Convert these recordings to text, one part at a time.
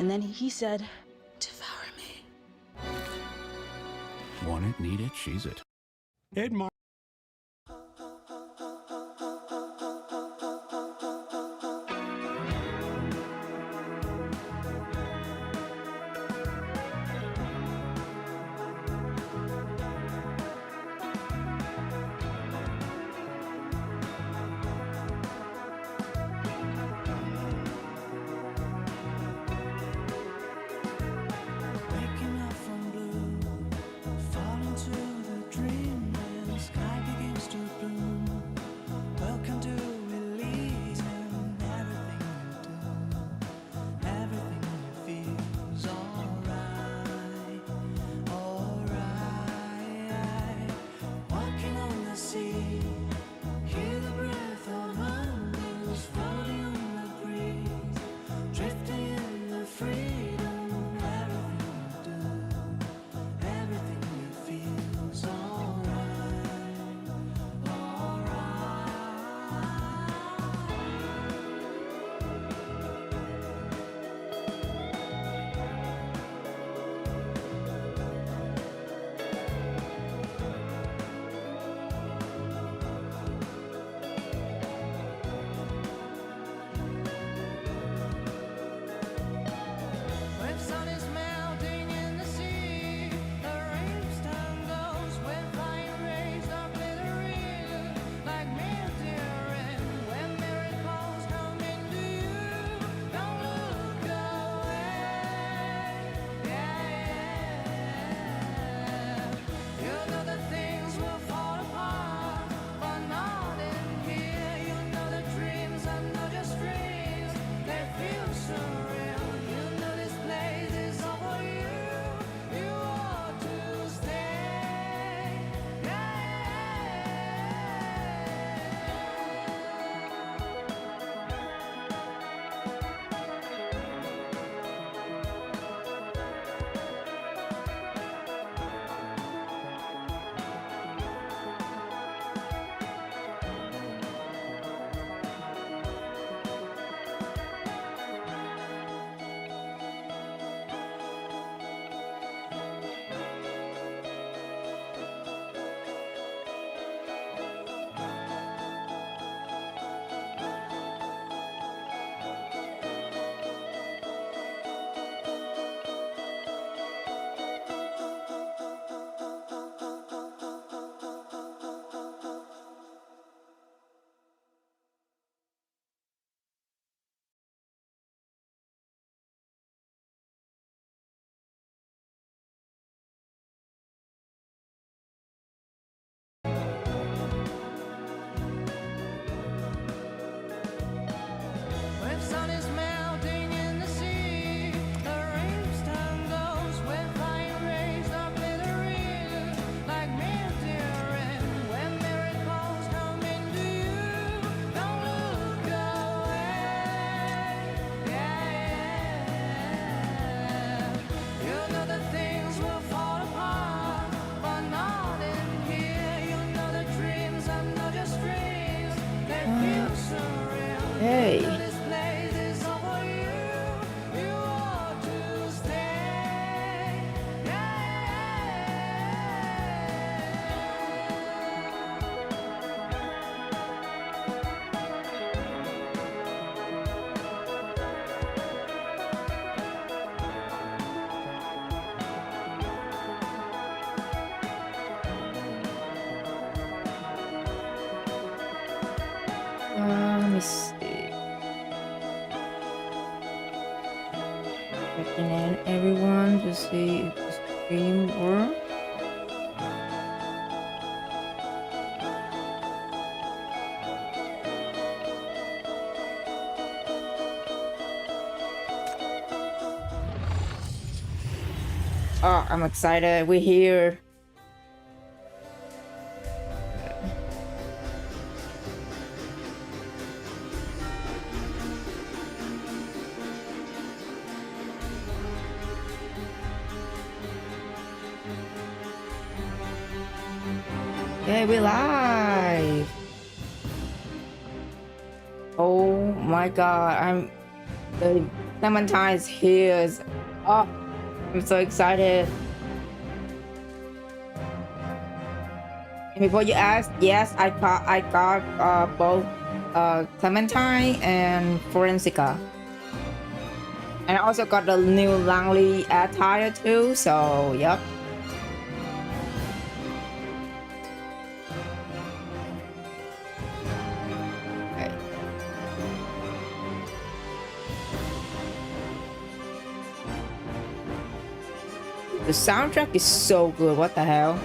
And then he said, "Devour me." Want it, need it, she's it. Hey. Let me see. Checking in everyone to see if the stream works. Oh, I'm excited. We're here. Okay, we're live. Oh my god, I'm Clementine is here. Oh, I'm so excited. And before you ask, yes, I got both Clementine and Forensica. And I also got the new Langley attire too, so yep. Okay. The soundtrack is so good, what the hell?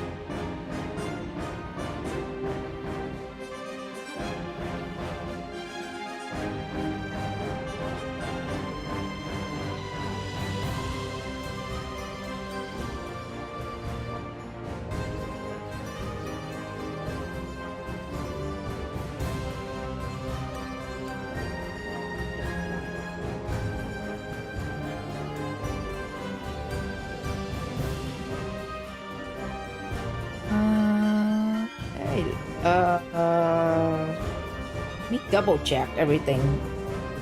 Let me double check everything,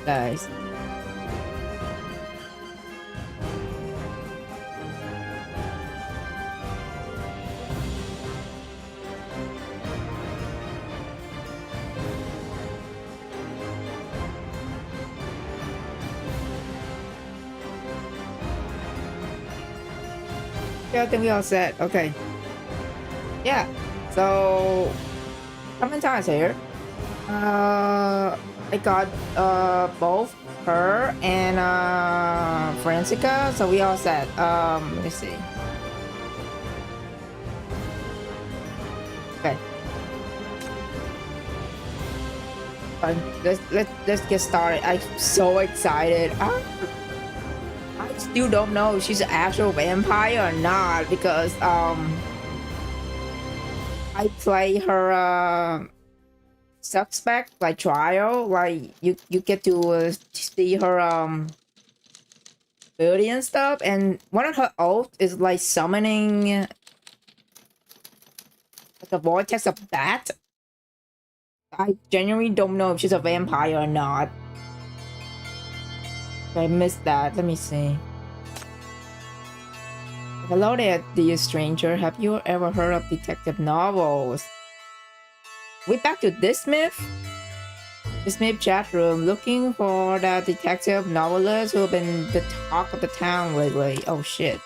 guys. Yeah, I think we all set. Okay. Yeah. So, Clementine is here. I got both her and Francica, so we all set. Let me see. Okay. Let's get started. I'm so excited. I still don't know if she's an actual vampire or not because I play her suspect like trial, like you get to see her ability and stuff, and one of her oaths is like summoning like a vortex of bat. I genuinely don't know if she's a vampire or not. I missed that. Let me see. Hello there, dear stranger. Have you ever heard of detective novels? We're back to this Smith. The Smith chat room, looking for the detective novelists who have been the talk of the town lately. Oh shit.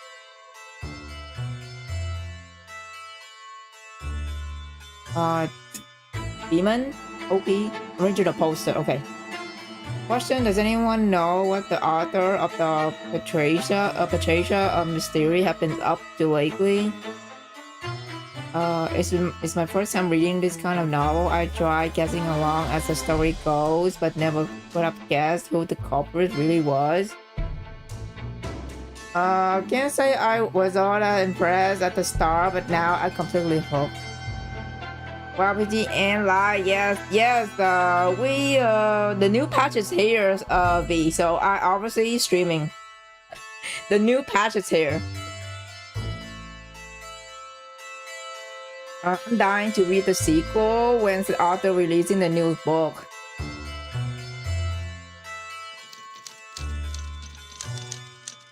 Demon? OP? Original poster. Okay. Question: does anyone know what the author of the Patricia mystery have been up to lately? It's my first time reading this kind of novel. I tried guessing along as the story goes, but never could have guessed who the culprit really was. Can't say I was all that impressed at the start, but now I'm completely hooked. RPG and live, yes, the new patch is here, V, so I obviously streaming. The new patch is here. I'm dying to read the sequel when the author releasing the new book.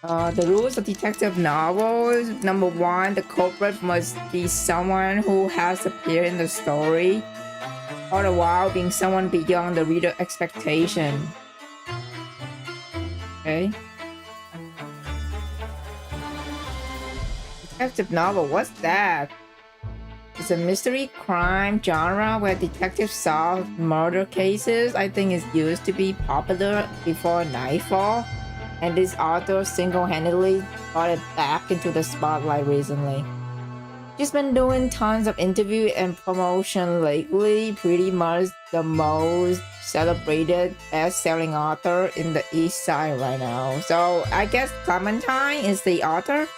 The rules of detective novels. Number 1, the culprit must be someone who has appeared in the story, all the while being someone beyond the reader expectation. Okay. Detective novel, what's that? It's a mystery crime genre where detectives solve murder cases. I think it used to be popular before Nightfall, and this author single-handedly got it back into the spotlight recently. She's been doing tons of interview and promotion lately, pretty much the most celebrated best-selling author in the East Side right now. So I guess Clementine is the author?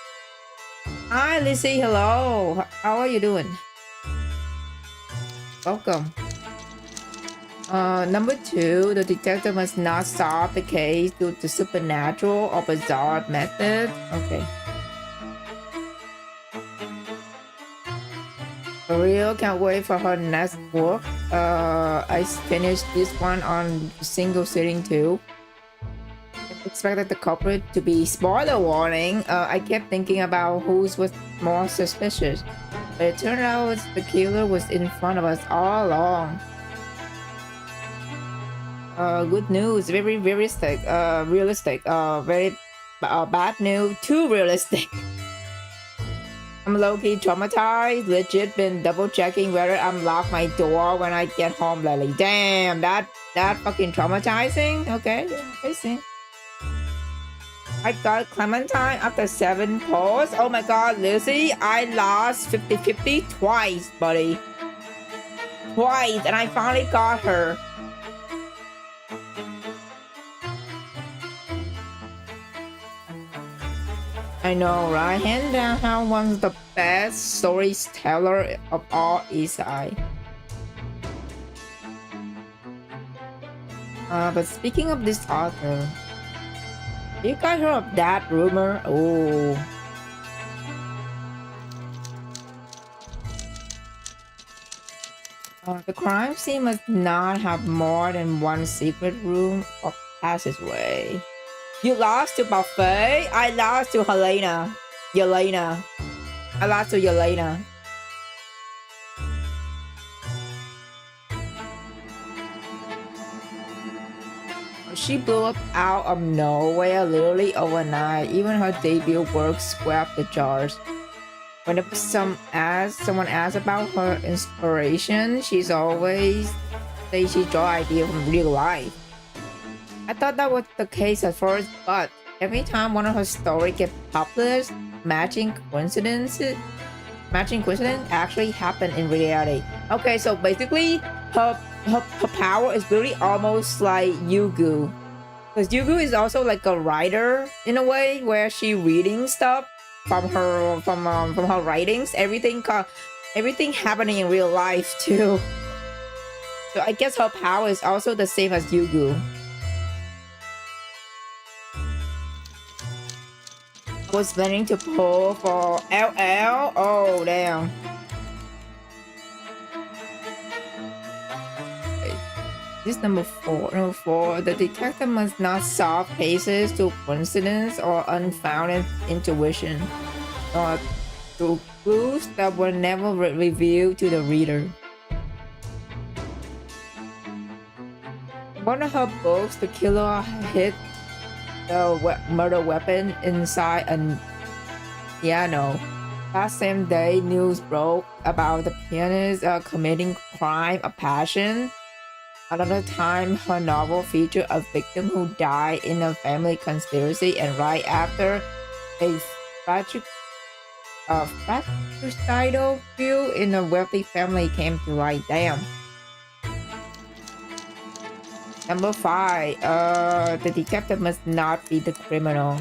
Hi Lizzie, hello. How are you doing? Welcome. Number 2, the detective must not solve the case due to supernatural or bizarre method. Okay. For real, can't wait for her next book. I finished this one on single sitting too. expected the culprit to be spoiler warning. I kept thinking about who was more suspicious, but it turned out the killer was in front of us all along. Good news, very realistic. Very bad news, too realistic. I'm low-key traumatized. Legit been double checking whether I'm locked my door when I get home lately. Damn, that fucking traumatizing. Okay, I see. I got Clementine after 7 polls. Oh my god, Lucy, I lost 50-50 twice, buddy. Twice, and I finally got her. I know, right? Hands down, how one's the best storyteller of all East Side. But speaking of this author, you guys heard of that rumor? Oh. The crime scene must not have more than one secret room or passageway. You lost to Buffet? I lost to Helena. Yelena. I lost to Yelena. She blew up out of nowhere literally overnight. Even her debut work swept the charts. Whenever someone asks about her inspiration, she's always say she draw idea from real life. I thought that was the case at first, but every time one of her stories gets published, matching coincidence actually happened in reality. Okay, so basically, her power is really almost like Yugu, because Yugu is also like a writer in a way, where she reading stuff from her writings. Everything happening in real life too. So I guess her power is also the same as Yugu. I was planning to pull for LL. Oh damn. This number 4. Number 4. The detective must not solve cases through coincidence or unfounded intuition, or through clues that were never revealed to the reader. One of her books, the killer hid the murder weapon inside a piano. That same day, news broke about the pianist committing crime of passion. Another time, her novel featured a victim who died in a family conspiracy, and right after, a fratricidal feud in a wealthy family came to light. Damn. Number 5. The detective must not be the criminal.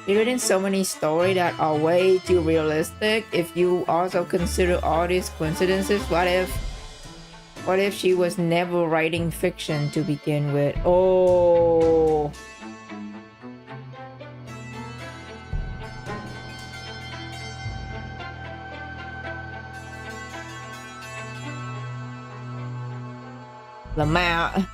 You're reading so many stories that are way too realistic. If you also consider all these coincidences, what if she was never writing fiction to begin with? Oh. Lamau.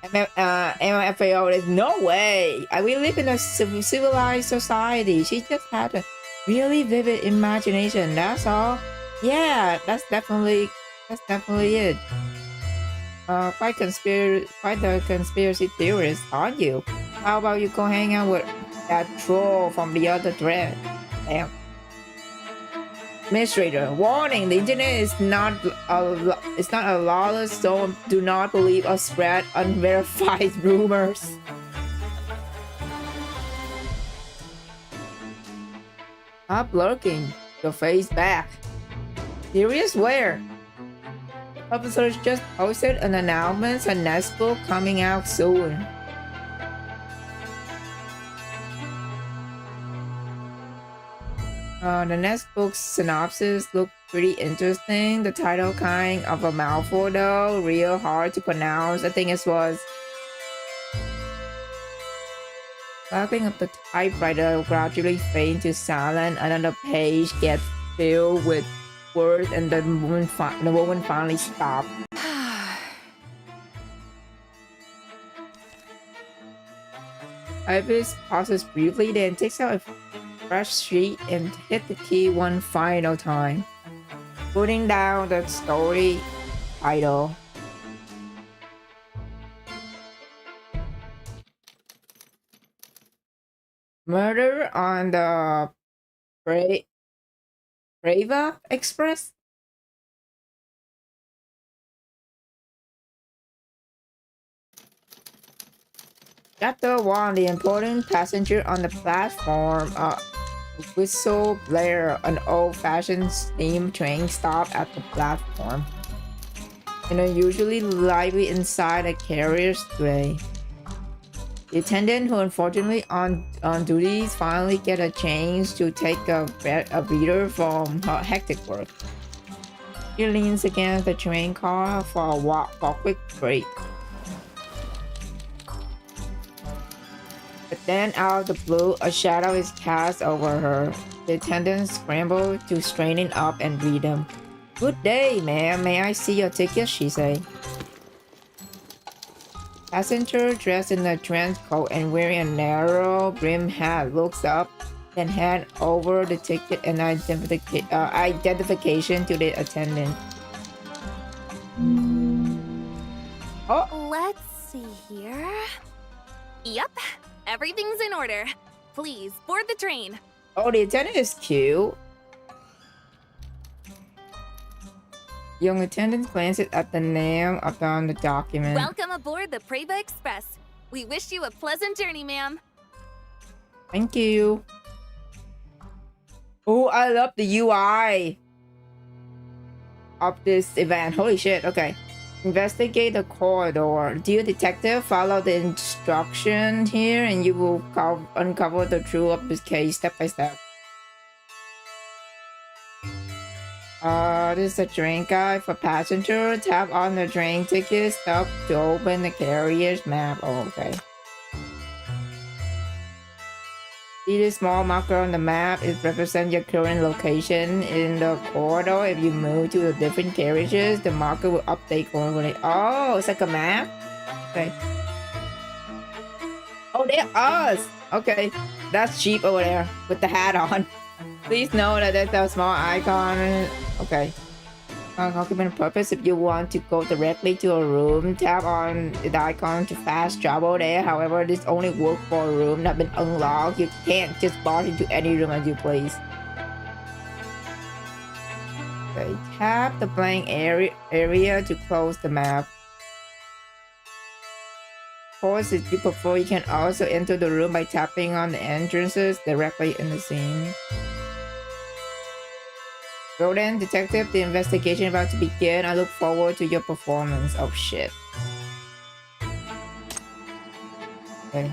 MFAO, there's no way. We live in a civilized society. She just had a really vivid imagination. That's all. Yeah, that's definitely it. Quite the conspiracy theorist, aren't you? How about you go hang out with that troll from the other thread? Damn. Administrator, warning: the internet is not a lawless zone. Do not believe or spread unverified rumors. Stop lurking. Your face back. Serious where? The publishers just posted an announcement, a next book coming out soon. The next book's synopsis looked pretty interesting. The title kind of a mouthful though, real hard to pronounce. I think it was wrapping up the typewriter gradually fade to silent. Another page gets filled with words, and the woman finally stopped. Ibis pauses briefly, then takes out a fresh sheet and hit the key one final time, putting down the story title. Murder on the Brava Express? Chapter 1. The important passenger on the platform. Whistle blare. An old-fashioned steam train stopped at the platform. And unusually lively inside a carrier's tray. The attendant, who unfortunately on duties, finally get a chance to take a breather from her hectic work. She leans against the train car for a quick break. But then, out of the blue, a shadow is cast over her. The attendant scrambles to straighten up and read them. "Good day, ma'am. May I see your ticket?" she says. Passenger dressed in a trench coat and wearing a narrow brim hat looks up, then hand over the ticket and identification to the attendant. Oh, let's see here. Yep, everything's in order. Please board the train. Oh, the attendant is cute. Young attendant glances at the name upon the document. Welcome aboard the Preva Express. We wish you a pleasant journey, ma'am. Thank you. Oh, I love the UI of this event. Holy shit, okay. Investigate the corridor. Dear detective, follow the instruction here and you will uncover the truth of this case step by step. This is a train guide for passenger. Tap on the train ticket stub to open the carrier's map. Oh, okay. See the small marker on the map? It represents your current location in the corridor. If you move to the different carriages, the marker will update accordingly. Oh, it's like a map? Okay. Oh, they're us! Okay. That's cheap over there with the hat on. Please know that there's a small icon. Okay. Occupant purpose. If you want to go directly to a room, tap on the icon to fast travel there. However, this only works for a room that has been unlocked. You can't just barge into any room as you please. Okay, tap the blank area to close the map. Of course, if you prefer, you can also enter the room by tapping on the entrances directly in the scene. Well then, detective, the investigation is about to begin. I look forward to your performance. Oh shit. Okay.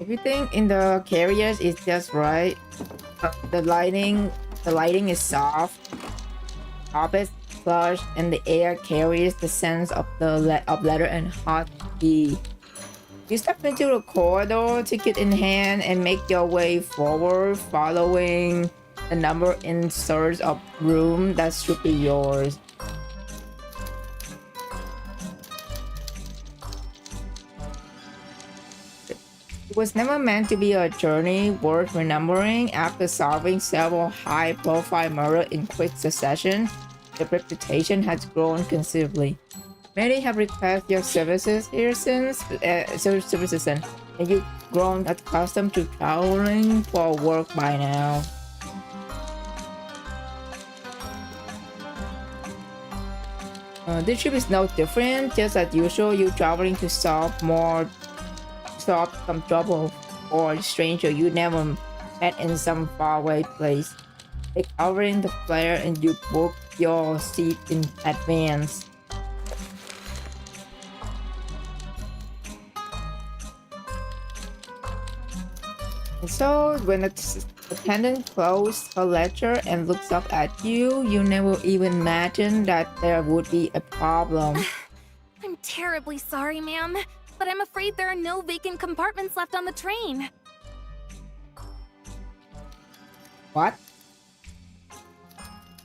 Everything in the carriers is just right. The lighting is soft. Carpet plush, and the air carries the sense of leather and hot tea. You step into the corridor, ticket in hand, and make your way forward, following the number in search of room that should be yours. It was never meant to be a journey worth remembering. After solving several high-profile murders in quick succession, the reputation has grown considerably. Many have requested your services here since, and you've grown accustomed to traveling for work by now. This trip is no different. Just as usual, you're traveling to solve some trouble or a stranger you never met in some faraway place. Take covering the flare and you book your seat in advance. And so, when the attendant closes her ledger and looks up at you, you never even imagine that there would be a problem. I'm terribly sorry, ma'am, but I'm afraid there are no vacant compartments left on the train. What?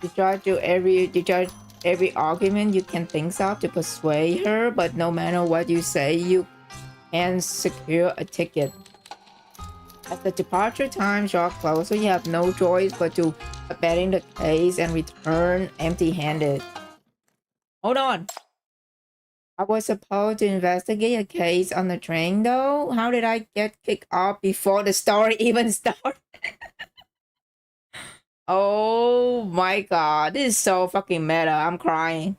You charge every argument you can think of to persuade her, but no matter what you say, you can secure a ticket. As the departure time draws closer, you have no choice but to abandon the case and return empty-handed. Hold on. I was supposed to investigate a case on the train, though. How did I get kicked off before the story even started? Oh my god, this is so fucking meta. I'm crying.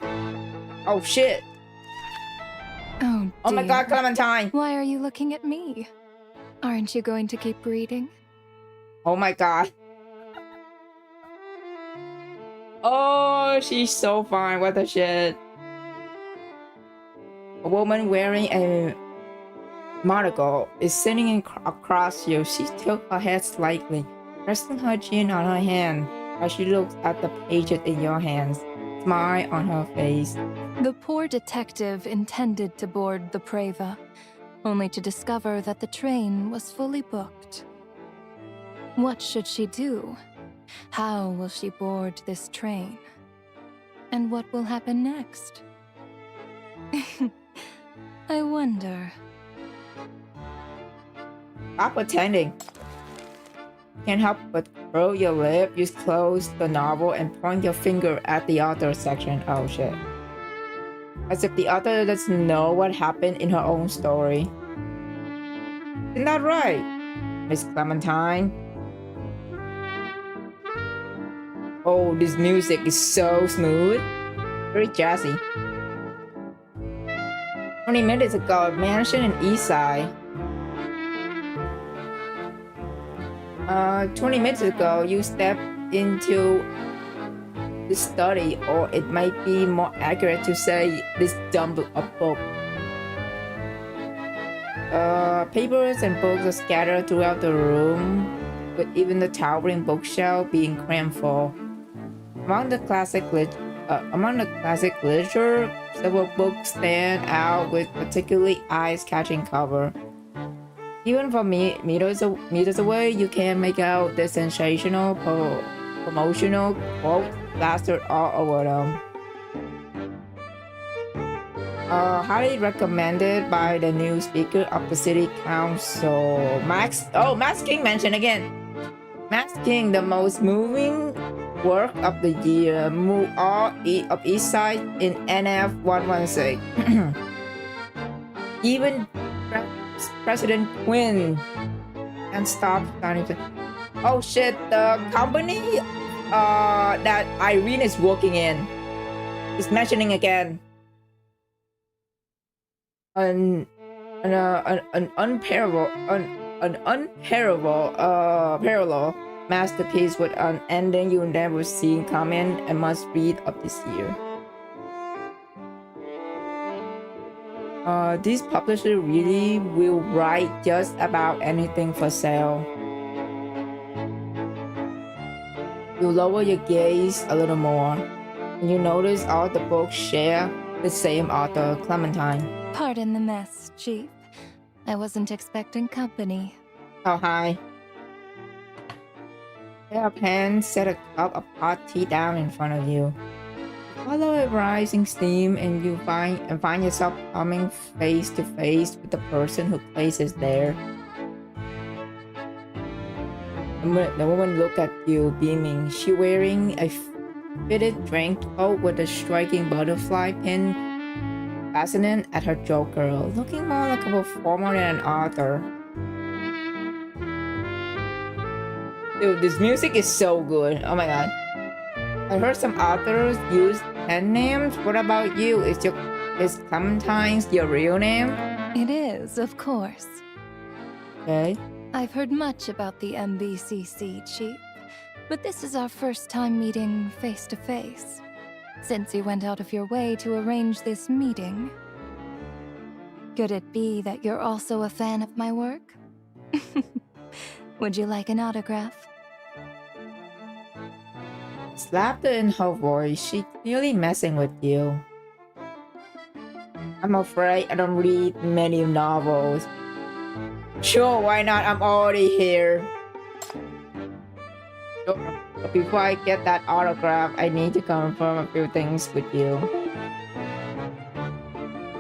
Oh shit. Oh, dear. Oh my god, Clementine. Why are you looking at me? Aren't you going to keep reading? Oh my god. Oh, she's so fine. What the shit? A woman wearing a monocle is sitting across you. She tilts her head slightly, resting her chin on her hand as she looks at the pages in your hands. Smile on her face. The poor detective intended to board the Preva, only to discover that the train was fully booked. What should she do? How will she board this train? And what will happen next? I wonder. Stop pretending. Can't help but curl your lip. You close the novel and point your finger at the author section. Oh shit. As if the author doesn't know what happened in her own story. Isn't that right, Miss Clementine? Oh, this music is so smooth. Very jazzy. 20 minutes ago, a mansion in Eastside. 20 minutes ago, you stepped into the study, or it might be more accurate to say this dumb book. Papers and books are scattered throughout the room, with even the towering bookshelf being crammed full. Among the classic literature, several books stand out with particularly eye-catching cover. Even from meters away, you can make out the sensational promotional quotes plastered all over them. Highly recommended by the new Speaker of the City Council, Max King mentioned again. Max King, the most moving work of the year, move all of East Side in NF 116. Even President Quinn and stop starting to. Oh shit! The company that Irene is working in is mentioning again an unparalleled masterpiece with an ending you'll never see coming and must read of this year. This publisher really will write just about anything for sale. You lower your gaze a little more, and you notice all the books share the same author, Clementine. Pardon the mess, Chief. I wasn't expecting company. Oh, hi. Pair of hands set a cup of hot tea down in front of you. Follow a rising steam and you find yourself coming face to face with the person who places there. The woman looked at you, beaming. She wearing a fitted drink coat with a striking butterfly pin fastening at her joker, looking more like a performer than an author. Dude, this music is so good. Oh my god. I heard some authors use pen names. What about you? Is Clementine's your real name? It is, of course. Okay. I've heard much about the MBCC, Chief, but this is our first time meeting face to face. Since you went out of your way to arrange this meeting, could it be that you're also a fan of my work? Would you like an autograph? Laughter in her voice. She clearly messing with you. I'm afraid I don't read many novels. Sure, why not? I'm already here. Sure. But before I get that autograph, I need to confirm a few things with you.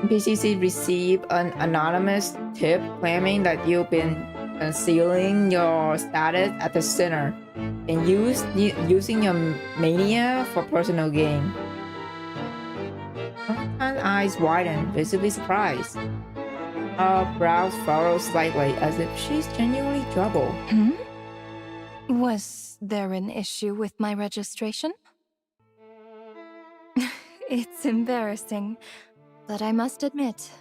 PCC received an anonymous tip claiming that you've been concealing your status at the center and using your mania for personal gain. Her eyes widen, visibly surprised. Her brows furrow slightly, as if she's genuinely troubled. Was there an issue with my registration? It's embarrassing, but I must admit,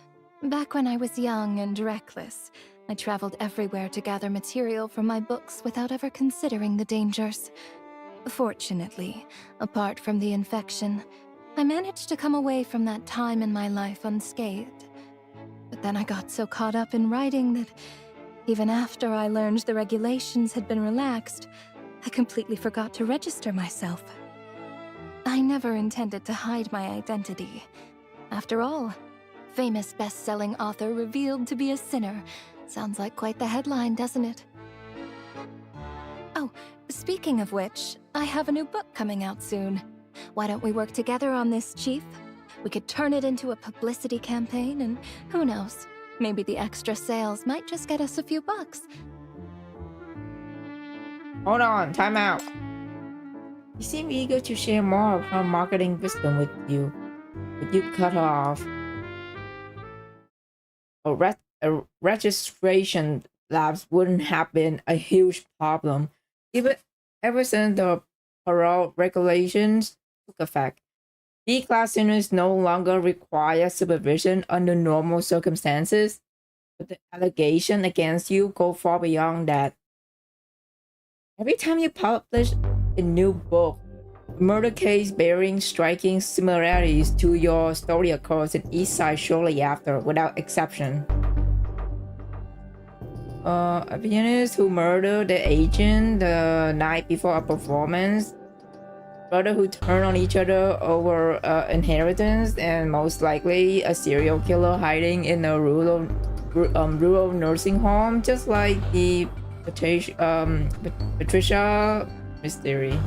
back when I was young and reckless, I traveled everywhere to gather material for my books without ever considering the dangers. Fortunately, apart from the infection, I managed to come away from that time in my life unscathed. But then I got so caught up in writing that even after I learned the regulations had been relaxed, I completely forgot to register myself. I never intended to hide my identity. After all, famous best-selling author revealed to be a sinner. Sounds like quite the headline, doesn't it? Oh, speaking of which, I have a new book coming out soon. Why don't we work together on this, Chief? We could turn it into a publicity campaign, and who knows, maybe the extra sales might just get us a few bucks. Hold on, time out. You seem eager to share more of her marketing wisdom with you, but you cut her off. A registration lapse wouldn't have been a huge problem, even ever since the parole regulations took effect. B-class students no longer require supervision under normal circumstances, but the allegations against you go far beyond that. Every time you publish a new book, a murder case bearing striking similarities to your story occurs in each side shortly after, without exception. A pianist who murdered the agent the night before a performance, brother who turn on each other over inheritance, and most likely a serial killer hiding in a rural nursing home, just like the Patricia mystery.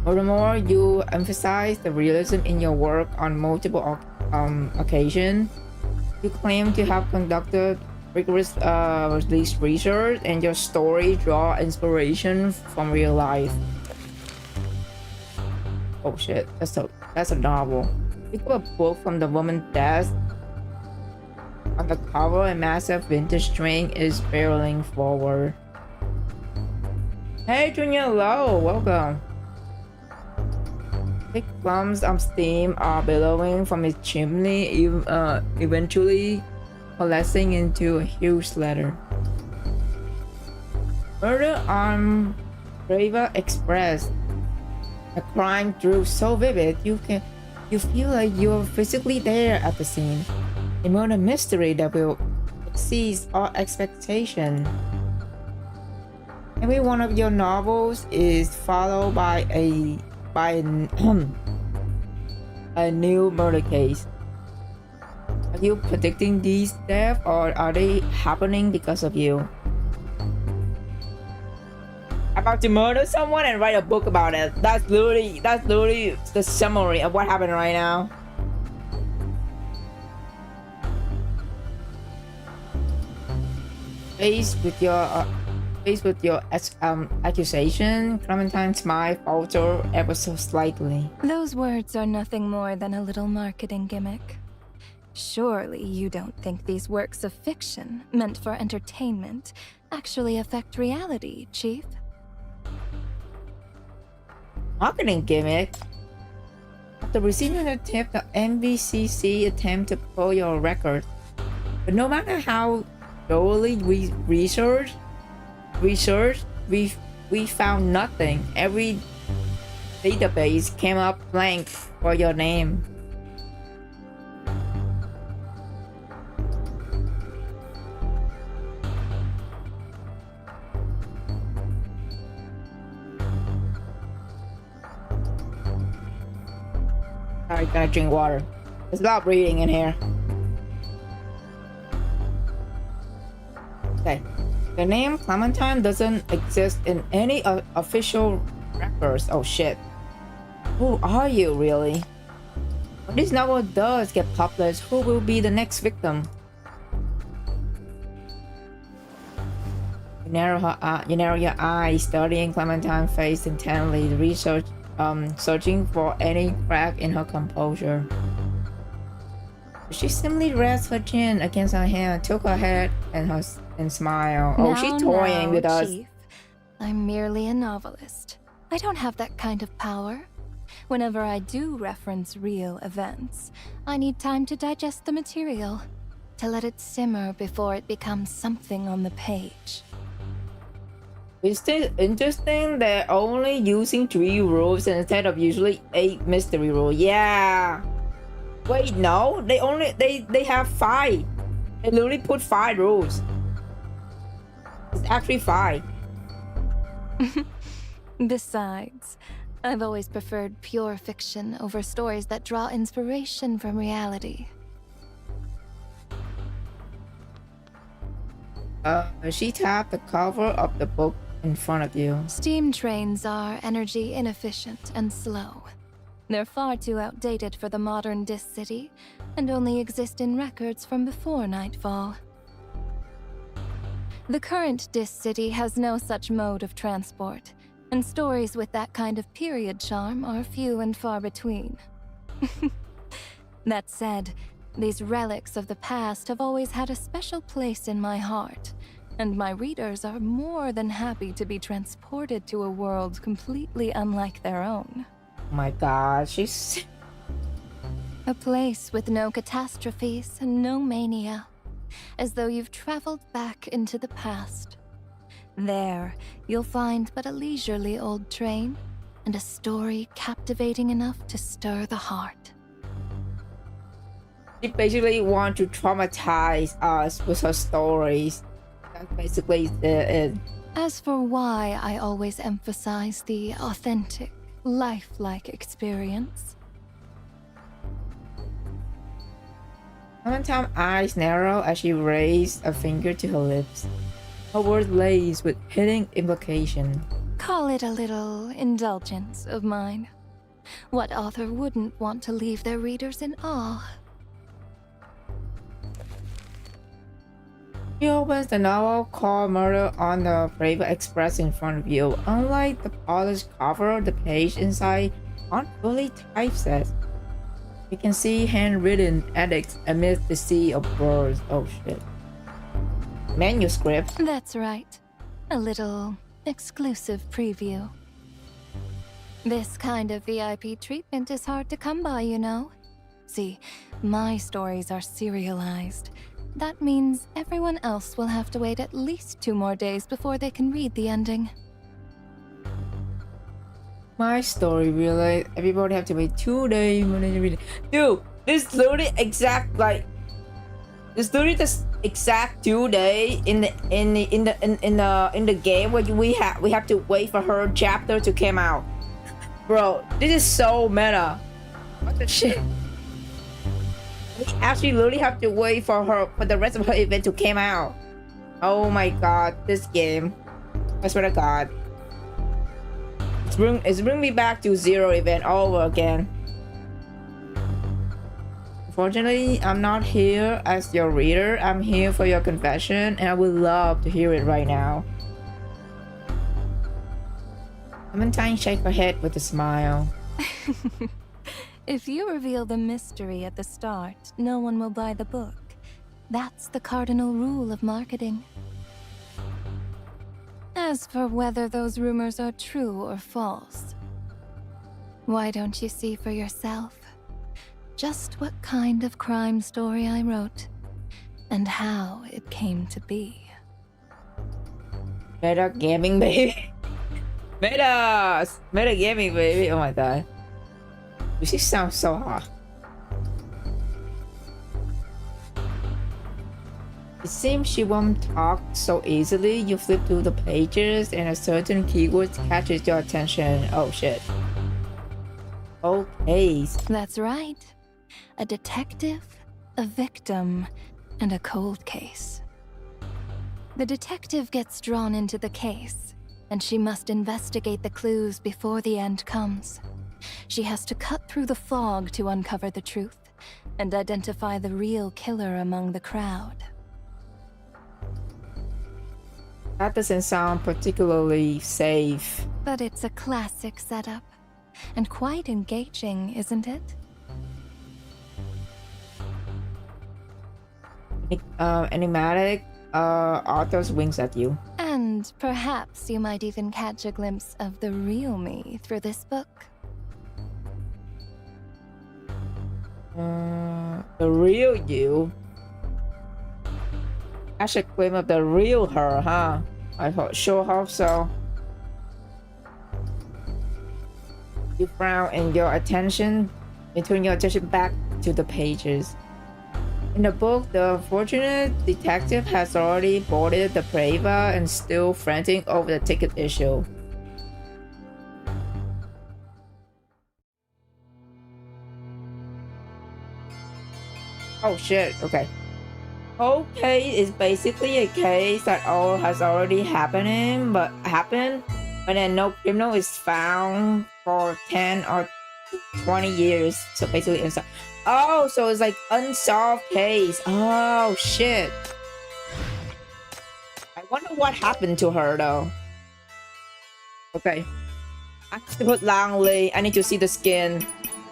Furthermore, you emphasize the realism in your work on multiple occasions. You claim to have conducted rigorous research, and your story draw inspiration from real life. Oh shit, that's a novel. Pick up a book from the woman's desk. On the cover, a massive vintage string is barreling forward. Hey, Junior Low, welcome. Big clumps of steam are billowing from its chimney, eventually coalescing into a huge letter. Murder on Brava Express. A crime drew so vivid you feel like you're physically there at the scene. A murder mystery that will exceed all expectation. Every one of your novels is followed by a new murder case. Are you predicting these deaths, or are they happening because of you? About to murder someone and write a book about it. That's literally the summary of what happened right now. Faced with your accusation, Clementine's smile faltered ever so slightly. Those words are nothing more than a little marketing gimmick. Surely you don't think these works of fiction, meant for entertainment, actually affect reality, Chief? Marketing gimmick? After receiving a tip, the NBCC attempt to pull your record. But no matter how thoroughly we researched, we found nothing. Every database came up blank for your name. Sorry, gotta drink water. There's a lot of breathing in here. Okay. The name Clementine doesn't exist in any official records. Oh shit. Who are you, really? When this novel does get published, who will be the next victim? You narrow your eyes, studying Clementine's face intently, searching for any crack in her composure. She simply rests her chin against her hand, took her head and smiled. Oh, she's toying with us. Chief. I'm merely a novelist. I don't have that kind of power. Whenever I do reference real events, I need time to digest the material, to let it simmer before it becomes something on the page. It's still interesting they're only using 3 rules instead of usually 8 mystery rules. Yeah. Wait, no, they have 5. They literally put 5 rules. It's actually 5. Besides, I've always preferred pure fiction over stories that draw inspiration from reality. She tapped the cover of the book in front of you. Steam trains are energy inefficient and slow. They're far too outdated for the modern Dis City, and only exist in records from before nightfall. The current Dis City has no such mode of transport, and stories with that kind of period charm are few and far between. That said, these relics of the past have always had a special place in my heart, and my readers are more than happy to be transported to a world completely unlike their own. Oh my god, she's... A place with no catastrophes and no mania, as though you've traveled back into the past. There, you'll find but a leisurely old train, and a story captivating enough to stir the heart. She basically wants to traumatize us with her stories. That's basically it. As for why I always emphasize the authentic, lifelike experience. Clementine's eyes narrow as she raised a finger to her lips. Her words laced with hidden implication. Call it a little indulgence of mine. What author wouldn't want to leave their readers in awe? She opens the novel called Murder on the Private Express in front of you. Unlike the polished cover, the page inside aren't fully typeset. You can see handwritten edicts amidst the sea of words. Oh shit. Manuscript. That's right. A little exclusive preview. This kind of VIP treatment is hard to come by, you know. See, my stories are serialized. That means everyone else will have to wait at least 2 more days before they can read the ending. My story, really? Everybody have to wait 2 days when they read it. Dude, this literally exact this literally the exact 2 days in the game where we have to wait for her chapter to come out. Bro, this is so meta. What the shit? We actually literally have to wait for the rest of her event to come out. Oh my god, this game. I swear to god. It's bring me back to 0 event all over again. Unfortunately, I'm not here as your reader. I'm here for your confession, and I would love to hear it right now. Clementine shake her head with a smile. If you reveal the mystery at the start, no one will buy the book. That's the cardinal rule of marketing. As for whether those rumors are true or false, why don't you see for yourself just what kind of crime story I wrote and how it came to be? Meta gaming, baby. Meta gaming, baby. Oh my god. She sounds so hot. It seems she won't talk so easily. You flip through the pages and a certain keyword catches your attention. Oh shit. Okay. That's right. A detective, a victim, and a cold case. The detective gets drawn into the case, and she must investigate the clues before the end comes. She has to cut through the fog to uncover the truth and identify the real killer among the crowd. That doesn't sound particularly safe. But it's a classic setup, and quite engaging, isn't it? Enigmatic, Arthur's winks at you. And perhaps you might even catch a glimpse of the real me through this book. The real you? Catch a glimpse of the real her, huh? Sure hope so. You frown and your attention back to the pages. In the book, the unfortunate detective has already boarded the Brava and still frantic over the ticket issue. Oh shit, okay. Whole case is basically a case that all has already happened, but then no criminal is found for 10 or 20 years. So basically unsolved. Oh, so it's like unsolved case. Oh shit. I wonder what happened to her though. Okay. I have to put Langley. I need to see the skin.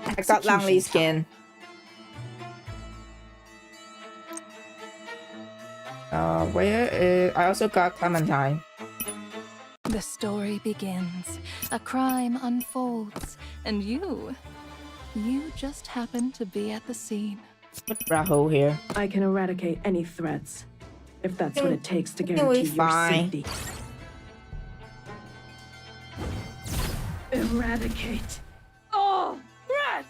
I got Langley's skin. Where is... I also got Clementine. The story begins, a crime unfolds, and you just happen to be at the scene. What's Rahul here? I can eradicate any threats, if that's what it takes to guarantee your safety. Eradicate all threats!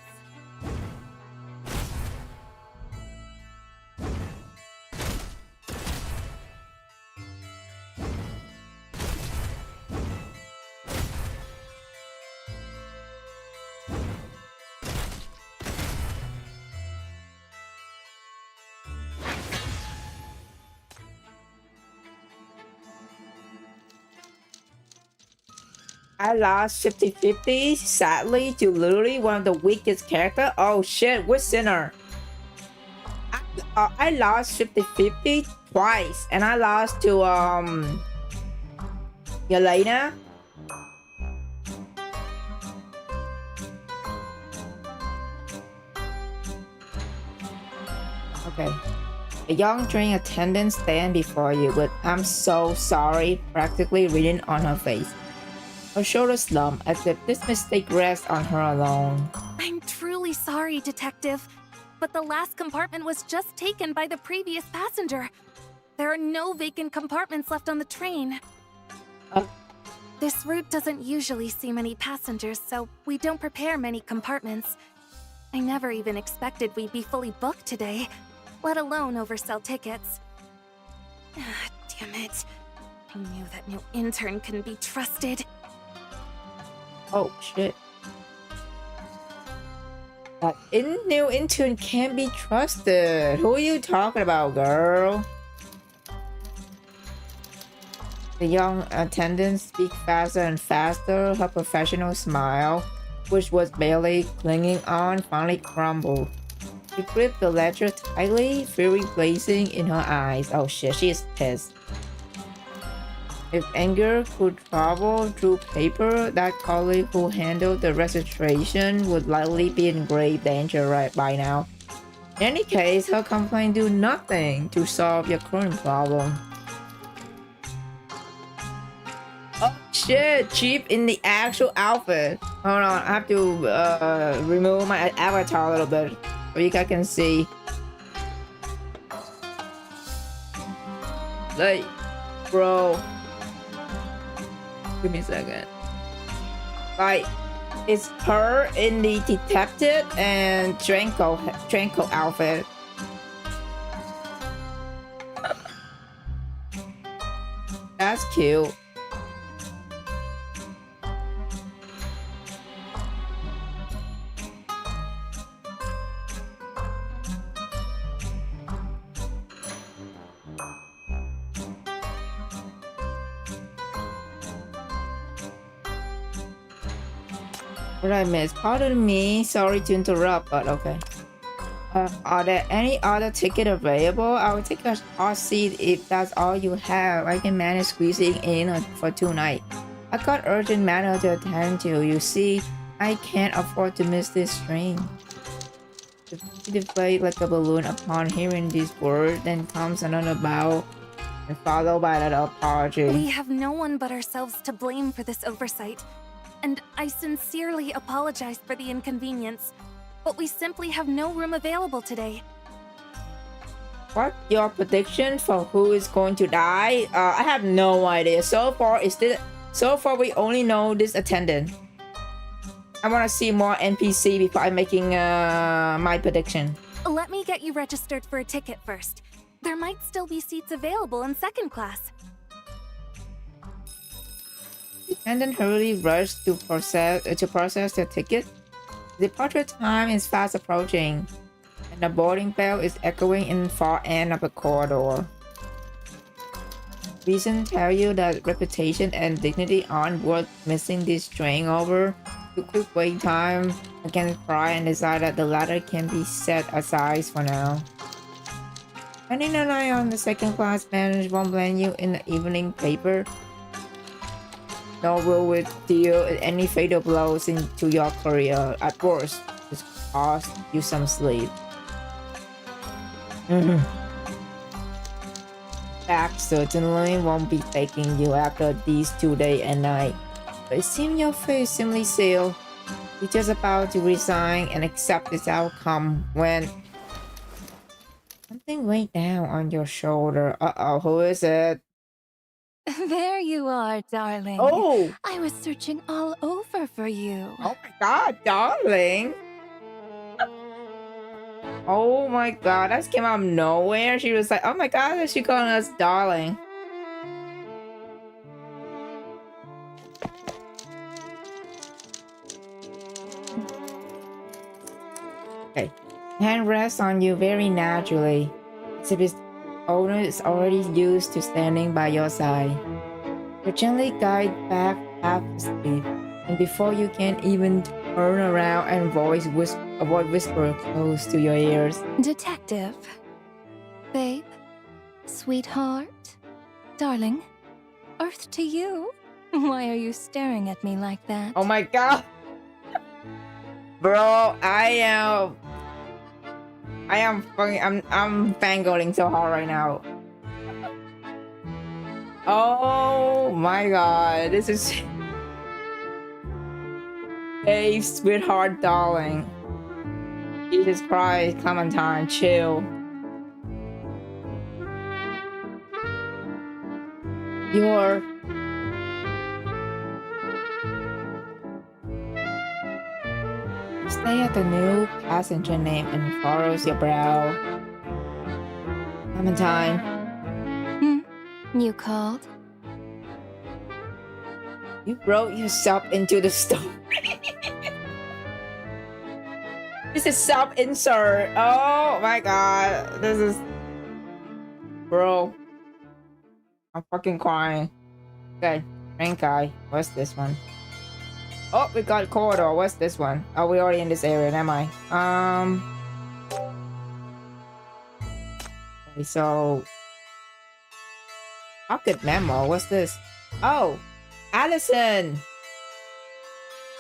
I lost 50-50, sadly, to literally one of the weakest characters. Oh shit, we're Sinner. I lost 50-50 twice, and I lost to Yelena. Okay. A young train attendant stand before you with "I'm so sorry" practically written on her face. Her shoulders slump as if this mistake rests on her alone. I'm truly sorry, Detective, but the last compartment was just taken by the previous passenger. There are no vacant compartments left on the train. This route doesn't usually see many passengers, so we don't prepare many compartments. I never even expected we'd be fully booked today, let alone oversell tickets. Damn it. I knew that new intern couldn't be trusted. Oh shit. That new intern can't be trusted. Who are you talking about, girl? The young attendant speaks faster and faster. Her professional smile, which was barely clinging on, finally crumbled. She gripped the ledger tightly, fury blazing in her eyes. Oh shit, she is pissed. If anger could travel through paper, that colleague who handled the registration would likely be in grave danger right by now. In any case, her complaint do nothing to solve your current problem. Oh shit, cheap in the actual outfit. Hold on, I have to remove my avatar a little bit so you guys can see. Like, bro. Give me a second. Like, it's her in the detective and Tranko outfit. That's cute. What did I miss? Pardon me. Sorry to interrupt, but okay. Are there any other ticket available? I will take a hot seat if that's all you have. I can manage squeezing in for tonight. I got urgent matter to attend to. You see, I can't afford to miss this train. She deflated like a balloon upon hearing these words, then comes another bow, and followed by another apology. We have no one but ourselves to blame for this oversight, and I sincerely apologize for the inconvenience, but we simply have no room available today. What your prediction for who is going to die? I have no idea. So far we only know this attendant. I want to see more NPC before I'm making my prediction. Let me get you registered for a ticket first. There might still be seats available in second class. The attendant hurriedly rushed to process the ticket. The departure time is fast approaching, and the boarding bell is echoing in the far end of the corridor. Reason tell you that reputation and dignity aren't worth missing this train over. You quick wait time against pride and decide that the latter can be set aside for now. Spending the night on the second class bench won't blame you in the evening paper. Nor will it deal any fatal blows into your career. At worst, just cost you some sleep. Back certainly won't be taking you after these 2 days and night. But it seems your fate is simply sealed. You're just about to resign and accept this outcome when something weighed down on your shoulder. Uh-oh, who is it? There you are, darling. Oh! I was searching all over for you. Oh my god, darling! Oh my god, that came out of nowhere. She was like, oh my god, is she calling us darling? Okay. Hand rests on you very naturally, as if its owner is already used to standing by your side. You gently guide back half asleep, and before you can even turn around and a voice whisper close to your ears. Detective. Babe. Sweetheart. Darling. Earth to you. Why are you staring at me like that? Oh my god! Bro, I'm fangirling so hard right now. Oh my god, this is hey, sweetheart, darling. Jesus Christ, Clementine, chill. You're stay at the new passenger name and furrows your brow. Clementine. You called? You wrote yourself into the story. This is self-insert. Oh my god. This is... Bro. I'm fucking crying. Okay. Rank guy. What's this one? Oh, we got corridor. What's this one? Oh, we're already in this area, am I? Okay, so... Pocket memo. What's this? Oh! Allison!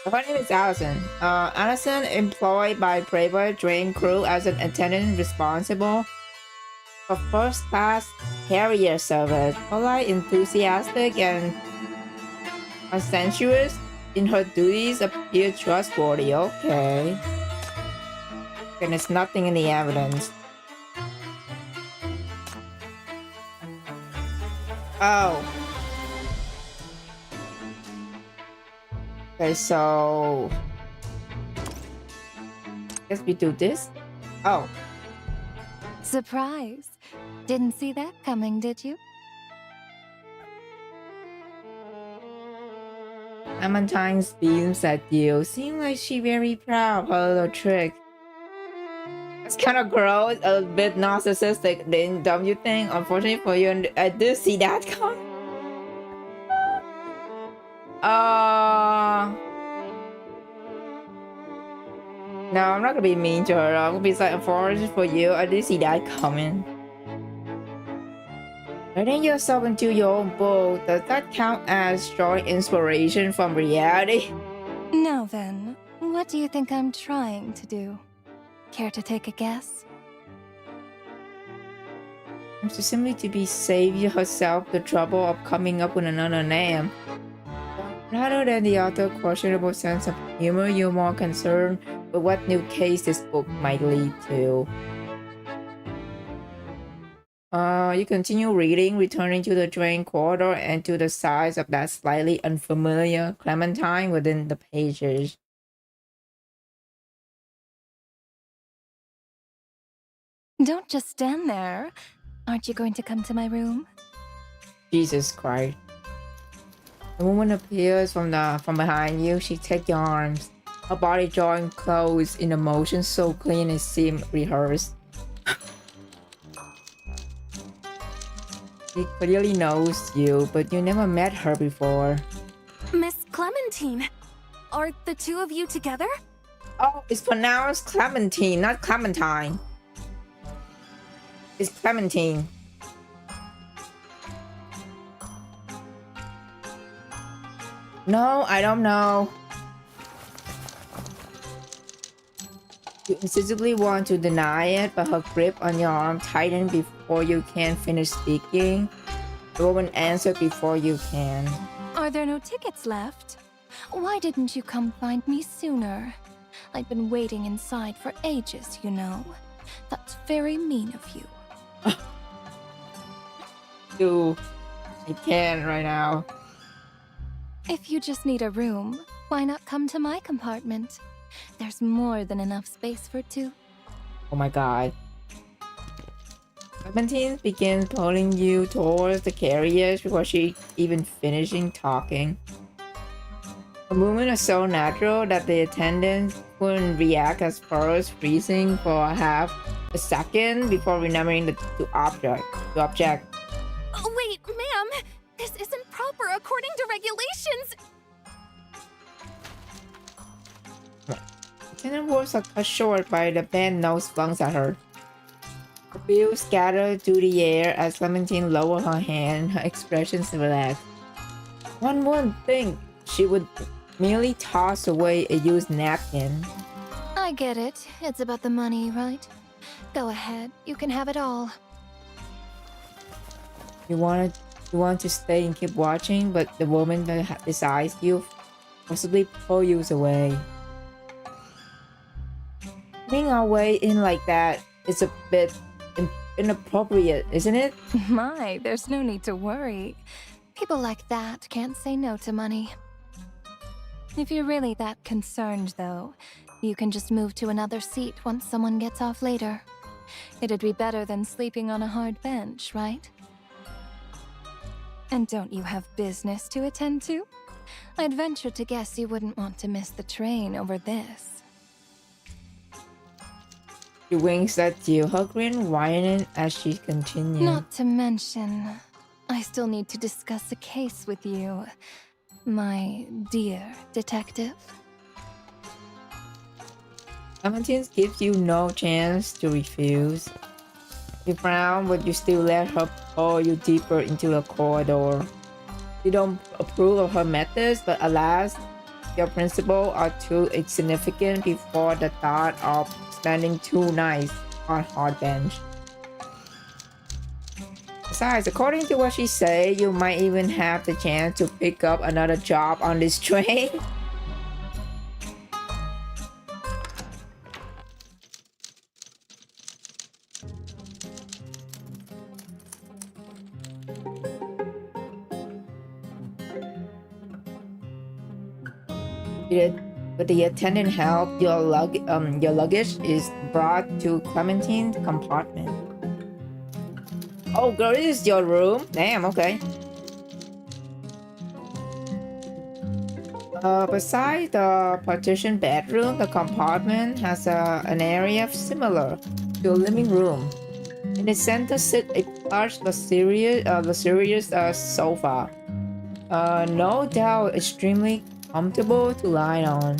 Her name is Allison. Allison employed by Braver Train Crew as an attendant responsible for first-class carrier service. Polite, enthusiastic, and conscientious in her duties appear trustworthy. Okay. And there's nothing in the evidence. Oh. Okay, so... Guess we do this? Oh. Surprise. Didn't see that coming, did you? Clementine beams at you. Seems like she very proud of her little trick. It's kind of gross, a bit narcissistic, then don't you think? Unfortunately for you, I do see that coming. No, I'm not gonna be mean to her. I'm gonna be like, unfortunate for you. I didn't see that coming. Writing yourself into your own book, does that count as drawing inspiration from reality? Now then, what do you think I'm trying to do? Care to take a guess? So simply to be save herself the trouble of coming up with another name. Rather than the author's questionable sense of humor, you're more concerned with what new case this book might lead to. You continue reading, returning to the train corridor and to the size of that slightly unfamiliar Clementine within the pages. Don't just stand there. Aren't you going to come to my room? Jesus Christ. A woman appears from behind you. She takes your arms. Her body drawing close in a motion so clean it seemed rehearsed. She clearly knows you, but you never met her before. Miss Clementine, are the two of you together? Oh, it's pronounced Clementine, not Clementine. It's Clementine. No, I don't know. You insistently want to deny it, but her grip on your arm tightened before you can finish speaking. The woman answered before you can. Are there no tickets left? Why didn't you come find me sooner? I've been waiting inside for ages, you know. That's very mean of you. Dude, I can't right now. If you just need a room, why not come to my compartment? There's more than enough space for two. Oh my god. Clementine begins pulling you towards the carriage before she even finishing talking. The movement is so natural that the attendants couldn't react at first, freezing for half a second before remembering to object. Oh, wait, ma'am! This isn't proper according to regulations! Lieutenant words are cut short by the band nose flung at her. The bills scattered through the air as Clementine lowered her hand, her expressions relaxed. One would think she would merely toss away a used napkin. I get it. It's about the money, right? Go ahead. You can have it all. You want to stay and keep watching, but the woman decides you possibly pull you away. Putting our way in like that is a bit inappropriate, isn't it? My, there's no need to worry. People like that can't say no to money. If you're really that concerned, though, you can just move to another seat once someone gets off later. It'd be better than sleeping on a hard bench, right? And don't you have business to attend to? I'd venture to guess you wouldn't want to miss the train over this. She winks at you, her grin widening as she continues. Not to mention, I still need to discuss a case with you, my dear detective. Clementine gives you no chance to refuse. You frown, but you still let her pull you deeper into the corridor. You don't approve of her methods, but alas, your principles are too insignificant before the thought of spending 2 nights on hard bench. Besides, according to what she said, you might even have the chance to pick up another job on this train. With the attendant help, your luggage is brought to Clementine's compartment. Oh, girl, this is your room? Damn, okay. Beside the partition bedroom, the compartment has an area similar to a living room. In the center sits a large, luxurious sofa. No doubt extremely comfortable to lie on.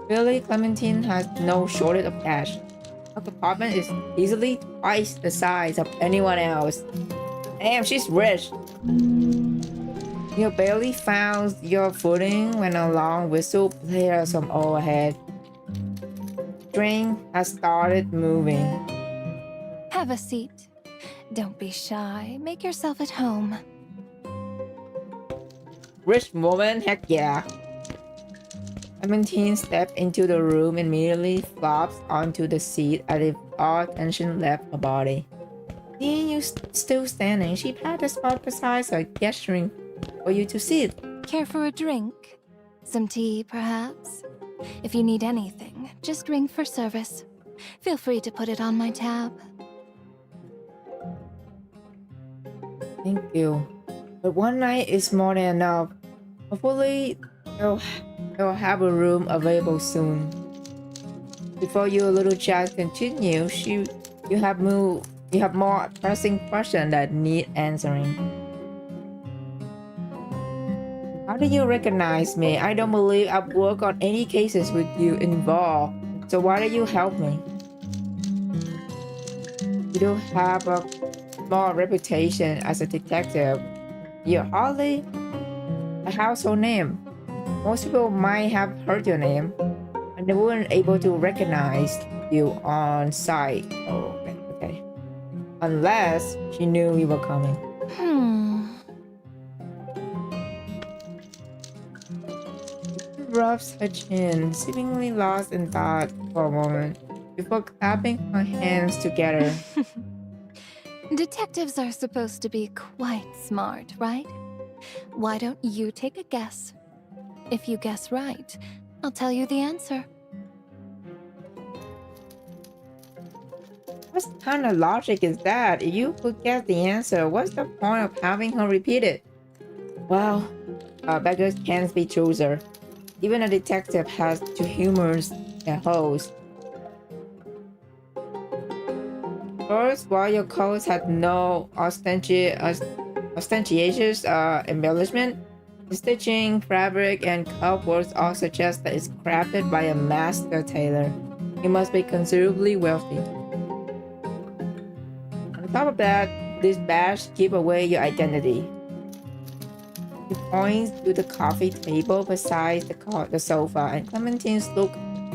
Really, Clementine has no shortage of cash. Her apartment is easily twice the size of anyone else. Damn, she's rich. You barely found your footing when a long whistle blares from overhead. Train has started moving. Have a seat. Don't be shy. Make yourself at home. Rich woman, heck yeah. Clementine stepped into the room and immediately flops onto the seat as if all tension left her body. Seeing you still standing, she patted the spot beside her, gesturing for you to sit. Care for a drink? Some tea, perhaps? If you need anything, just ring for service. Feel free to put it on my tab. Thank you. But one night is more than enough. Hopefully, they'll have a room available soon. Before your little chat continues, you have more pressing questions that need answering. How do you recognize me? I don't believe I've worked on any cases with you involved. So why don't you help me? You do have a small reputation as a detective. You're hardly a household name. Most people might have heard your name, and they weren't able to recognize you on sight. Oh, okay. Unless she knew you were coming. She rubs her chin, seemingly lost in thought for a moment, before clapping her hands together. Detectives are supposed to be quite smart, right? Why don't you take a guess? If you guess right, I'll tell you the answer. What kind of logic is that? If you could guess the answer, what's the point of having her repeat it? Well, beggars can't be choosers. Even a detective has to humor their host. First, while your clothes had no ostentatious embellishment, the stitching, fabric, and cupboards all suggest that it's crafted by a master tailor. You must be considerably wealthy. On top of that, this badge gives away your identity. He points to the coffee table beside the sofa, and Clementine's look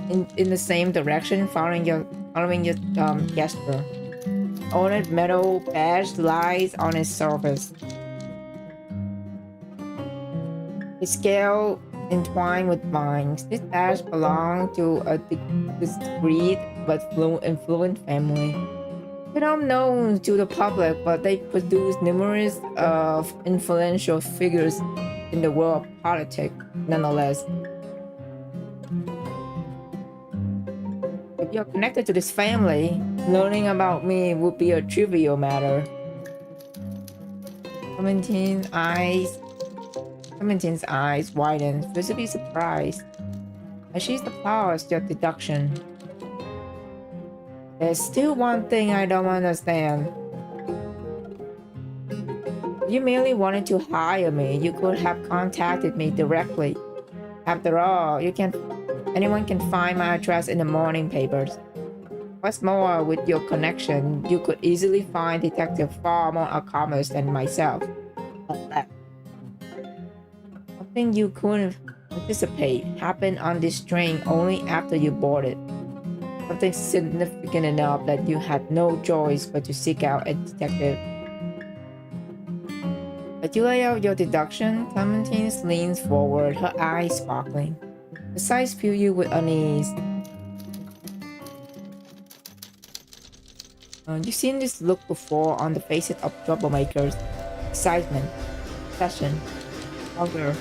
in the same direction, following your gesture. Ornate metal badge lies on its surface. The scale entwined with vines. This badge belonged to a discreet but influent family. They're not known to the public, but they produce numerous influential figures in the world of politics, nonetheless. If you're connected to this family, learning about me would be a trivial matter. Clementine's eyes widen, visibly surprised, as she applauds your deduction. There's still one thing I don't understand. If you merely wanted to hire me, you could have contacted me directly. After all, anyone can find my address in the morning papers. What's more, with your connection, you could easily find detectives far more accomplished than myself. Something you couldn't anticipate happened on this train only after you boarded. Something significant enough that you had no choice but to seek out a detective. As you lay out your deduction, Clementine leans forward, her eyes sparkling. The sights fill you with unease. You've seen this look before on the faces of troublemakers. Excitement, obsession, hunger.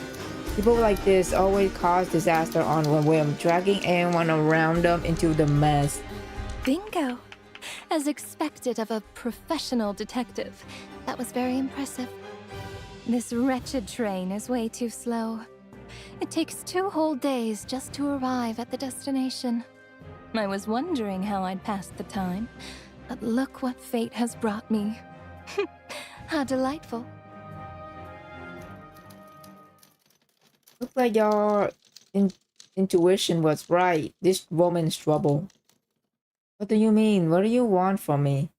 People like this always cause disaster on a whim, dragging anyone around them into the mess. Bingo! As expected of a professional detective. That was very impressive. This wretched train is way too slow. It takes 2 whole days just to arrive at the destination. I was wondering how I'd pass the time, but look what fate has brought me. How delightful. Looks like your intuition was right. This woman's trouble. What do you mean? What do you want from me?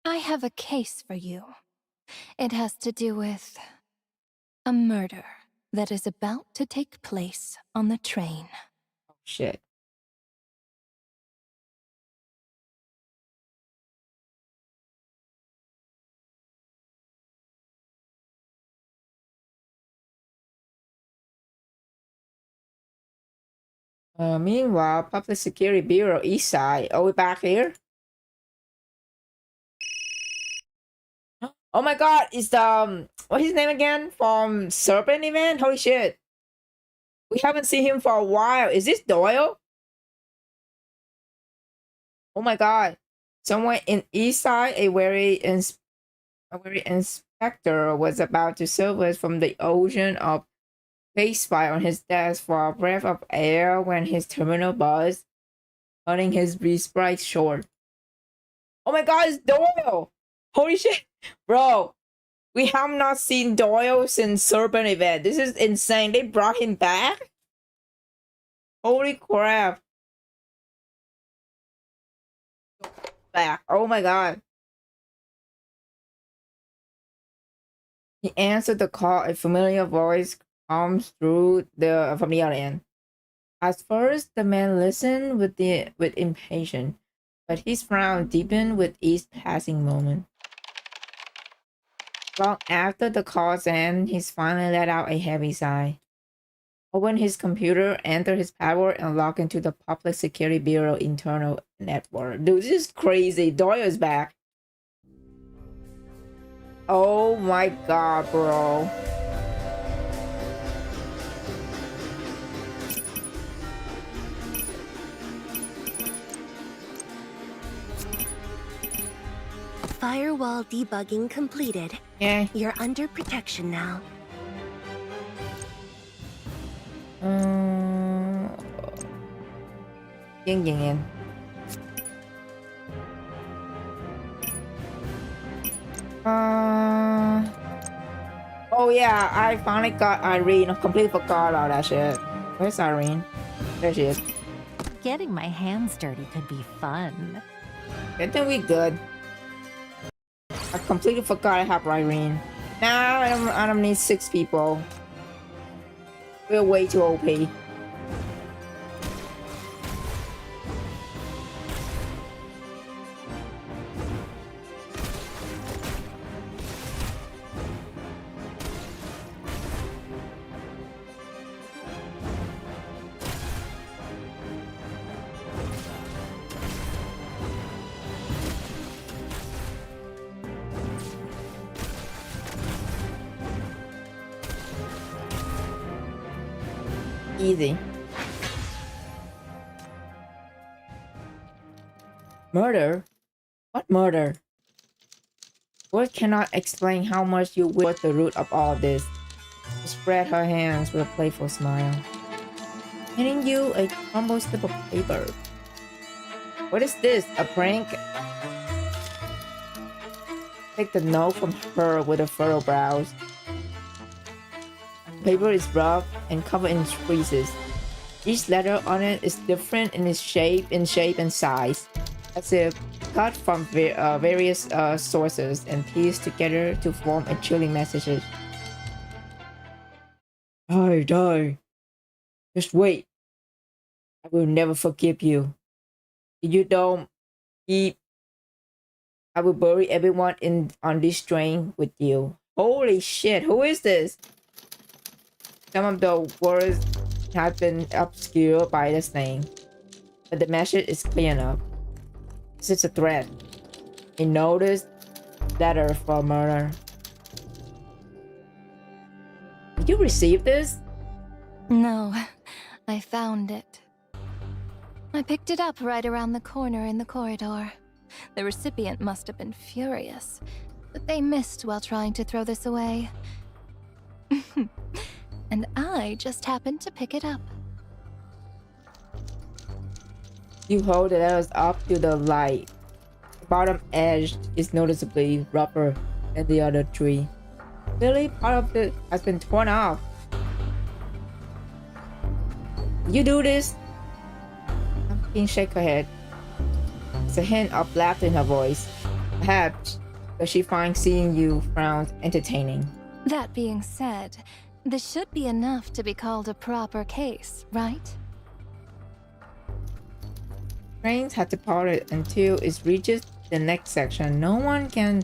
I have a case for you. It has to do with a murder that is about to take place on the train. Oh, shit. Meanwhile, Public Security Bureau East Side. Are we back here? Oh my god, it's the what's his name again? From Serpent event? Holy shit. We haven't seen him for a while. Is this Doyle? Oh my god. Somewhere in East Side, a wary inspector was about to surface from the ocean of face fire on his desk for a breath of air when his terminal buzzed, cutting his breath short. Oh my god, it's Doyle! Holy shit! Bro, we have not seen Doyle since Serpent event. This is insane. They brought him back? Holy crap. Back. Oh my god. He answered the call. A familiar voice comes through from the other end. At first, the man listened with impatience, but his frown deepened with each passing moment. Long after the call's end, he finally let out a heavy sigh. Opened his computer, entered his password, and logged into the Public Security Bureau internal network. Dude, this is crazy. Doyle is back. Oh my god, bro. Firewall debugging completed. Yeah. You're under protection now. Yin. Oh yeah, I finally got Irene. I completely forgot about that shit. Where's Irene? There she is. Getting my hands dirty could be fun. I think we good. I completely forgot I have Irene. Nah, I don't need 6 people. We're way too OP. Easy. Murder? What murder? Words cannot explain how much you wish the root of all this. She spread her hands with a playful smile. Handing you a crumbled slip of paper. What is this? A prank? Take the note from her with a furrowed brows. Paper is rough and covered in creases. Each letter on it is different in its shape and size, as if cut from various sources and pieced together to form a chilling message. Die. Just wait. I will never forgive you. If you don't keep, I will bury everyone on this train with you. Holy shit, who is this? Some of the words have been obscured by this name, but the message is clear enough. This is a threat. A notice letter for murder. Did you receive this? No, I found it. I picked it up right around the corner in the corridor. The recipient must have been furious, but they missed while trying to throw this away. And I just happened to pick it up. You hold the letters up to the light. The bottom edge is noticeably rougher than the other 3. Clearly, part of it has been torn off. You do this? Pumpkin shake her head. There's a hint of laughter in her voice. Perhaps because she finds seeing you frown entertaining. That being said, this should be enough to be called a proper case, right? Trains have departed until it reaches the next section. No one can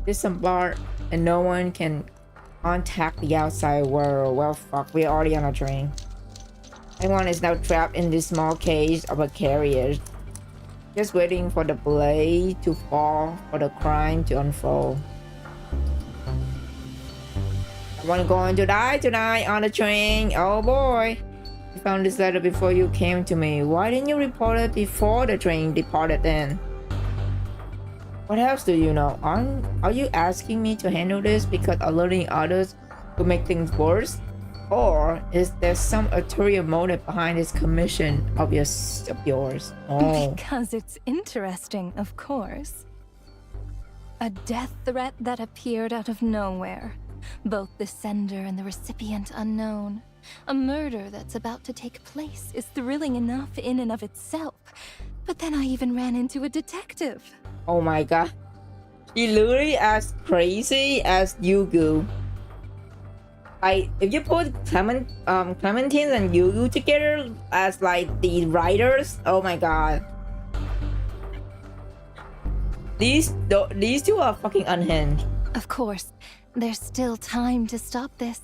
disembark and no one can contact the outside world. Well, fuck, we're already on a train. Everyone is now trapped in this small cage of a carrier, just waiting for the blade to fall, for the crime to unfold. Someone going to die tonight on the train. Oh boy. I found this letter before you came to me. Why didn't you report it before the train departed then? What else do you know? Are you asking me to handle this because alerting others will make things worse? Or is there some ulterior motive behind this commission of yours? Oh. Because it's interesting, of course. A death threat that appeared out of nowhere. Both the sender and the recipient unknown. A murder that's about to take place is thrilling enough in and of itself. But then I even ran into a detective. Oh my god. She literally as crazy as Yugu. If you put Clementine and Yugu together as like the writers, oh my god. These two are fucking unhinged. Of course, there's still time to stop this.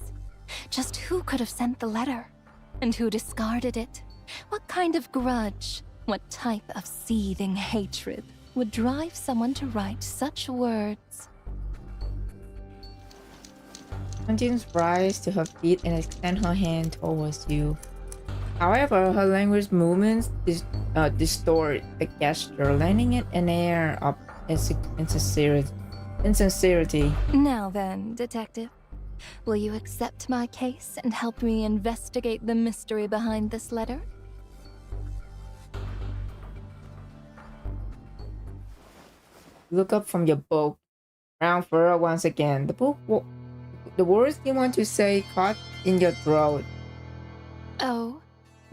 Just who could have sent the letter? And who discarded it? What kind of grudge? What type of seething hatred would drive someone to write such words? Clementine's rise to her feet and extend her hand towards you. However, her language movements distort the gesture, lending it an air of insincerity. Now then, detective, will you accept my case and help me investigate the mystery behind this letter? Look up from your book. Round furrow once again. The words you want to say caught in your throat. Oh,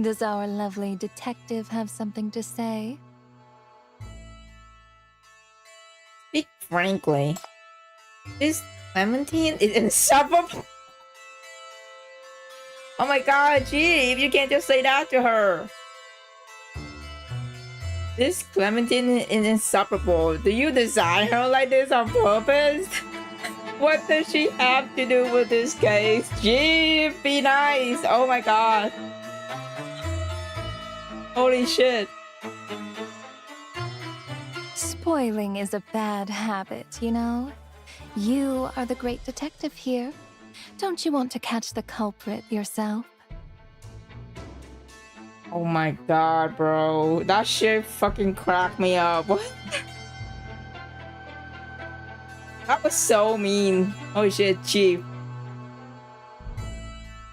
does our lovely detective have something to say? Speak frankly. This Clementine is insufferable. Oh my god, Jeeve, you can't just say that to her. This Clementine is insufferable. Do you design her like this on purpose? What does she have to do with this case? Jeeve, be nice. Oh my god. Holy shit. Spoiling is a bad habit, you know? You are the great detective here. Don't you want to catch the culprit yourself? Oh my god, bro. That shit fucking cracked me up. What? That was so mean. Oh shit, Chief.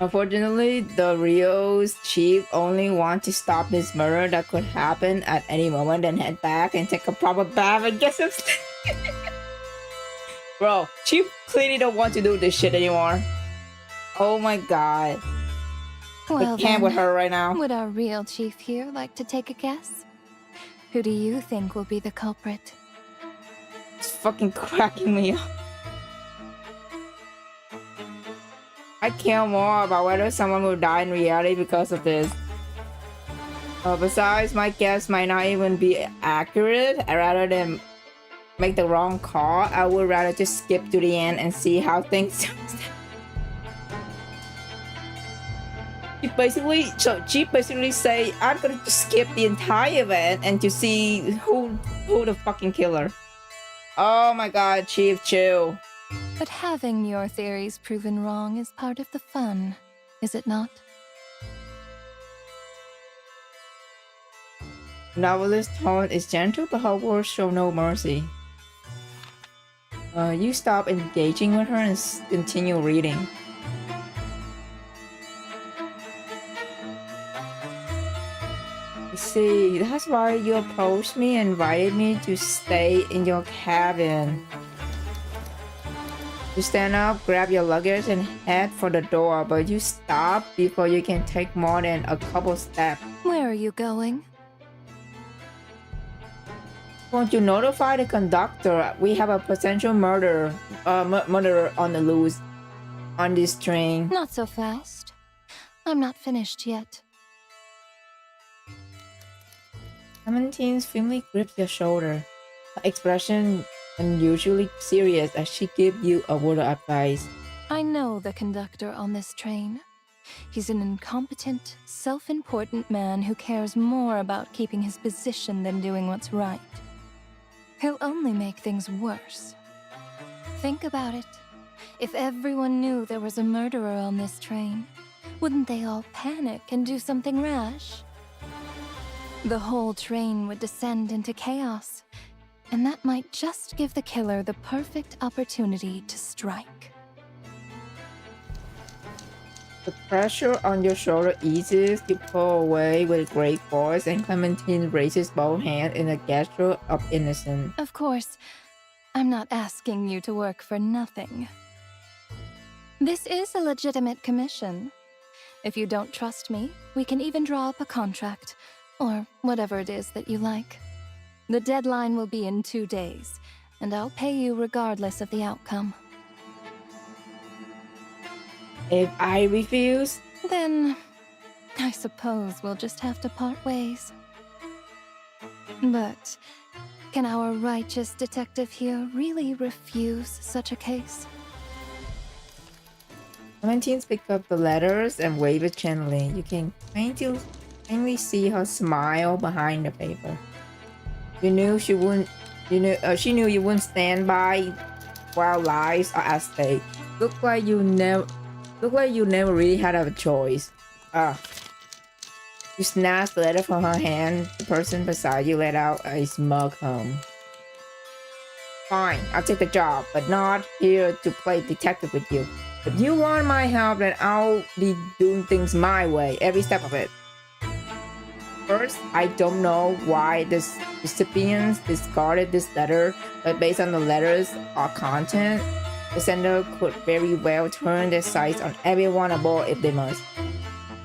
Unfortunately, the Rio's chief only want to stop this murder that could happen at any moment, then head back and take a proper bath and get some sleep. Bro, Chief clearly don't want to do this shit anymore. Oh my god. Well, I can't with her right now. Would our real chief here like to take a guess? Who do you think will be the culprit? It's fucking cracking me up. I care more about whether someone will die in reality because of this. Besides, my guess might not even be accurate. Rather than make the wrong call, I would rather just skip to the end and see how things She basically say, I'm gonna just skip the entire event and to see who the fucking killer. Oh my god, Chief, chill. But having your theories proven wrong is part of the fun, is it not? Novelist's tone is gentle, but her words show no mercy. You stop engaging with her and continue reading. See, that's why you approached me and invited me to stay in your cabin. You stand up, grab your luggage, and head for the door, but you stop before you can take more than a couple steps. Where are you going? Won't you notify the conductor? We have a potential murderer on the loose on this train. Not so fast. I'm not finished yet. Clementine firmly grips your shoulder, her expression unusually serious as she gives you a word of advice. I know the conductor on this train. He's an incompetent, self-important man who cares more about keeping his position than doing what's right. He'll only make things worse. Think about it. If everyone knew there was a murderer on this train, wouldn't they all panic and do something rash? The whole train would descend into chaos, and that might just give the killer the perfect opportunity to strike. The pressure on your shoulder eases. You pull away with great force, and Clementine raises both hands in a gesture of innocence. Of course, I'm not asking you to work for nothing. This is a legitimate commission. If you don't trust me, we can even draw up a contract, or whatever it is that you like. The deadline will be in 2 days, and I'll pay you regardless of the outcome. If I refuse, Then, I suppose we'll just have to part ways. But, can our righteous detective here really refuse such a case? Clementine picks up the letters and waves it gently. You can plainly see her smile behind the paper. You knew she wouldn't. She knew you wouldn't stand by while lives are at stake. Looked like you never really had a choice. You snatched the letter from her hand. The person beside you let out a smug hum. Fine, I'll take the job, but not here to play detective with you. If you want my help, then I'll be doing things my way, every step of it. First, I don't know why the recipients discarded this letter, but based on the letter's content, the sender could very well turn their sights on everyone aboard if they must.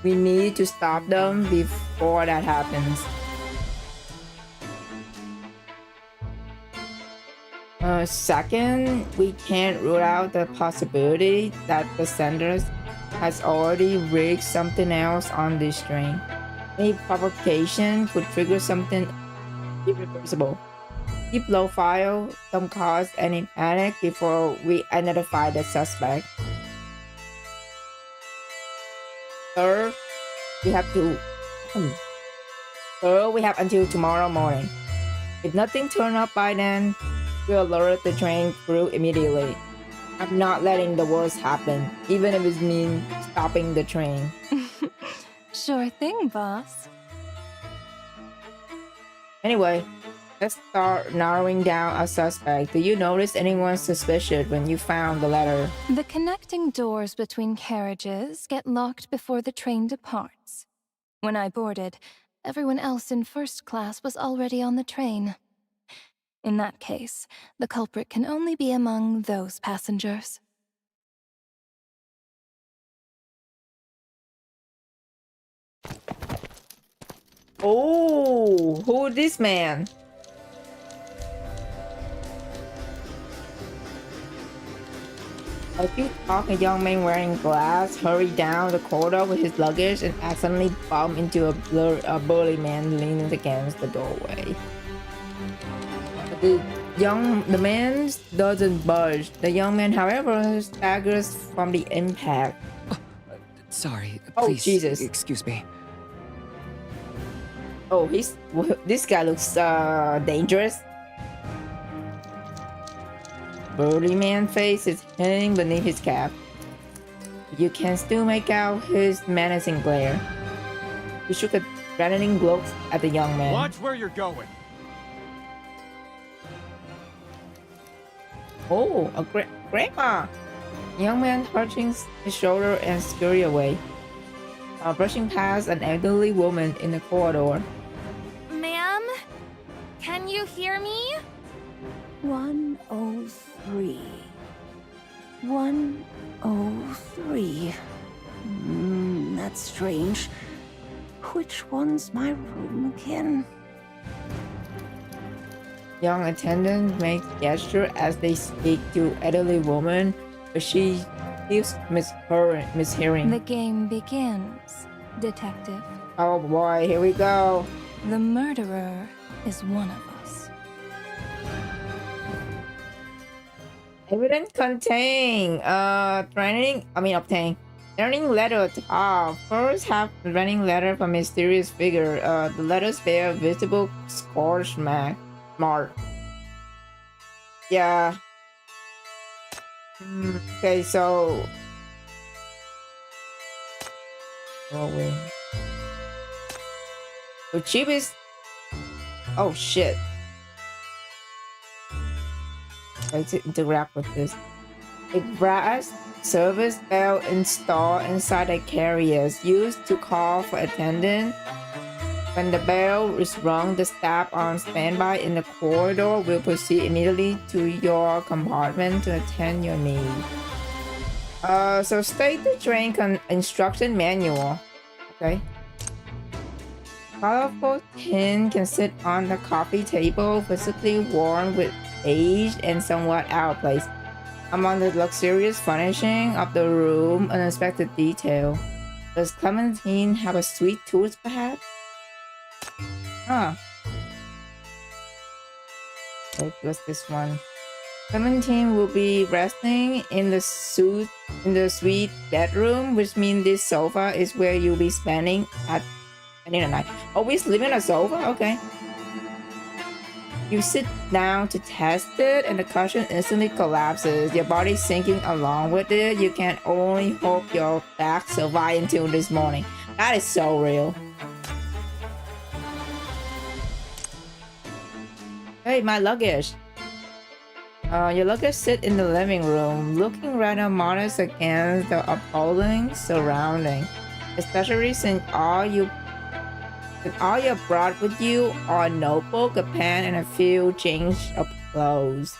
We need to stop them before that happens. Second, we can't rule out the possibility that the sender has already rigged something else on this train. Any provocation could trigger something irreversible. Keep low file, don't cause any panic before we identify the suspect. Third, we have until tomorrow morning. If nothing turns up by then, we'll alert the train crew immediately. I'm not letting the worst happen, even if it means stopping the train. Sure thing, boss. Anyway, let's start narrowing down a suspect. Do you notice anyone suspicious when you found the letter? The connecting doors between carriages get locked before the train departs. When I boarded, everyone else in first class was already on the train. In that case, the culprit can only be among those passengers. Oh, who is this man? A few talk, a young man wearing glass hurried down the corridor with his luggage and accidentally bumped into a burly man leaning against the doorway. The man doesn't budge. The young man, however, staggers from the impact. Sorry, Oh, please, Jesus. excuse me. Oh, this guy looks dangerous. Burly man face is hidden beneath his cap. You can still make out his menacing glare. He shook a threatening look at the young man. Watch where you're going. Oh, a grandma! The young man touching his shoulder and scurry away, brushing past an elderly woman in the corridor. Ma'am? Can you hear me? 103. 103. That's strange. Which one's my room again? Young attendant makes gesture as they speak to elderly woman, but she keeps mishearing. The game begins, Detective. Oh boy, here we go. The murderer is one of us. Evidence contain obtain. Learning letter top. First have running letter from mysterious figure. The letters bear visible scorch mark. Yeah. Okay, so wait. The cheapest. Oh shit. I to interact with this. A brass service bell installed inside the carriers used to call for attendant. When the bell is rung, the staff on standby in the corridor will proceed immediately to your compartment to attend your need. So state the train instruction manual. Okay. Colorful tin can sit on the coffee table, physically worn with age and somewhat out of place. Among the luxurious furnishing of the room, unexpected detail. Does Clementine have a sweet tooth, perhaps? Huh. What's this one? Clementine will be resting in the suite bedroom, which means this sofa is where you'll be spending the night. Oh, we sleep on a sofa? Okay. You sit down to test it, and the cushion instantly collapses. Your body sinking along with it. You can only hope your back survive until this morning. That is so real. Hey, my luggage. Your luggage sit in the living room, looking rather modest against the appalling surrounding. Especially since all you brought with you are a notebook, a pen, and a few change of clothes.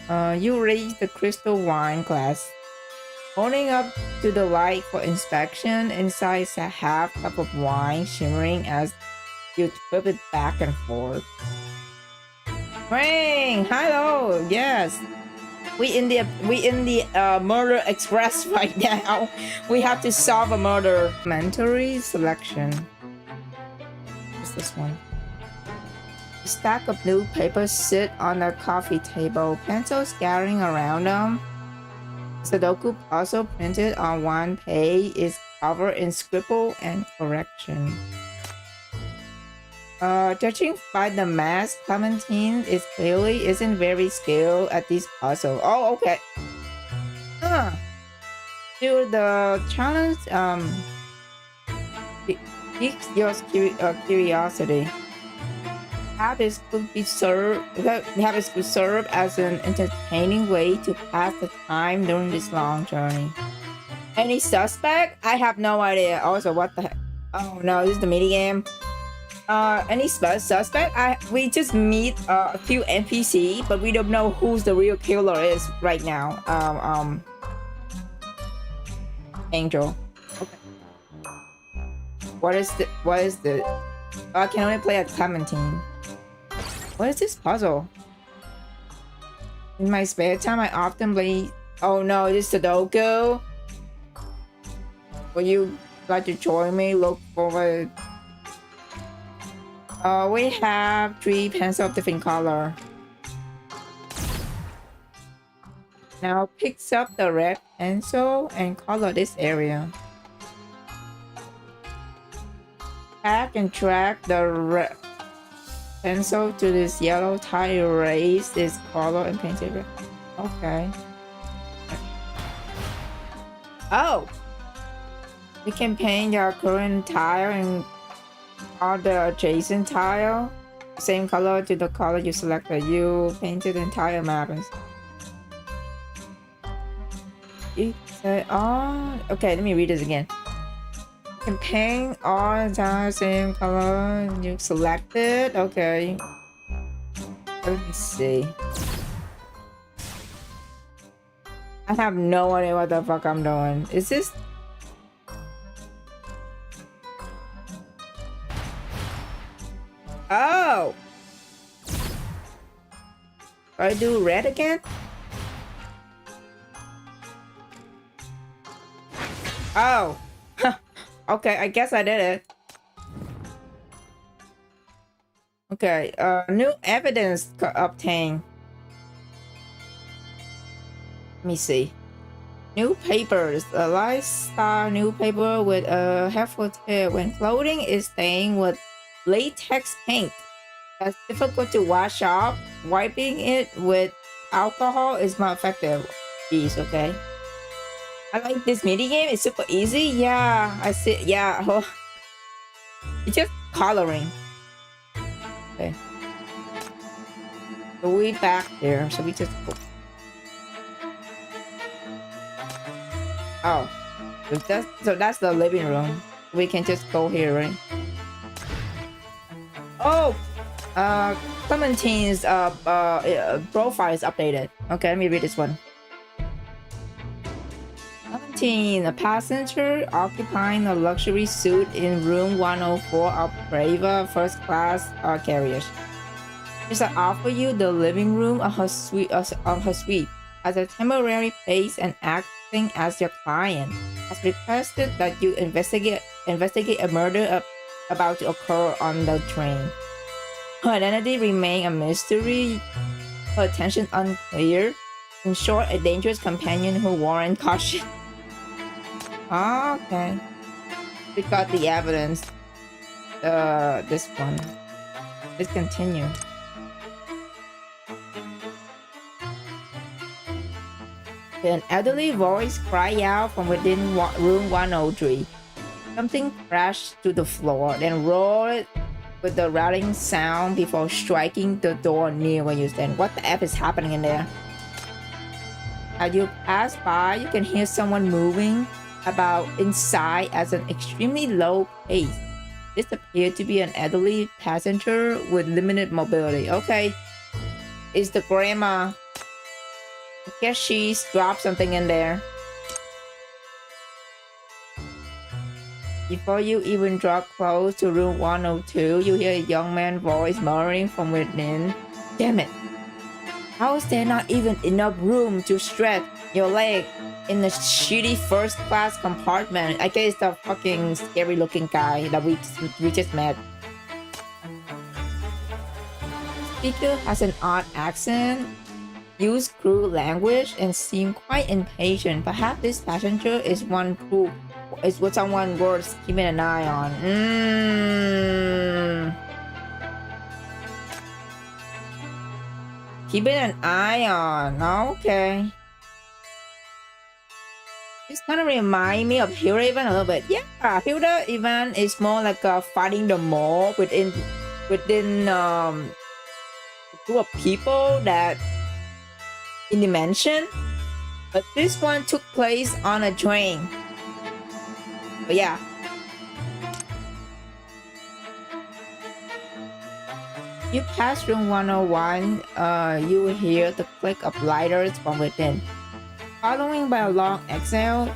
You raise the crystal wine glass, holding up to the light for inspection. Inside is a half cup of wine shimmering as you flip it back and forth. Ring! Hello! Yes! We in the murder express right now. We have to solve a murder. Mentary selection. What's this one? A stack of newspapers sit on the coffee table, pencils scattering around them. Sudoku puzzle printed on one page is covered in scribble and correction. Judging by the mask, Clementine isn't very skilled at this puzzle. Oh, okay. Do the challenge piques your curiosity. Habits could serve as an entertaining way to pass the time during this long journey. Any suspect? I have no idea. Also, what the heck? Oh no, this is the mini game. Any suspect? We just meet a few NPC, but we don't know who's the real killer is right now. Angel. Okay. What is the? I can only play as Clementine. What is this puzzle? In my spare time, I often play. Oh no, this Sudoku. Will you like to join me? Look forward. We have 3 pencils of different color. Now picks up the red pencil and color this area. Pack and track the red pencil to this yellow tile. Erase this color and paint it red. Okay. Oh! We can paint our current tile and all the adjacent tile, same color to the color you selected. You painted the entire map. You say, oh, okay, let me read this again. You can paint all the same color you selected. Okay. Let me see. I have no idea what the fuck I'm doing. Is this... Oh! I do red again? Oh! Okay, I guess I did it. Okay, new evidence obtained. Let me see. New papers. A lifestyle new paper with a helpful tip. When clothing is stained with latex paint that's difficult to wash off, wiping it with alcohol is more effective. Jeez, okay. I like this mini game. It's super easy. Yeah, I see. Yeah, oh. It's just coloring. Okay. So we back there. So we just go. Oh, so that's the living room. We can just go here, right? Oh, Clementine's profile is updated. Okay, let me read this one. Clementine, a passenger occupying a luxury suite in room 104 of Brava first class carriers. She's offer you the living room of her suite as a temporary place and acting as your client. Has requested that you investigate a murder about to occur on the train. Her identity remains a mystery. Her attention unclear. In short, a dangerous companion who warrants caution. Okay. We got the evidence. This one. Let's continue. An elderly voice cried out from within room 103. Something crashed to the floor, then roared with a rattling sound before striking the door near where you stand. What the F is happening in there? As you pass by, you can hear someone moving about inside at an extremely low pace. This appeared to be an elderly passenger with limited mobility. Okay, it's the grandma. I guess she's dropped something in there. Before you even draw close to room 102, you hear a young man's voice murmuring from within. Damn it! How is there not even enough room to stretch your leg in the shitty first class compartment? I guess the fucking scary looking guy that we just met. The speaker has an odd accent, use crude language, and seem quite impatient. Perhaps this passenger is what someone worth keeping an eye on. Keeping an eye on. Okay. This kind of remind me of Hero Event a little bit. Yeah, Hero Event is more like fighting the mob within a group of people that in dimension, but this one took place on a train. But yeah. You pass room 101, you will hear the click of lighters from within. Following by a long exhale,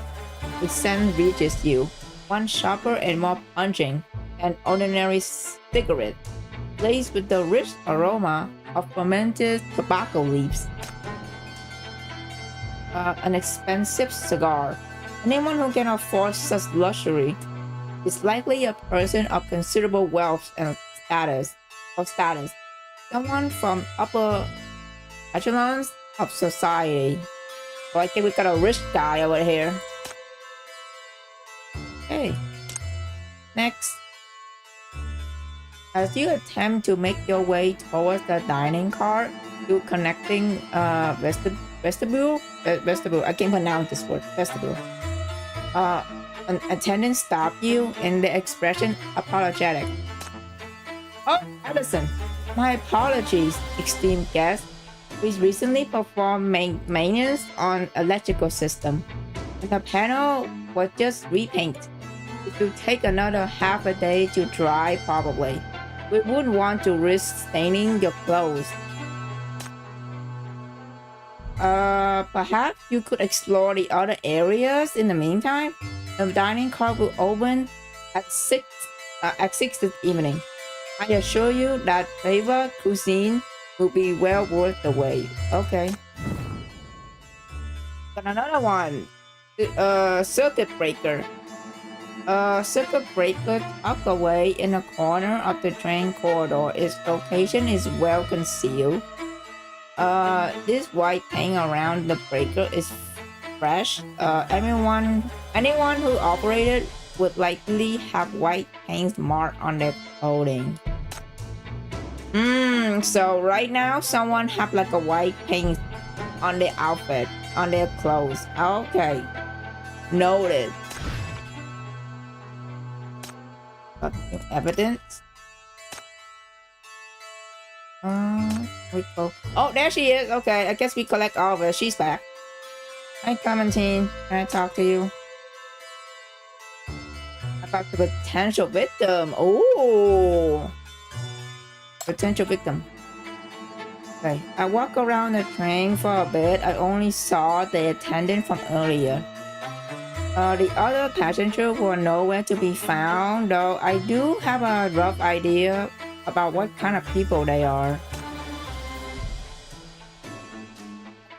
the scent reaches you. One sharper and more pungent than ordinary cigarette, laced with the rich aroma of fermented tobacco leaves. An expensive cigar. Anyone who can afford such luxury is likely a person of considerable wealth and status. Someone from upper echelons of society. So I think we got a rich guy over here. Okay. Next. As you attempt to make your way towards the dining car, you connecting vestibule. I can't pronounce this word. Vestibule. An attendant stopped you, and the expression apologetic. Oh, Edison, my apologies, esteemed guest. We recently performed maintenance on electrical system, and the panel was just repainted. It will take another half a day to dry, probably. We wouldn't want to risk staining your clothes. Perhaps you could explore the other areas in the meantime. The dining car will open at 6 this evening. I assure you that favorite cuisine will be well worth the wait. Okay. Got another one. Circuit breaker. Circuit breaker tucked away in a corner of the train corridor. Its location is well concealed. This white paint around the breaker is fresh. Anyone who operated would likely have white paint marked on their clothing. So right now someone have like a white paint on their outfit, on their clothes. Okay. Noted. Got new evidence. We go. Oh, there she is. Okay, I guess we collect all of it. She's back. Hi, Clementine. Can I talk to you? About the potential victim. Oh, potential victim. Okay, I walk around the train for a bit. I only saw the attendant from earlier. The other passengers were nowhere to be found, though I do have a rough idea about what kind of people they are.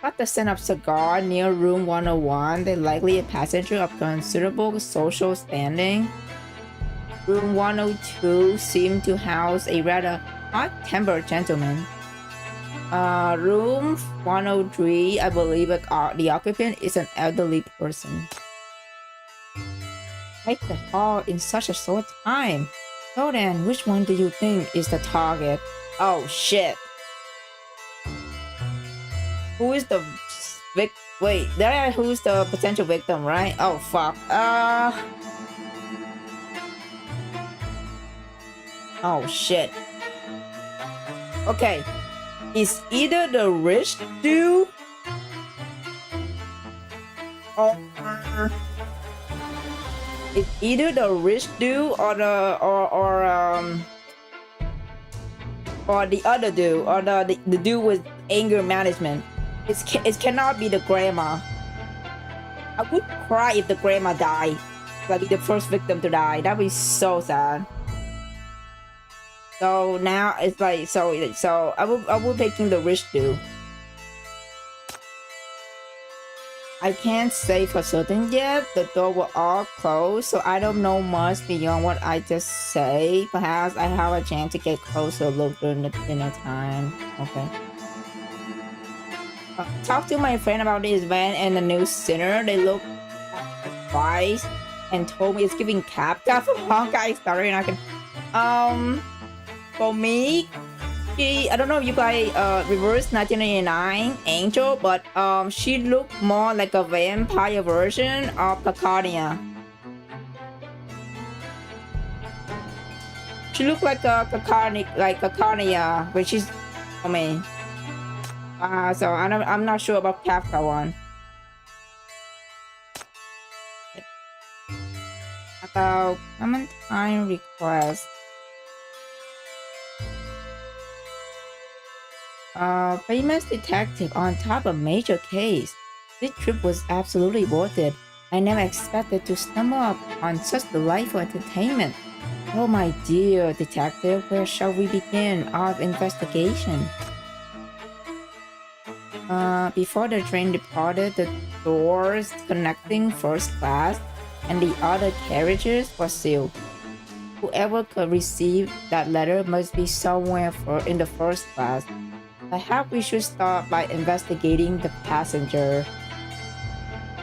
Got the scent of cigar near room 101. They're likely a passenger of considerable social standing. Room 102 seemed to house a rather hot-tempered gentleman. Room 103, I believe the occupant is an elderly person. Like the hall in such a short time. So then, which one do you think is the target? Oh shit. Who is the wait, who's the potential victim, right? Oh fuck. Oh shit. Okay. It's either the rich dude or it's either the rich dude or the other dude or the dude with anger management. It cannot be the grandma. I would cry if the grandma died. Like the first victim to die. That'd be so sad. So now it's like so I will picking the rich dude. I can't say for certain yet. The door were all closed, so I don't know much beyond what I just say. Perhaps I have a chance to get closer look during the dinner time. Okay. Talk to my friend about this event and the new sinner. They look twice and told me it's giving Capca from Honkai Star and I can for me, I don't know if you play Reverse 1999 Angel, but she looked more like a vampire version of Caconia. She looked like a Caconia, which is for me. So I'm not sure about Kafka one. About comment time request. Famous detective on top of major case. This trip was absolutely worth it. I never expected to stumble upon such delightful entertainment. Oh my dear detective, where shall we begin our investigation? Before the train departed, the doors connecting first class and the other carriages were sealed. Whoever could receive that letter must be somewhere in the first class. Perhaps we should start by investigating the passenger.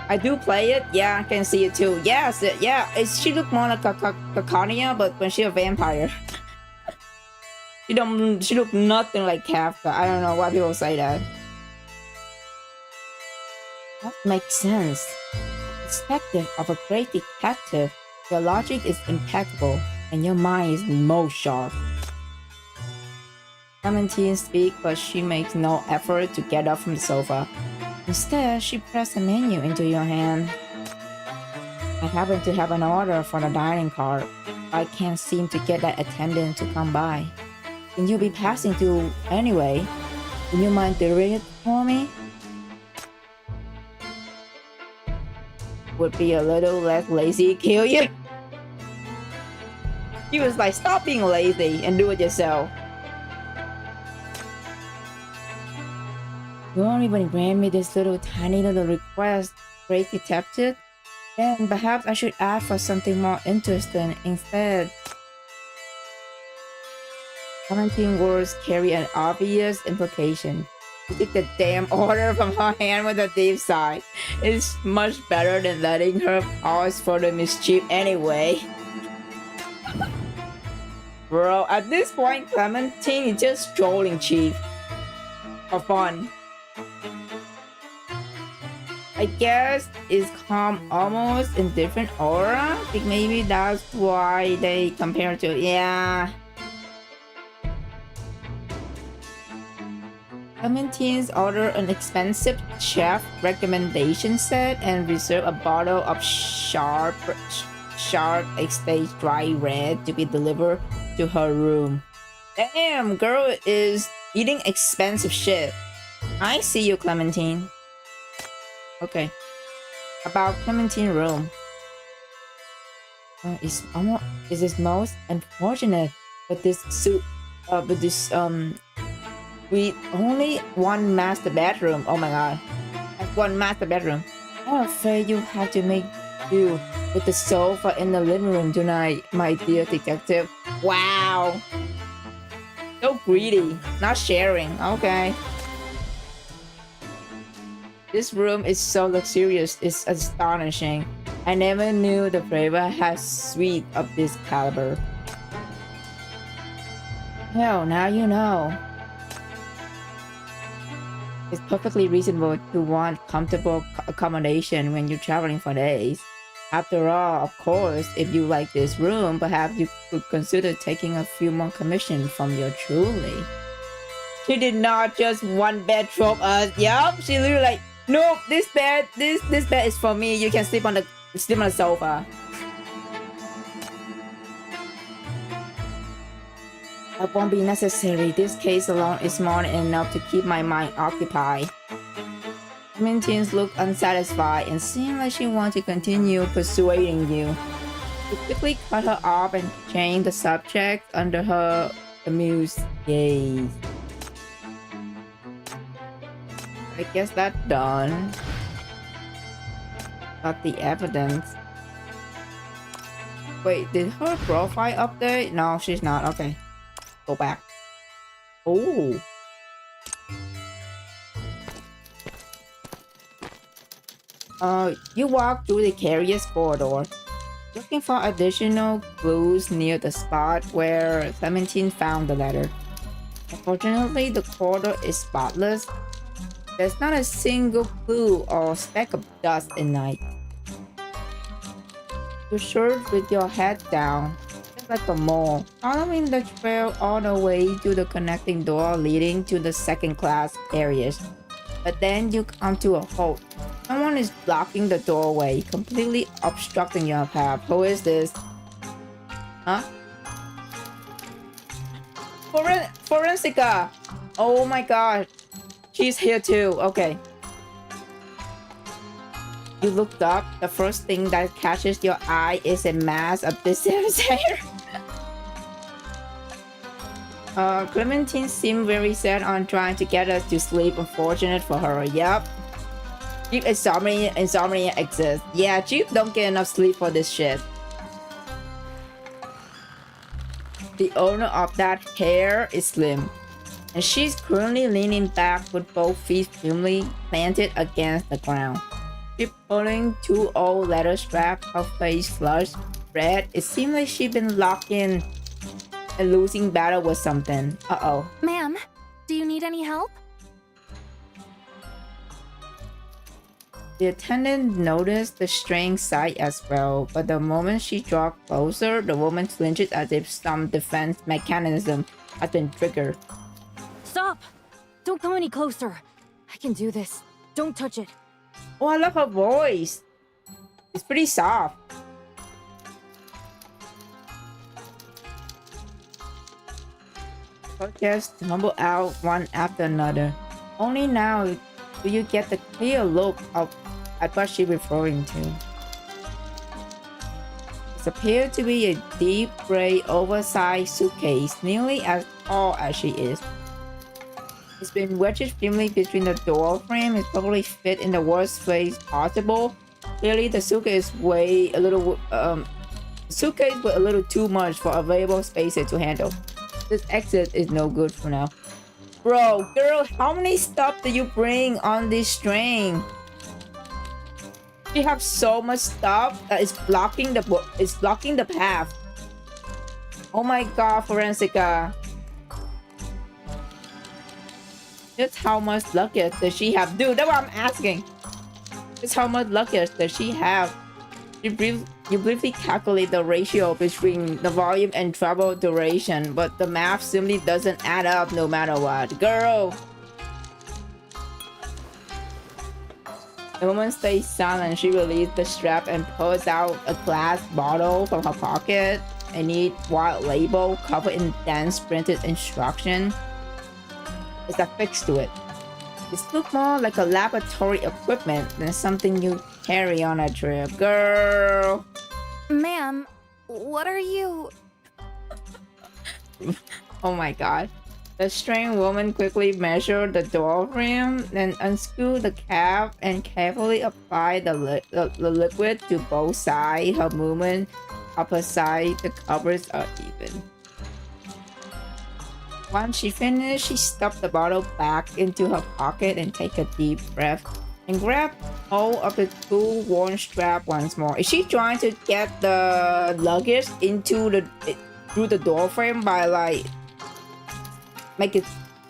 I do play it. Yeah, I can see it too. Yes, yeah. She look more like a Caconia, but when she's a vampire. She look nothing like Kafka. I don't know why people say that. That makes sense. Perspective of a great detective. Your logic is impeccable, and your mind is most sharp. Clementine speaks, but she makes no effort to get up from the sofa. Instead, she presses a menu into your hand. I happen to have an order for the dining car. I can't seem to get that attendant to come by. Can you be passing through anyway? Would you mind delivering it for me? would be a little less lazy, kill you. He was like, stop being lazy and do it yourself. You won't even grant me this tiny little request, great detective? Then perhaps I should ask for something more interesting instead. Commenting words carry an obvious implication. You take the damn order from her hand with a deep sigh. It's much better than letting her pause for the mischief anyway. Bro, at this point, Clementine is just strolling, Chief. For fun. I guess it's calm, almost indifferent aura. I think maybe that's why they compare to, yeah. Clementine's order an expensive chef recommendation set and reserve a bottle of sharp estate dry red to be delivered to her room. Damn, girl is eating expensive shit. I see you, Clementine. Okay. About Clementine room. It's most unfortunate, but this with only one master bedroom. Oh my god. That's one master bedroom. I'm afraid you have to make do with the sofa in the living room tonight, my dear detective. Wow. So greedy. Not sharing. Okay. This room is so luxurious, it's astonishing. I never knew the Brava has suite of this caliber. Well, now you know. It's perfectly reasonable to want comfortable accommodation when you're traveling for days. After all, of course, if you like this room, perhaps you could consider taking a few more commissions from your truly. She did not just one bed trope us. Yup, she literally like, nope, this bed is for me. You can sleep on the sofa. That won't be necessary. This case alone is more than enough to keep my mind occupied. Clementine looked unsatisfied and seemed like she wanted to continue persuading you. You quickly cut her off and changed the subject under her amused gaze. I guess that's done. Got the evidence. Wait, did her profile update? No, she's not. Okay. Go back. Oh. You walk through the carrier's corridor, looking for additional clues near the spot where Clementine found the letter. Unfortunately, the corridor is spotless. There's not a single clue or speck of dust in night. You search with your head down, just like a mole, following the trail all the way to the connecting door leading to the second-class areas. But then you come to a halt. Someone is blocking the doorway, completely obstructing your path. Who is this? Huh? Forensica! Oh my god. She's here too. Okay. You looked up. The first thing that catches your eye is a mass of diseased hair. Clementine seemed very set on trying to get us to sleep. Unfortunate for her. Yup. Chief insomnia exists. Yeah, Chief don't get enough sleep for this shit. The owner of that hair is Slim, and she's currently leaning back with both feet firmly planted against the ground. She's pulling two old leather straps, her face flushed red. It seems like she's been locked in a losing battle with something. Uh-oh. Ma'am, do you need any help? The attendant noticed the strange sight as well, but the moment she draws closer, the woman flinches as if some defense mechanism has been triggered. Stop! Don't come any closer. I can do this. Don't touch it. Oh, I love her voice. It's pretty soft. Guests tumble out one after another. Only now do you get the clear look of at what she's referring to. box appears to be a deep gray oversized suitcase, nearly as tall as she is. It's been wedged firmly between the door frame. It's probably fit in the worst place possible. Clearly, the suitcase weighed a little. Suitcase was a little too much for available spaces to handle. This exit is no good for now. Bro, girl, how many stuff do you bring on this train? You have so much stuff that is blocking the path. Oh my god, Forensica. Just how much luggage does she have? Dude, that's what I'm asking. Just how much luggage does she have? You briefly calculate the ratio between the volume and travel duration, but the math simply doesn't add up no matter what. Girl! The woman stays silent. She released the strap and pulls out a glass bottle from her pocket. A neat white label covered in dense printed instruction is affixed to it. It looks more like a laboratory equipment than something you carry on a trip. Girl! Ma'am, what are you... Oh my god. The strange woman quickly measured the door frame, then unscrewed the cap and carefully applied the liquid to both sides. Her movement up her side, the covers are even. Once she finished, she stuffed the bottle back into her pocket and take a deep breath and grab hold of the two worn strap once more. Is she trying to get the luggage into through the door frame by like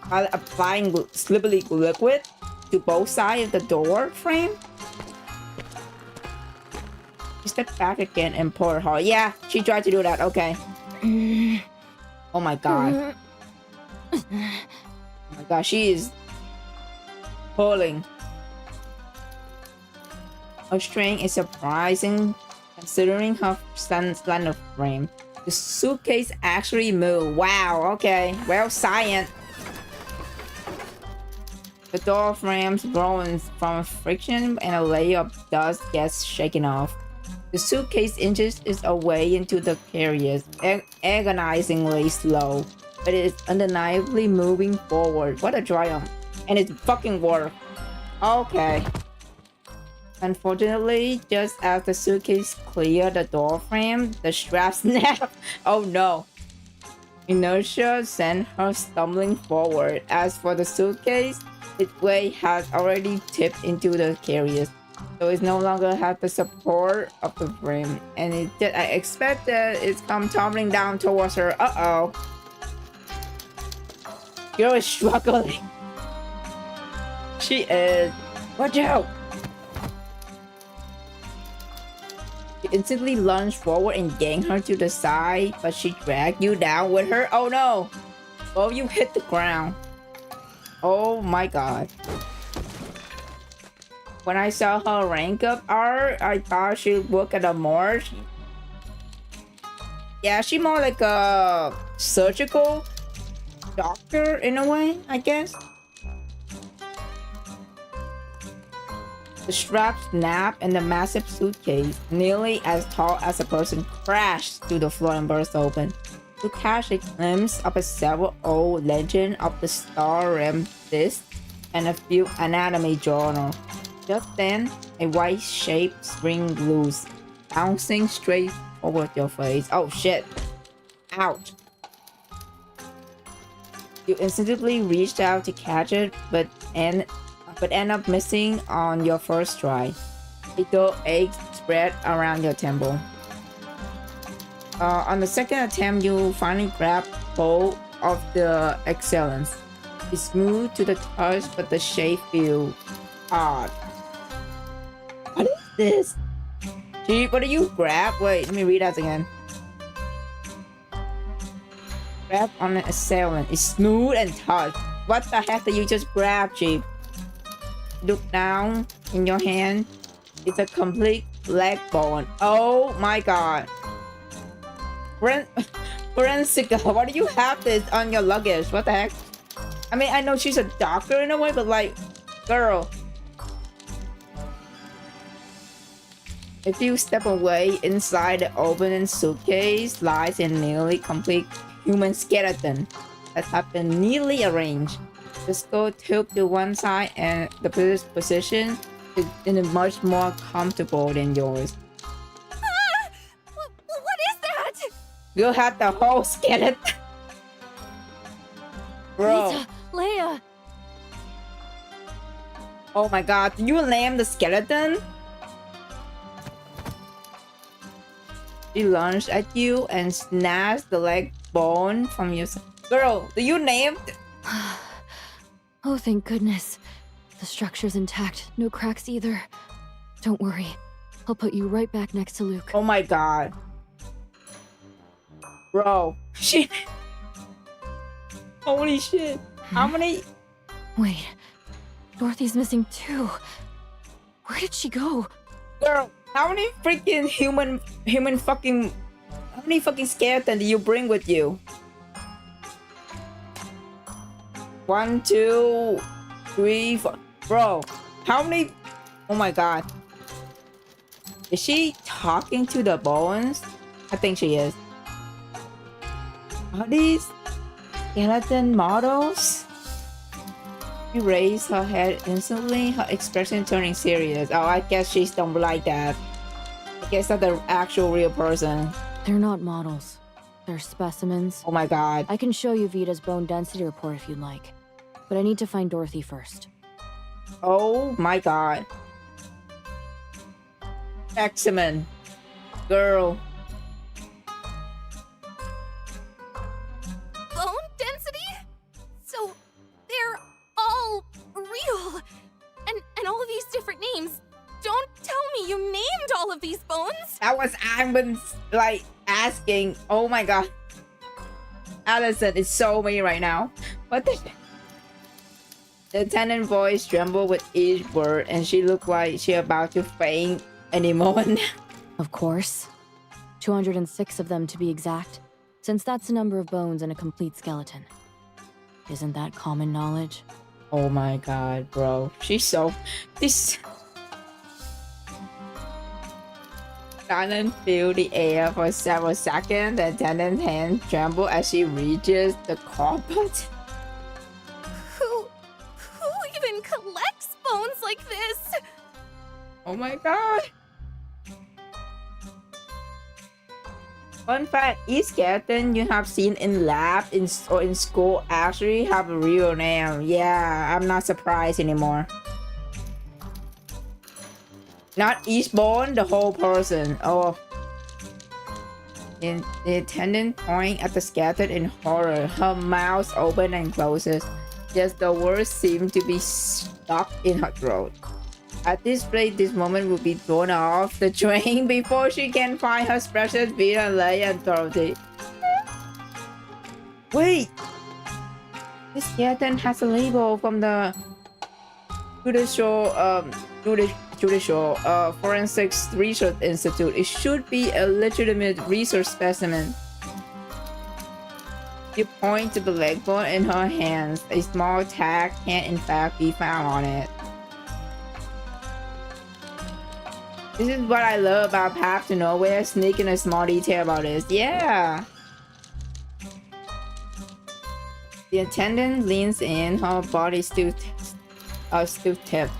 by applying slippery liquid to both sides of the door frame? She stepped back again and pulled hard. Yeah, she tried to do that. Okay. Oh my god. Oh my god, she is pulling. Her strength is surprising considering her slender frame. The suitcase actually moved. Wow, okay. Well, science. The door frame's growing from friction and a layer of dust gets shaken off. The suitcase inches its way into the carriers, agonizingly slow, but it is undeniably moving forward. What a triumph. And it's fucking work. Okay. Unfortunately, just as the suitcase cleared the door frame, the strap snapped. Oh no. Inertia sent her stumbling forward. As for the suitcase, its weight has already tipped into the carriers, so it no longer has the support of the frame. And I expect that it's come tumbling down towards her. Uh-oh. Girl is struggling. She is. Watch out! You instantly lunged forward and yanked her to the side, but she dragged you down with her. Oh no! Both you hit the ground. Oh my god. When I saw her rank up art, I thought she'd work at a morgue. Yeah, she's more like a surgical doctor in a way, I guess. The strap snapped and the massive suitcase, nearly as tall as a person, crashed to the floor and burst open. You catch a glimpse of a several-old legend of the star-rimmed disc and a few anatomy journals. Just then, a white shape spring loose, bouncing straight over your face. Oh shit! Ouch! You instinctively reached out to catch it, but end up missing on your first try. A dull ache spread around your temple. On the second attempt, you finally grab hold of the excellence. It's smooth to the touch, but the shape feels odd. What is this? Gee, what do you grab? Wait, let me read that again. Grab on an assailant. It's smooth and touch. What the heck did you just grab, Chief? Look down in your hand. It's a complete leg bone. Oh my god. Forensica, why do you have this on your luggage? What the heck? I mean, I know she's a doctor in a way, but like, girl. A few steps away, inside the open suitcase, lies a nearly complete human skeleton that has been neatly arranged. The skull tilted to one side and the position is in a much more comfortable than yours. What is that? You had the whole skeleton. Bro. Rita, Leia. Oh my god, did you name the skeleton? She lunged at you and snatched the leg bone from your... Girl, do you name... Oh, thank goodness. The structure's intact. No cracks either. Don't worry. I'll put you right back next to Luke. Oh my god. Bro, she... Holy shit. How many... Wait. Dorothy's missing too. Where did she go? Girl, how many freaking human fucking... How many fucking skeleton do you bring with you? 1, 2, 3, 4... Bro, how many... Oh my god. Is she talking to the bones? I think she is. Are these skeleton models? She raised her head instantly, her expression turning serious. Oh, I guess she don't like that. I guess that's the actual real person. They're not models. They're specimens. Oh my god. I can show you Vita's bone density report if you'd like. But I need to find Dorothy first. Oh my god. Excellent. Girl. Bone density? So they're all real. And all of these different names. Don't tell me you named all of these bones. That was I've been like asking. Oh my god. Allison is so mean right now. What the... The attendant voice trembled with each word, and she looked like she about to faint any moment. Of course. 206 of them to be exact, since that's the number of bones in a complete skeleton. Isn't that common knowledge? Oh my god, bro. She's so... This... Silent filled the air for several seconds. The attendant's hand trembled as she reaches the carpet. Who even collects bones like this? Oh my god. Fun fact, each skeleton you have seen in lab or in school actually have a real name. Yeah, I'm not surprised anymore. Not each bone, the whole person. Oh. The attendant pointing at the skeleton in horror. Her mouth opens and closes. Just the words seem to be stuck in her throat. At this rate, this moment will be thrown off the train before she can find her precious Vita, Leia, and Dorothy. Wait! This skeleton has a label from the Judicial Forensics Research Institute. It should be a legitimate research specimen. You point to the leg bone in her hands. A small tag can in fact be found on it. This is what I love about Path to Nowhere, sneaking a small detail about this. Yeah! The attendant leans in, her body still tipped.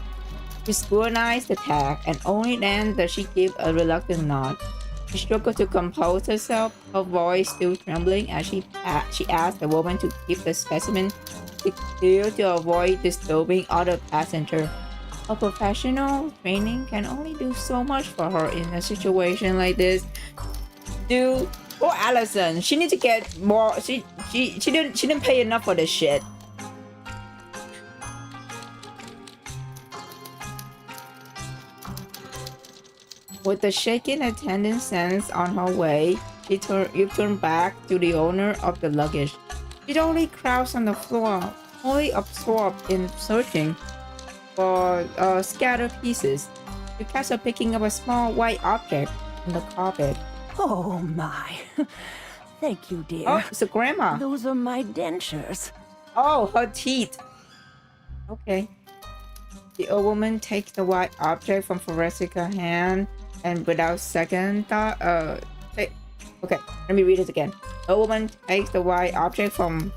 She scrutinized the tag, and only then does she give a reluctant nod. She struggled to compose herself, her voice still trembling as she asked the woman to keep the specimen secure to avoid disturbing other passengers. Her professional training can only do so much for her in a situation like this. Dude, poor Allison, she needs to get more. She didn't pay enough for this shit. With the shaking attendant sense on her way, you turn back to the owner of the luggage. She only crouched on the floor, only absorbed in searching for scattered pieces. You catch her picking up a small white object on the carpet. Oh my. Thank you, dear. Oh, it's a grandma. Those are my dentures. Oh, her teeth. Okay. The old woman takes the white object from Forestica's hand and without second thought, okay, let me read it again. A woman takes the white object from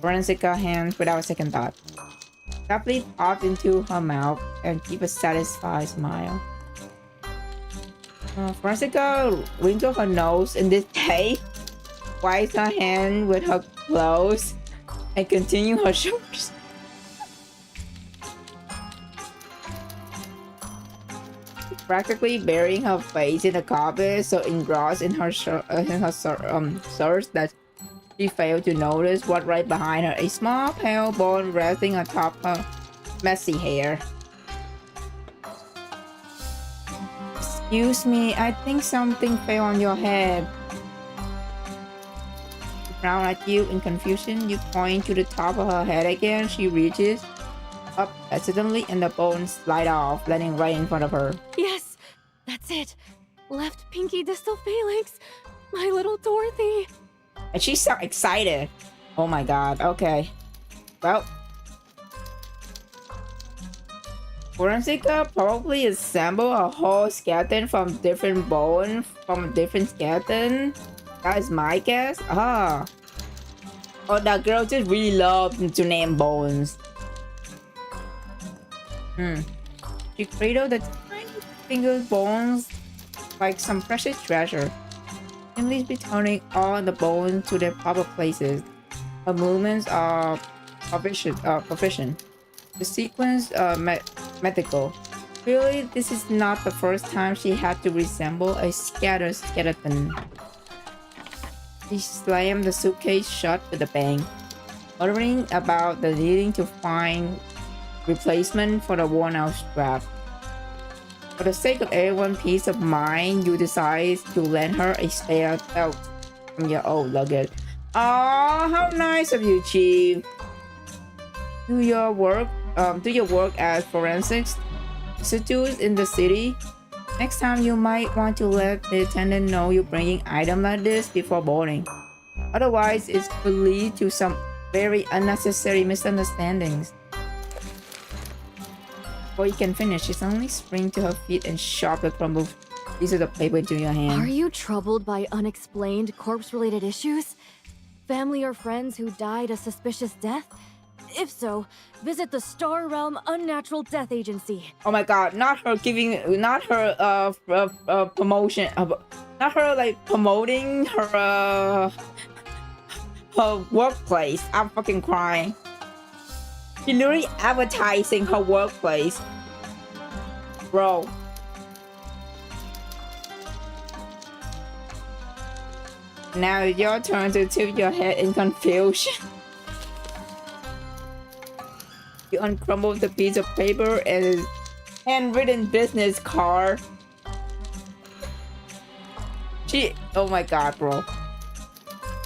Forensica's hands without a second thought. Carefully pops into her mouth and keep a satisfied smile. Forensica wrinkles her nose in disdain, wipes her hand with her clothes, and continue her chores. Practically burying her face in the carpet, so engrossed in her search that she failed to notice what right behind her, a small pale bone resting atop her messy hair. Excuse me, I think something fell on your head. She frowns at you in confusion. You point to the top of her head again. She reaches up accidentally and the bones slide off, landing right in front of her. Yes, that's it. Left pinky distal phalanx. My little Dorothy. And she's so excited. Oh my god, okay. Well, Forensica probably assembled a whole skeleton from different bone, from a different skeleton. That is my guess. Ah. Oh, that girl just really loved to name bones. She cradled the tiny finger bones like some precious treasure, simply returning all the bones to their proper places. Her movements are proficient. The sequence medical. Really, this is not the first time she had to resemble a scattered skeleton. She slammed the suitcase shut with a bang, muttering about the needing to find replacement for the worn-out strap. For the sake of everyone's peace of mind, you decide to lend her a spare belt from your old luggage. Oh, how nice of you, Chief. Do your work as forensics institute in the city. Next time, you might want to let the attendant know you're bringing items like this before boarding. Otherwise, it could lead to some very unnecessary misunderstandings. Before you can finish, she suddenly springs to her feet and shoves the crumbled pieces of paper into your hand. Are you troubled by unexplained corpse-related issues? Family or friends who died a suspicious death? If so, visit the Star Realm Unnatural Death Agency. Oh my god, not her promotion, not her like promoting her her workplace. I'm fucking crying. She's literally advertising her workplace. Bro. Now it's your turn to tip your head in confusion. You uncrumble the piece of paper and his handwritten business card. Oh my god, bro.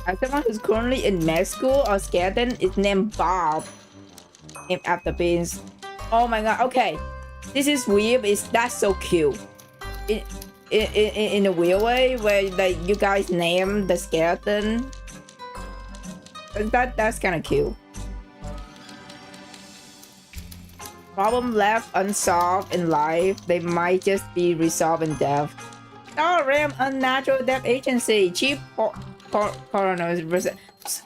As someone who's currently in med school, our skeleton is named Bob. Named after beans. Oh my god, okay. This is weird, that's so cute. In a weird way, where like you guys name the skeleton. That's kind of cute. Problem left unsolved in life, they might just be resolved in death. Star Realm Unnatural Death Agency, Chief Coroner.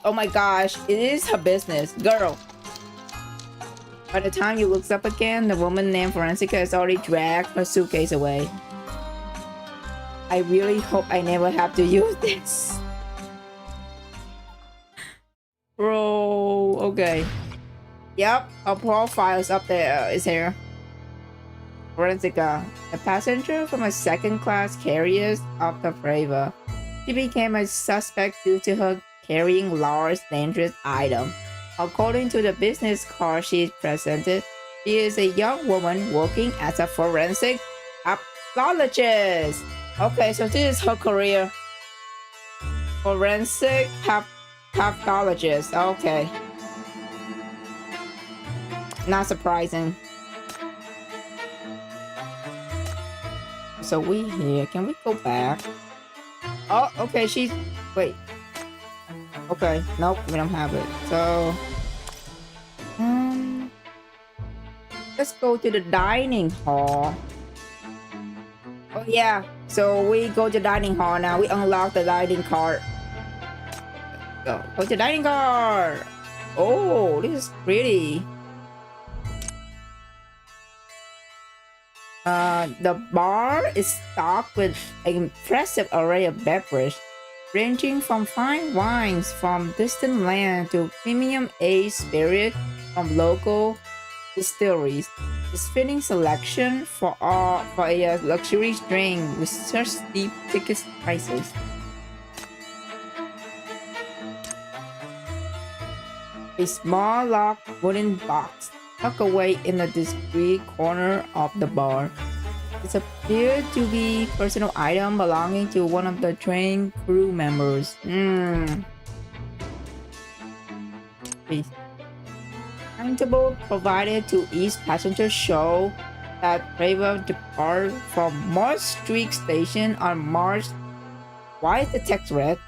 Oh my gosh, it is her business, girl. By the time you look up again, the woman named Forensica has already dragged her suitcase away. I really hope I never have to use this. Bro, okay. Yep, her profile is up there, is here. Forensica, a passenger from a second-class carrier of the Brava. She became a suspect due to her carrying large, dangerous items. According to the business card she presented, she is a young woman working as a forensic pathologist. Okay, so this is her career. Forensic pathologist. Okay. Not surprising. So we here. Can we go back? Oh, okay. She's... Wait. Okay. Nope. We don't have it. So... let's go to the dining hall. Oh yeah. So we go to dining hall now. We unlock the dining car. Go to dining car. Oh, this is pretty. The bar is stocked with an impressive array of beverages, ranging from fine wines from distant land to premium aged spirit from local distilleries. This fitting selection for a luxury drink with such steep ticket prices. A small locked wooden box tucked away in a discreet corner of the bar. It appeared to be a personal item belonging to one of the train crew members. Please. Timetable provided to each passenger show that Trevor depart from Marsh Street Station on March. Why is the text red?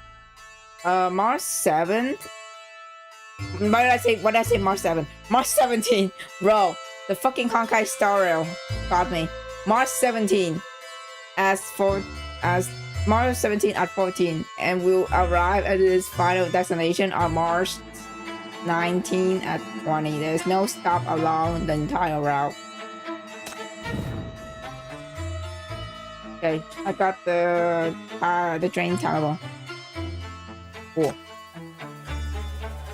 March 7th. Why did I say March 7th? March 17th. Bro, the fucking Honkai Star Rail got me. March 17th as March 17th at 14, and will arrive at its final destination on March 19 at 20. There's no stop along the entire route. Okay, I got the train timetable. Cool.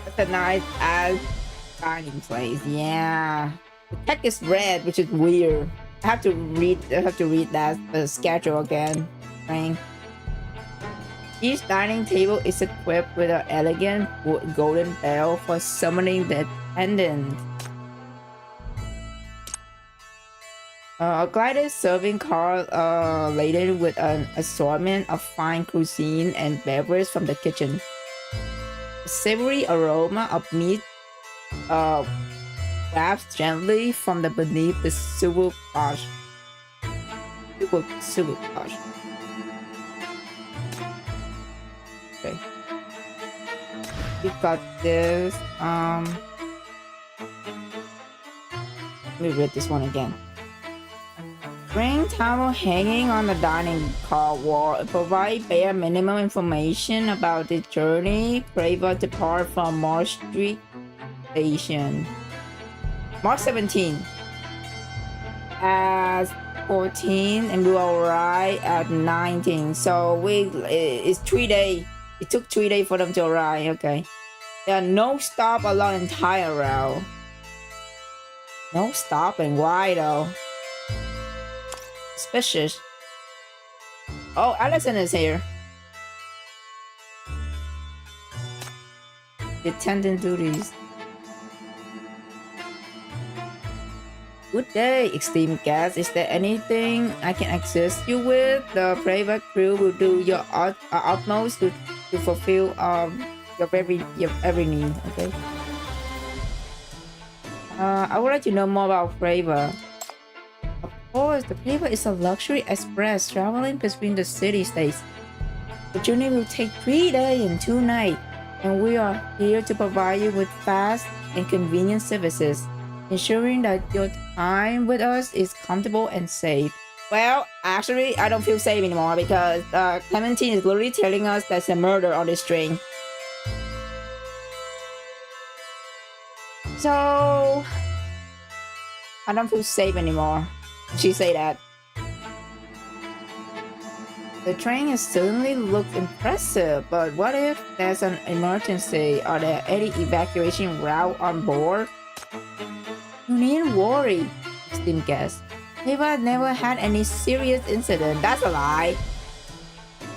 That's a nice ass dining place. Yeah, the tech is red, which is weird. I have to read that the schedule again. Train. Each dining table is equipped with an elegant golden bell for summoning the attendant. A glided serving car laden with an assortment of fine cuisine and beverage from the kitchen. The savory aroma of meat wafts gently from the beneath the silver plush. Okay. We got this. Let me read this one again. Ring towel hanging on the dining car wall provide bare minimum information about the journey. Trevor depart from Marsh Street Station. March 17 at 14 and we will arrive at 19. So it's 3 days. It took 3 days for them to arrive. Okay. There are no stop along the entire route. No stopping. Why though? Suspicious. Oh, Allison is here. The attendant duties. Good day, esteemed guests. Is there anything I can assist you with? The private crew will do your utmost to fulfill your every need. Okay. I would like to know more about Flavor. Of course, the Flavor is a luxury express traveling between the city states. The journey will take 3 days and 2 nights, and we are here to provide you with fast and convenient services, ensuring that your time with us is comfortable and safe. Well, actually, I don't feel safe anymore because Clementine is literally telling us there's a murder on this train. So, I don't feel safe anymore. She say that. The train certainly looks impressive, but what if there's an emergency? Are there any evacuation route on board? You needn't worry, esteemed guest. Eva never had any serious incident. That's a lie.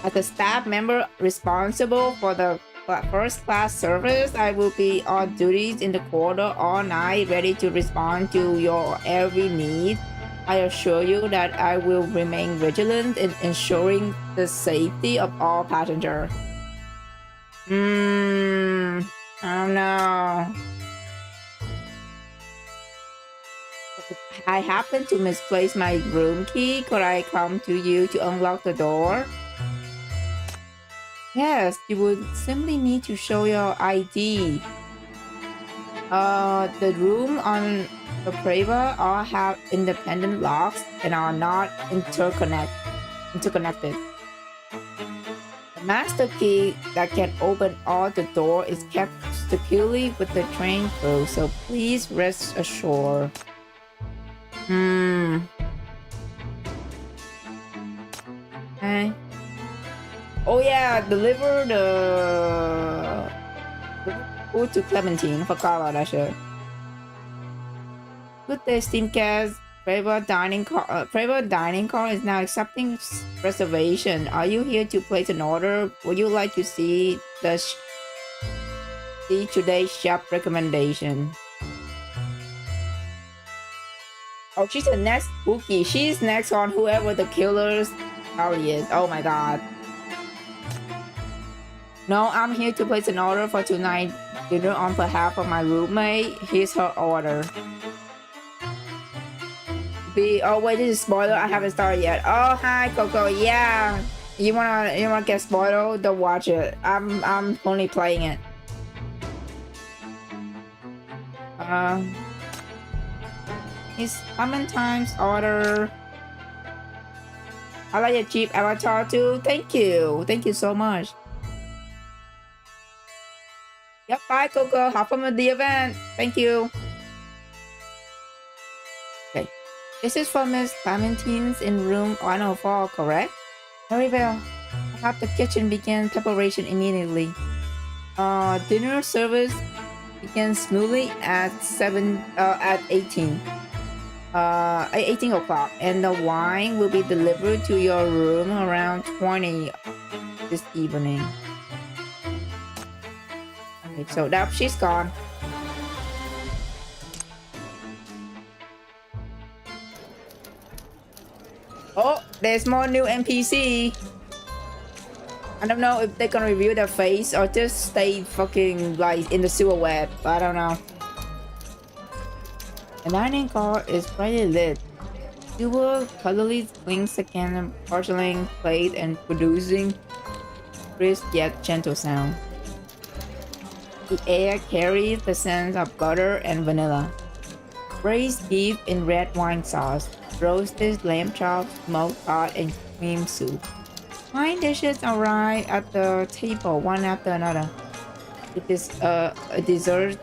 As a staff member responsible for the first class service, I will be on duties in the corridor all night, ready to respond to your every need. I assure you that I will remain vigilant in ensuring the safety of all passengers. I don't know. I happen to misplace my room key. Could I come to you to unlock the door? Yes, you would simply need to show your ID. The room on the Prava all have independent locks and are not interconnected. interconnected. The master key that can open all the door is kept securely with the train crew, so please rest assured. Okay. Oh yeah, deliver the food to Clementine. Forgot about that shit. Good day, Steamcast. Favorite dining car is now accepting reservation. Are you here to place an order? Would you like to see today's shop recommendation? Oh, she's the next Spooky. She's next on whoever the killer's Charlie is. Oh my god. No, I'm here to place an order for tonight dinner on behalf of my roommate. Here's her order. Oh wait, this is spoiler. I haven't started yet. Oh hi Coco. Yeah. You wanna get spoiled? Don't watch it. I'm only playing it. It's Clementine's order. I like your cheap avatar too. Thank you. Thank you so much. Yep, bye Coco. Hop on with the event. Thank you. Okay. This is for Miss Clementine's in room 104, correct? Very well. Have the kitchen begin preparation immediately. Dinner service begins smoothly at 18 o'clock, and the wine will be delivered to your room around 20 this evening. Okay, so that she's gone. Oh, there's more new NPC. I don't know if they're gonna reveal their face or just stay fucking like in the sewer web. I don't know. The dining car is brightly lit. Silver cuddly clinks against a porcelain plate and producing crisp yet gentle sound. The air carries the scent of butter and vanilla. Braised beef in red wine sauce. Roasted lamb chops, smoked cod, and cream soup. Fine dishes arrive at the table one after another. It is a dessert.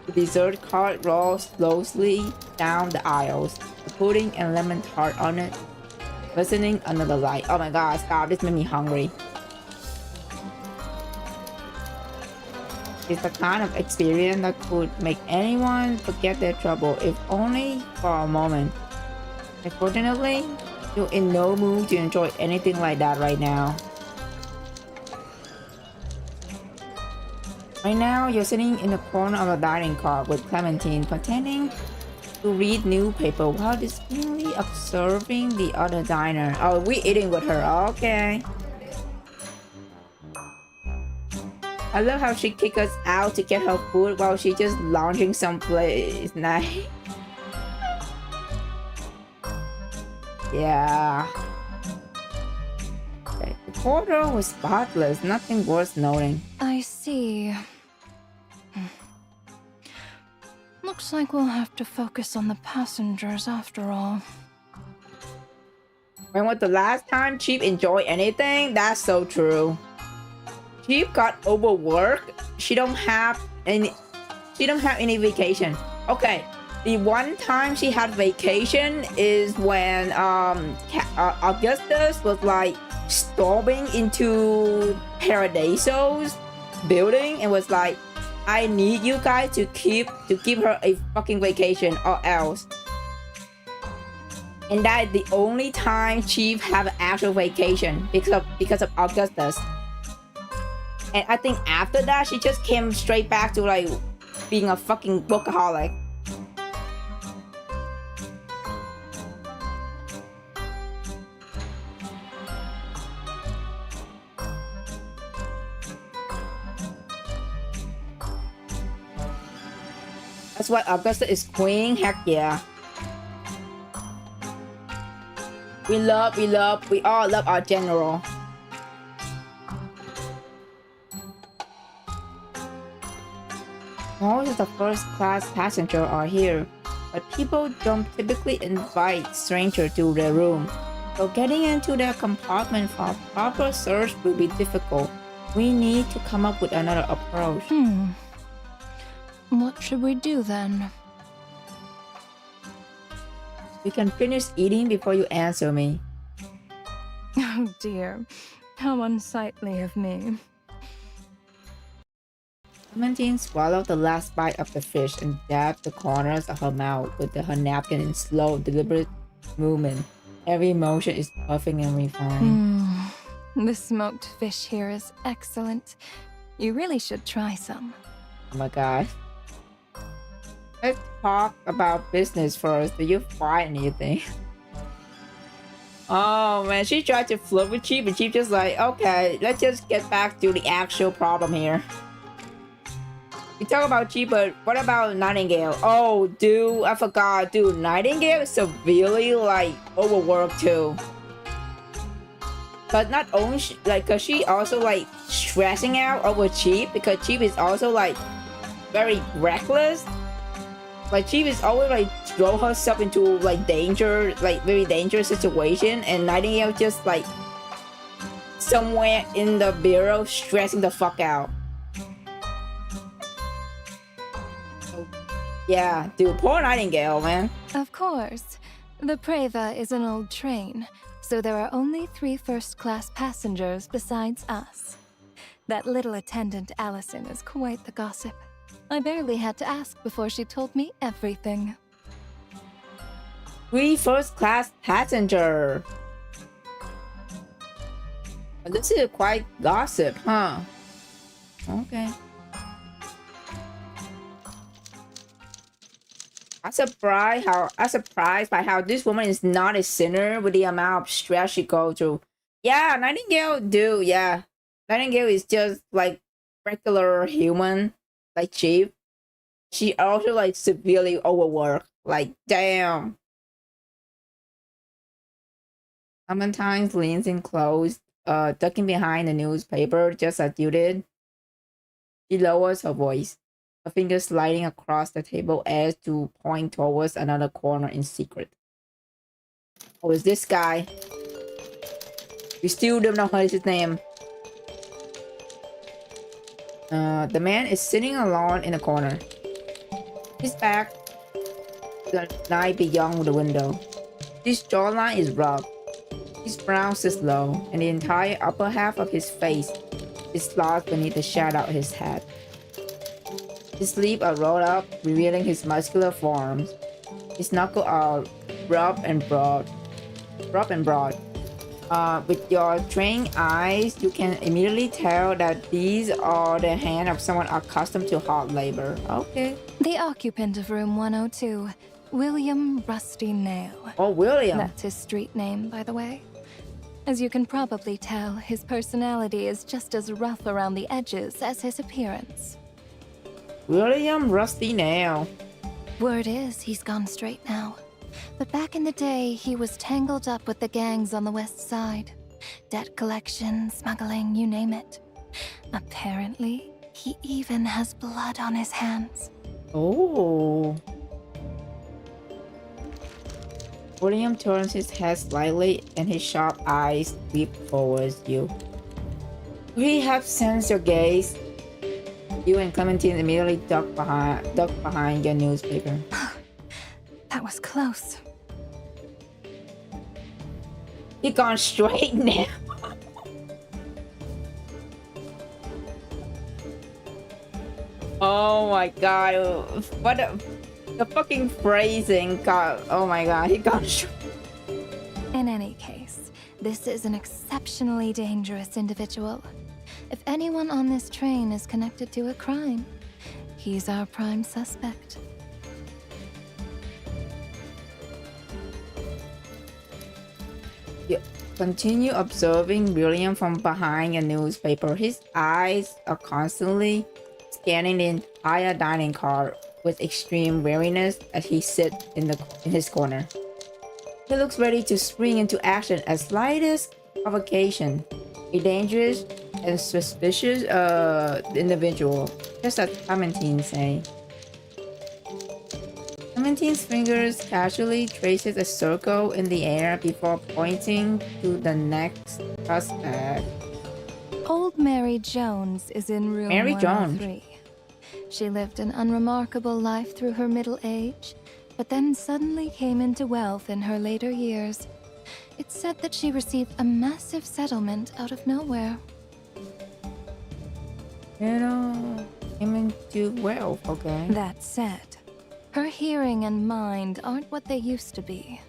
The dessert cart rolls slowly down the aisles. The pudding and lemon tart on it, glistening under the light. Oh my god, stop! This made me hungry. It's the kind of experience that could make anyone forget their trouble, if only for a moment. Unfortunately, you're in no mood to enjoy anything like that right now. Right now, you're sitting in the corner of a dining car with Clementine, pretending to read newspaper while distinctly observing the other diner. Oh, we're eating with her. Okay. I love how she kicked us out to get her food while she just lounging someplace nice. Yeah. Okay. The corridor was spotless, nothing worth noting. I see. Looks like we'll have to focus on the passengers after all. When was the last time Chief enjoyed anything? That's so true. Chief got overworked. She don't have any vacation. Okay, the one time she had vacation is when Augustus was like storming into Paradiso's building and was like, I need you guys to give her a fucking vacation or else. And that is the only time Chief have an actual vacation because of Augustus. And I think after that, she just came straight back to like being a fucking workaholic. That's why Augusta is queen. Heck yeah. We all love our general. Most of the first-class passengers are here, but people don't typically invite strangers to their room. So getting into the compartment for proper search will be difficult. We need to come up with another approach. What should we do then? You can finish eating before you answer me. Oh dear, how unsightly of me. Clementine swallowed the last bite of the fish and dabbed the corners of her mouth with her napkin in slow, deliberate movement. Every motion is perfect and refined. The smoked fish here is excellent. You really should try some. Oh my god. Let's talk about business first. Do you find anything? Oh man, she tried to flirt with Chief, but Chief just like, okay, let's just get back to the actual problem here. We talk about Chief, but what about Nightingale? Oh, dude, I forgot. Dude, Nightingale is severely, like, overworked too. But not only, cause she also, like, stressing out over Chief, because Chief is also, like, very reckless. Like, Chief is always, like, throw herself into, like, danger, like, very dangerous situation, and Nightingale just, like, somewhere in the bureau stressing the fuck out. Yeah, dude, poor Nightingale, man. Of course. The Preva is an old train, so there are only 3 first-class passengers besides us. That little attendant Allison is quite the gossip. I barely had to ask before she told me everything. 3 first-class passenger. This is quite gossip, huh? Okay. I'm surprised by how this woman is not a sinner with the amount of stress she goes through. Yeah, Nightingale, yeah. Nightingale is just like regular human, like Chief. She also like severely overworked. Like, damn. Clementine leans in close, ducking behind the newspaper just as you did. She lowers her voice. Her fingers sliding across the table as to point towards another corner in secret. Oh, it's this guy. We still don't know his name. The man is sitting alone in a corner. His back to the night beyond the window. His jawline is rough. His brow sits low, and the entire upper half of his face is lost beneath the shadow of his head. His sleeves are rolled up, revealing his muscular form. His knuckles are rough and broad. With your trained eyes, you can immediately tell that these are the hands of someone accustomed to hard labor. Okay. The occupant of room 102, William Rusty Nail. Oh, William. That's his street name, by the way. As you can probably tell, his personality is just as rough around the edges as his appearance. William Rusty Nail. Word is he's gone straight now. But back in the day, he was tangled up with the gangs on the west side. Debt collection, smuggling, you name it. Apparently, he even has blood on his hands. Oh. William turns his head slightly and his sharp eyes sweep towards you. We have sensed your gaze. You and Clementine immediately ducked behind your newspaper. That was close. He gone straight now. Oh my god. What the fucking phrasing. God. Oh my god. He gone straight. In any case, this is an exceptionally dangerous individual. If anyone on this train is connected to a crime, he's our prime suspect. You continue observing William from behind a newspaper. His eyes are constantly scanning the entire dining car with extreme wariness as he sits in his corner. He looks ready to spring into action at slightest provocation. A dangerous and suspicious individual, just as Clementine say. Clementine's fingers casually traces a circle in the air before pointing to the next suspect. Old Mary Jones is in room Mary Jones. 103. She lived an unremarkable life through her middle age, but then suddenly came into wealth in her later years. It's said that she received a massive settlement out of nowhere. You know, came into wealth, okay. That said, her hearing and mind aren't what they used to be.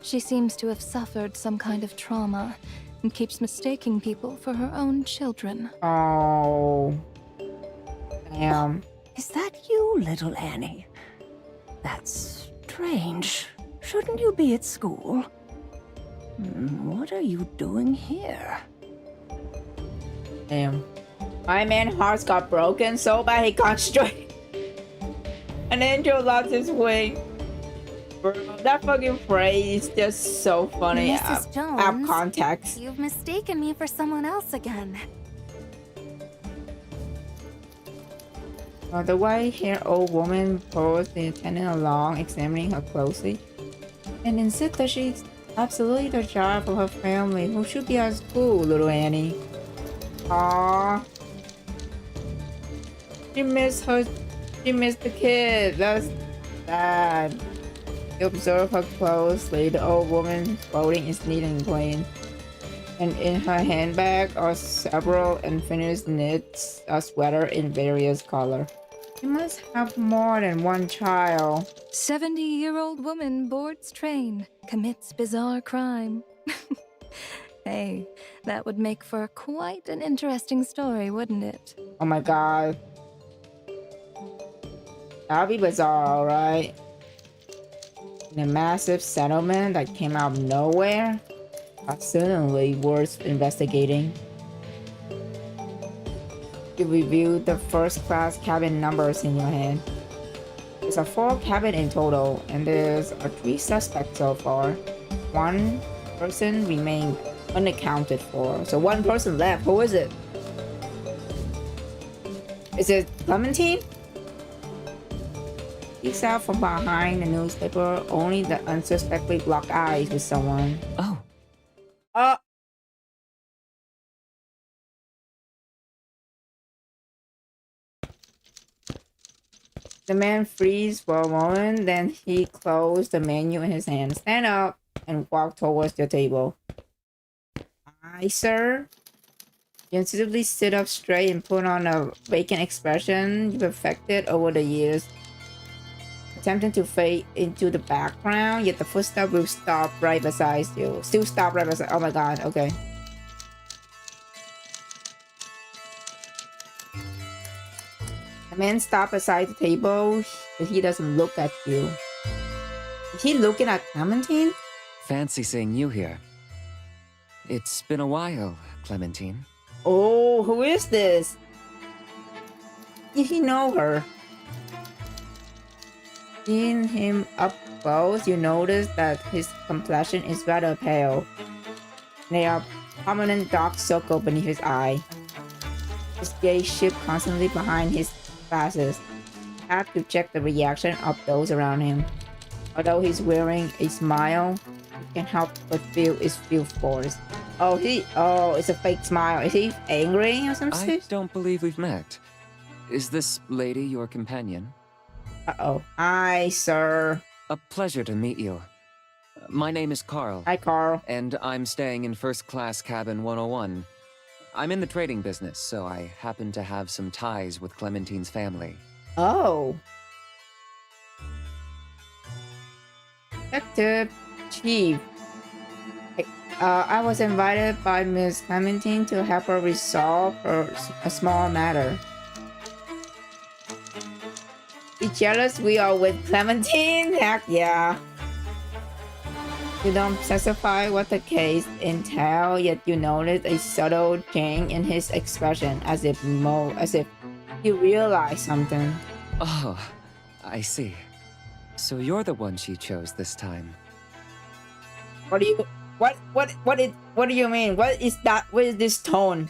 She seems to have suffered some kind of trauma and keeps mistaking people for her own children. Oh. Damn. Is that you, little Annie? That's strange. Shouldn't you be at school? What are you doing here? Damn. My man's heart got broken so bad he got straight. An angel lost his wing. Bro, that fucking phrase is just so funny. Mrs. Jones, Out of context. You've mistaken me for someone else again. The white-haired old woman pulls the attendant along, examining her closely, and insists that she's absolutely the child of her family who should be at school, little Annie. Aww. She missed the kid. That's sad. You observe her closely. The old woman's clothing is neat and clean. And in her handbag are several unfinished knits, a sweater in various colors. She must have more than one child. 70-year-old woman boards train, commits bizarre crime. Hey, that would make for quite an interesting story, wouldn't it? Oh my god. That'd be bizarre, alright? In a massive settlement that came out of nowhere? That's certainly worth investigating. You review the first-class cabin numbers in your hand. There's a 4 cabin in total, and there's 3 suspects so far. 1 person remained unaccounted for. So 1 person left. Who is it? Is it Clementine? Peeks out from behind the newspaper, only the unsuspectly lock eyes with someone. Oh, The man freezes for a moment, then he closed the menu in his hand. Stand up and walk towards the table. Aye, sir. You instinctively sit up straight and put on a vacant expression you perfected over the years. Attempting to fade into the background, yet the footstep will stop right beside you. Still stop right beside. Oh my god, okay. The man stopped beside the table, but he doesn't look at you. Is he looking at Clementine? fancy seeing you here. It's been a while, Clementine. Oh, who is this? Did he know her? Seeing him up close, you notice that his complexion is rather pale. There are prominent dark circles beneath his eye. His gaze shifts constantly behind his glasses. Have to check the reaction of those around him. Although he's wearing a smile, you can't help but feel its force. Oh, it's a fake smile. Is he angry or something? I don't believe we've met. Is this lady your companion? Uh-oh. Hi, sir. A pleasure to meet you. My name is Carl. Hi, Carl. And I'm staying in first class cabin 101. I'm in the trading business, so I happen to have some ties with Clementine's family. Oh. Detective Chief. I was invited by Miss Clementine to help her resolve a small matter. Be jealous we are with Clementine? Heck yeah. You don't specify what the case entails, yet you notice a subtle change in his expression, as if he realized something. Oh, I see. So you're the one she chose this time. What do you mean? What is that? What is this tone?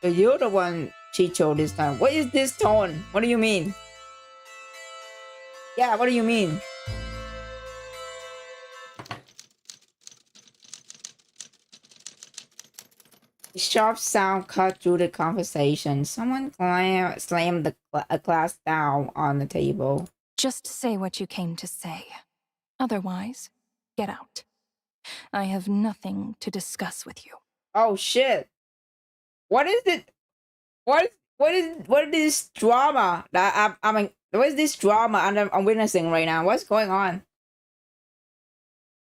So you're the one she chose this time. What is this tone? What do you mean? Yeah, what do you mean? A sharp sound cut through the conversation. Someone slammed a glass down on the table. Just say what you came to say. Otherwise, get out. I have nothing to discuss with you. Oh shit! What is it? What is this drama that I mean? What is this drama I'm witnessing right now? What's going on?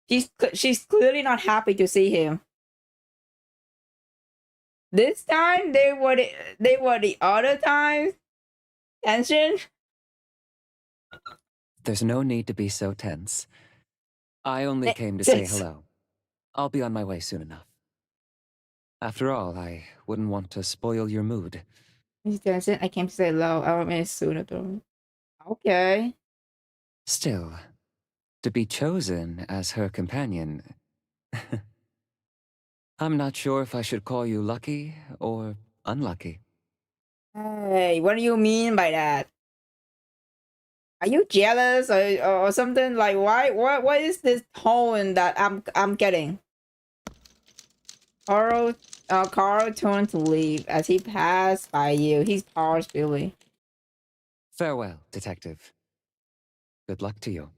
She's clearly not happy to see him. This time they were the other times. Tension. There's no need to be so tense. I only came to say hello. I'll be on my way soon enough. After all, I wouldn't want to spoil your mood. Tension. I came to say hello. I will soon though. Okay. Still, to be chosen as her companion... I'm not sure if I should call you lucky or unlucky. Hey, what do you mean by that? Are you jealous or something? Like why what is this tone that I'm getting? Carl turned to leave as he passed by you. He's paused Billy. Farewell, detective. Good luck to you.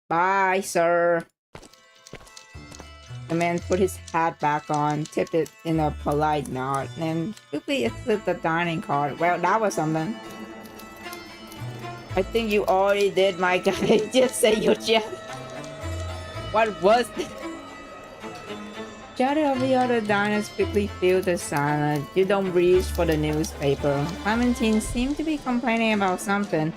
Bye, sir. The man put his hat back on, tipped it in a polite nod, and quickly exited the dining car. Well, that was something. I think you already did, my guy. Just say you're jealous. What was this? Jotted of the other diners quickly filled the silence. You don't reach for the newspaper. Clementine seemed to be complaining about something,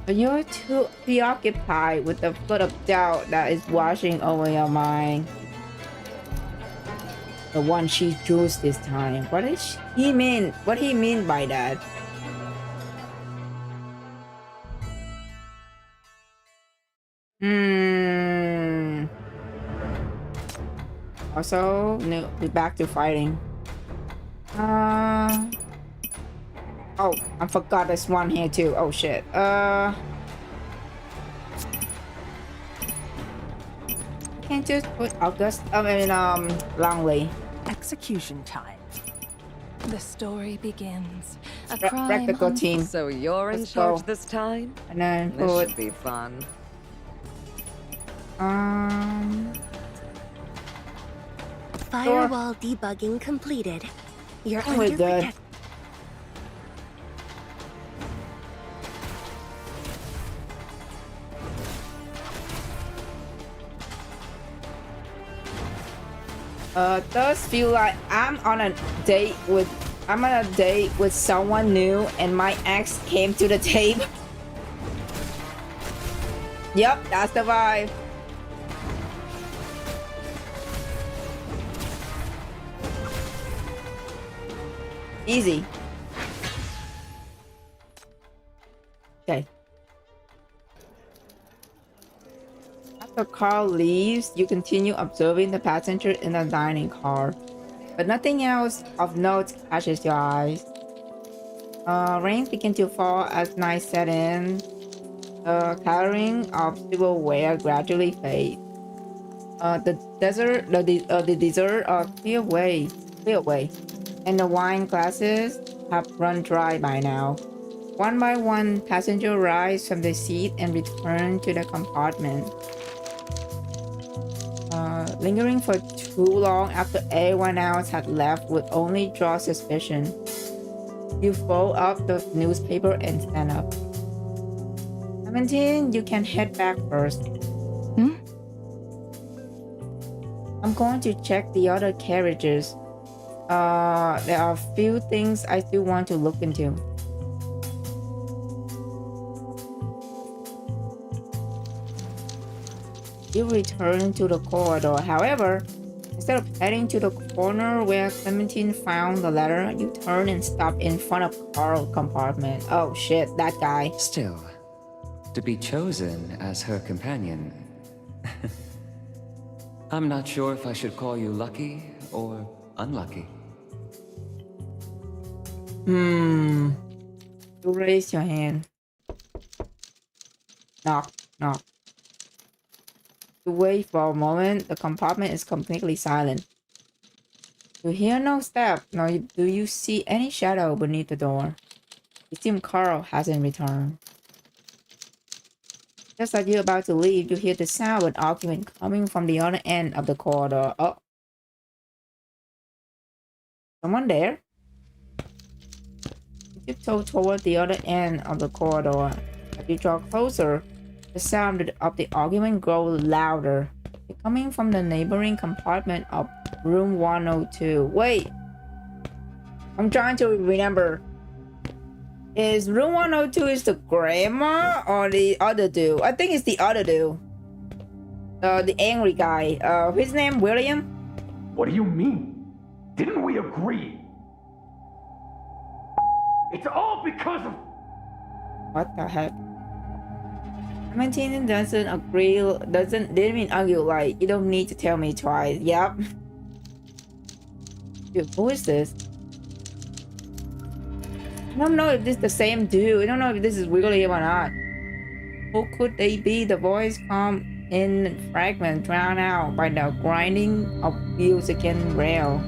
but you're too preoccupied with the flood of doubt that is washing over your mind. The one she chose this time. What does he mean? What he mean by that? Also, no, we're back to fighting. Oh, I forgot there's one here too. Oh shit. Can't just put Longley. Execution time. The story begins. A Re crime Practical team. So you're in Let's charge go. this time? And then This put should be fun. Firewall debugging completed. You're Oh my under god. protect. Does feel like I'm on a date with someone new and my ex came to the table. Yep, that's the vibe. Easy. Okay. After Carl leaves, you continue observing the passenger in the dining car, but nothing else of note catches your eyes. Rain begins to fall as night set in. The coloring of silverware gradually fades. The dessert clear away, and the wine glasses have run dry by now. One by one, passengers rise from the seat and return to the compartment. Lingering for too long after everyone else had left would only draw suspicion. You fold up the newspaper and stand up. 17, you can head back first. I'm going to check the other carriages. There are a few things I still want to look into. You return to the corridor. However, instead of heading to the corner where Clementine found the letter, you turn and stop in front of Carl's compartment. Oh shit, that guy. Still, to be chosen as her companion... I'm not sure if I should call you lucky or unlucky. You raise your hand. Knock, knock. You wait for a moment. The compartment is completely silent. You hear no step, nor do you see any shadow beneath the door. It seems Carl hasn't returned. Just as you're about to leave, you hear the sound of an argument coming from the other end of the corridor. Oh. Someone there? You tiptoe toward the other end of the corridor. As you draw closer, the sound of the argument grows louder. It's coming from the neighboring compartment of room 102. Wait! I'm trying to remember. Is room 102 is the grandma or the other dude? I think it's the other dude. The angry guy. His name William? What do you mean? Didn't we agree? It's all because of... What the heck? Clementine doesn't agree, didn't mean argue, like, you don't need to tell me twice. Yep. Dude, who is this? I don't know if this is the same dude. I don't know if this is William or not. Who could they be? The voice come in fragments, drowned out by the grinding of wheels against rail.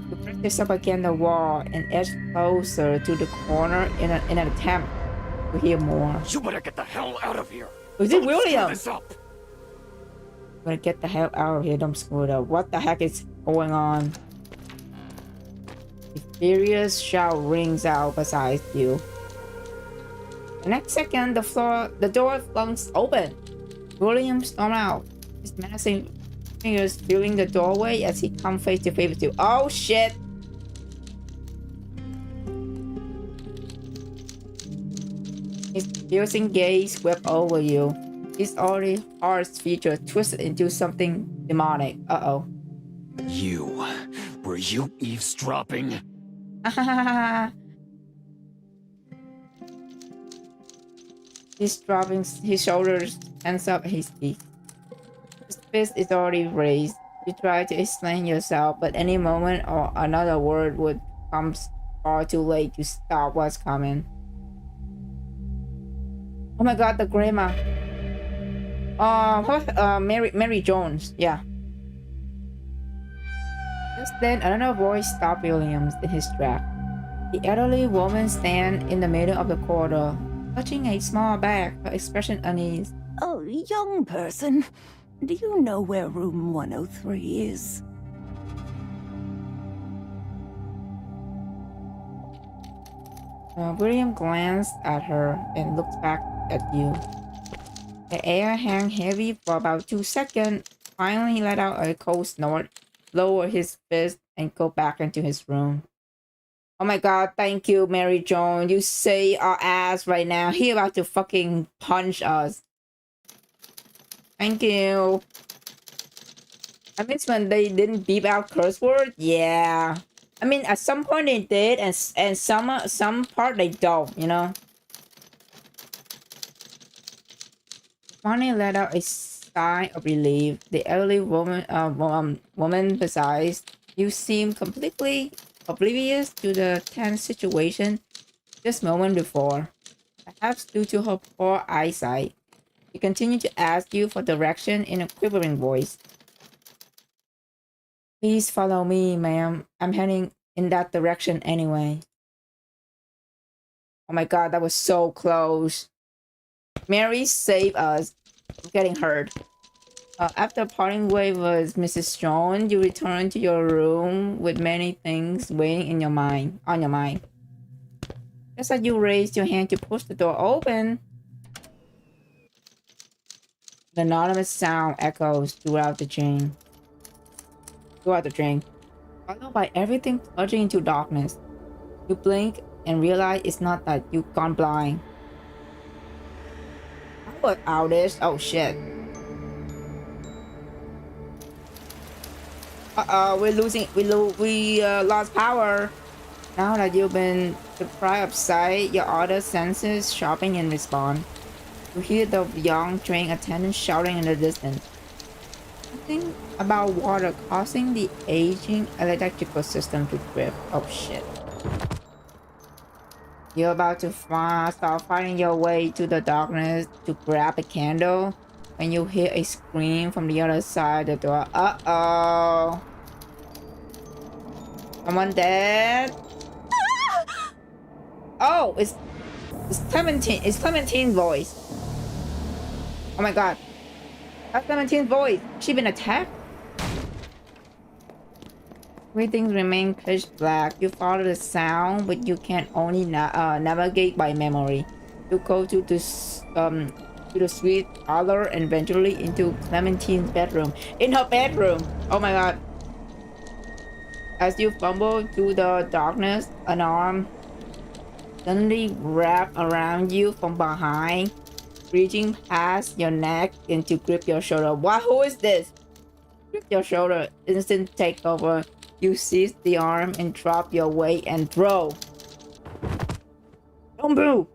You press yourself against the wall and edge closer to the corner in an attempt to hear more. You better get the hell out of here. Is it William? This up. Better get the hell out of here, don't screw it up. What the heck is going on? A furious shout rings out beside you. The next second, the door flings open. William storms out, his menacing fingers filling the doorway as he comes face to face with you. Oh shit! His piercing gaze swept over you. His already harsh features twisted into something demonic. Uh-oh. Were you eavesdropping? He's dropping his shoulders, hands up his teeth. His fist is already raised. You try to explain yourself, but any moment or another word would come far too late to stop what's coming. Oh my god, the grandma. Mary Jones, yeah. Just then, another voice stopped Williams in his track. The elderly woman stands in the middle of the corridor, clutching a small bag, her expression uneasy. Oh, young person, do you know where room 103 is? William glanced at her and looked back at you. The air hung heavy for about 2 seconds. Finally, he let out a cold snort, lowered his fist, and go back into his room. Oh my god, thank you, Mary Joan. You say our ass right now. He about to fucking punch us. Thank you. I miss when they didn't beep out curse word. Yeah. I mean, at some point they did, and some part they don't, you know? Bonnie let out a sigh of relief. The elderly woman besides you seemed completely oblivious to the tense situation just moment before. Perhaps due to her poor eyesight, she continued to ask you for direction in a quivering voice. Please follow me, ma'am. I'm heading in that direction anyway. Oh my god, that was so close. Mary, save us. I'm getting hurt. After parting ways with Mrs. Jones, you return to your room with many things weighing on your mind. Just as you raise your hand to push the door open, the anonymous sound echoes throughout the drain. Followed by everything plunging into darkness. You blink and realize it's not that you've gone blind. What outage? Oh shit. We lost power. Now that you've been deprived of sight, your other senses sharpen in response. You hear the young train attendant shouting in the distance. Something about water causing the aging electrical system to drift. Oh shit. You're about to start finding your way to the darkness to grab a candle when you hear a scream from the other side of the door. Uh-oh. Someone dead? Oh, it's Clementine. It's Clementine's voice. Oh my god. That's Clementine's voice. She been attacked? Everything remains pitch black. You follow the sound, but you can only navigate by memory. You go to the sweet parlor and eventually into Clementine's bedroom. In her bedroom! Oh my god. As you fumble through the darkness, an arm suddenly wraps around you from behind, reaching past your neck and to grip your shoulder. What? Who is this? Grip your shoulder. Instant takeover. You seize the arm and drop your weight and throw. Don't move!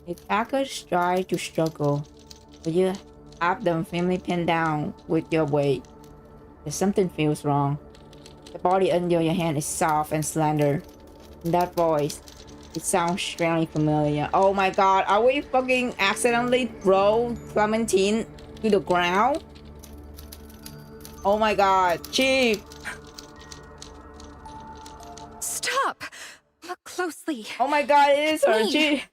The attackers try to struggle, but you have them firmly pinned down with your weight. There's something feels wrong. The body under your hand is soft and slender. And that voice, it sounds strangely familiar. Oh my god, are we fucking accidentally throw Clementine to the ground? Oh my god, Chief! Stop! Look closely. Oh my god, it is her, Me. Chief!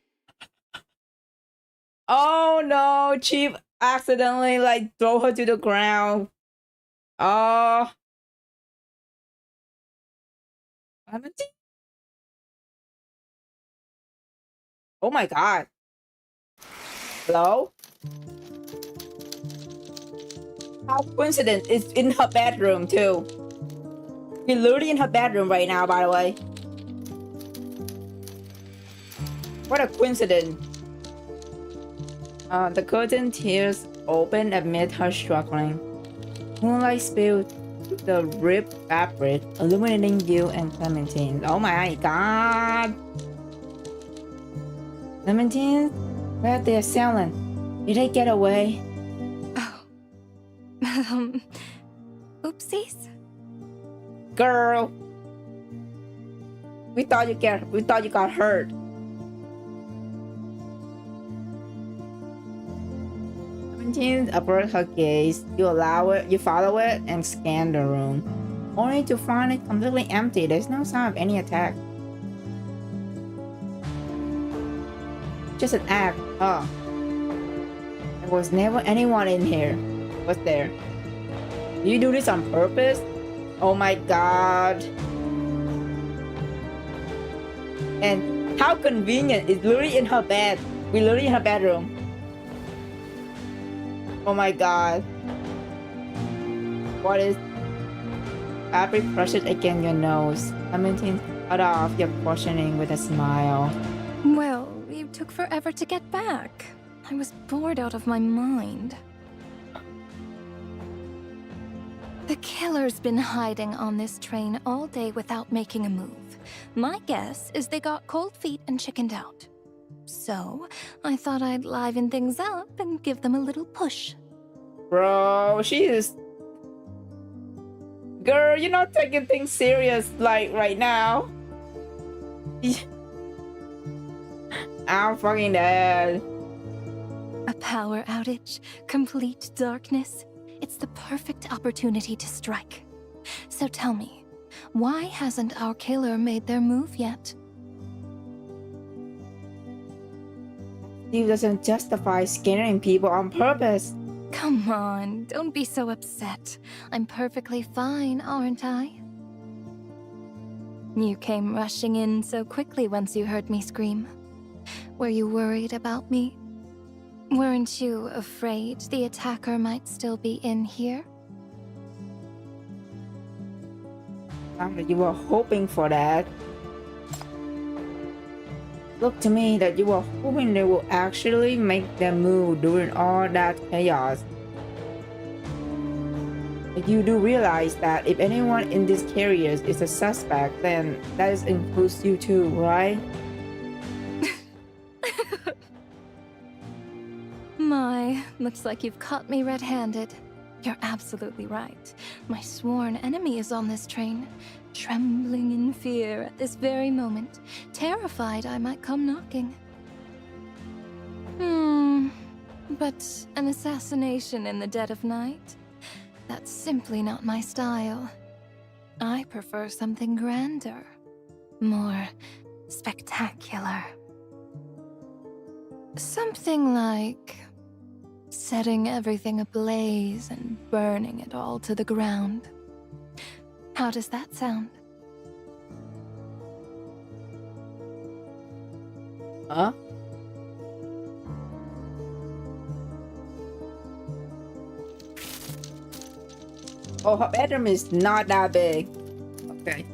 Oh no, Chief accidentally like throw her to the ground. Oh. Clementine? Oh my god. Hello? How coincident, it's in her bedroom too. We're literally in her bedroom right now, by the way. What a coincidence. The curtain tears open amid her struggling. Moonlight spills through the ripped fabric, illuminating you and Clementine. Oh my god. Clementine? Where are they selling? Did they get away? Oh. Oopsies. Girl. We thought you got hurt. Clementine averts her gaze. You follow it and scan the room. Only to find it completely empty. There's no sign of any attack. Just an act. Oh. There was never anyone in here. Was there? You do this on purpose? Oh my god. And how convenient. It's literally in her bed. We're literally in her bedroom. Oh my god. What is... Fabric brushes against your nose. Clementine cut off your questioning with a smile. Well, you took forever to get back. I was bored out of my mind. The killer's been hiding on this train all day without making a move. My guess is they got cold feet and chickened out. So, I thought I'd liven things up and give them a little push. Bro, she is... Girl, you're not taking things serious, like, right now. I'm fucking dead. A power outage, complete darkness. It's the perfect opportunity to strike. So tell me, why hasn't our killer made their move yet? Steve doesn't justify scaring people on purpose. Come on, don't be so upset. I'm perfectly fine, aren't I? You came rushing in so quickly once you heard me scream. Were you worried about me? Weren't you afraid the attacker might still be in here? You were hoping for that. Looked to me that you were hoping they will actually make their move during all that chaos. But you do realize that if anyone in this carrier is a suspect, then that includes you too, right? My, looks like you've caught me red-handed. You're absolutely right. My sworn enemy is on this train, trembling in fear at this very moment, terrified I might come knocking. But an assassination in the dead of night? That's simply not my style. I prefer something grander, more spectacular. Something like setting everything ablaze and burning it all to the ground. How does that sound? Huh? Oh, her bedroom is not that big. Okay.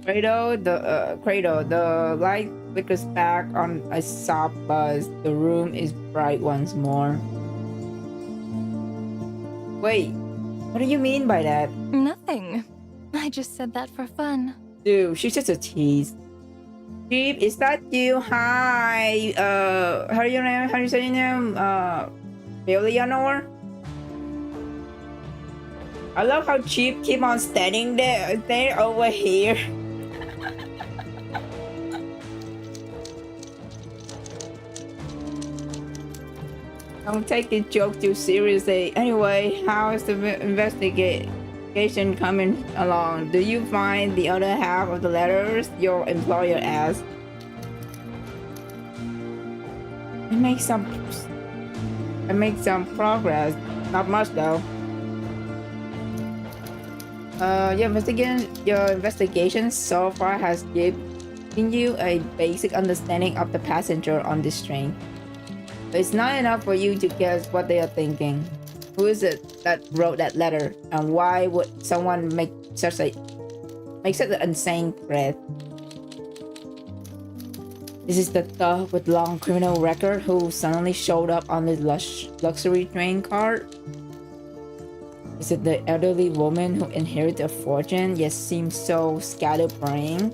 Cradle, the light flickers back on a soft buzz. The room is bright once more. Wait, what do you mean by that? Nothing. I just said that for fun. Dude, she's just a tease. Jeep, is that you? Hi. How do you name? How do you say your name? Eleanor? I love how Jeep keep on standing there over here. Don't take this joke too seriously. Anyway, how is the investigation coming along? Do you find the other half of the letters your employer asked? I make some progress. Not much though. Your investigation so far has given you a basic understanding of the passenger on this train. But it's not enough for you to guess what they are thinking. Who is it that wrote that letter, and why would someone make such an insane threat? This is the thug with long criminal record who suddenly showed up on this luxury train car. Is it the elderly woman who inherited a fortune yet seems so scatterbrained?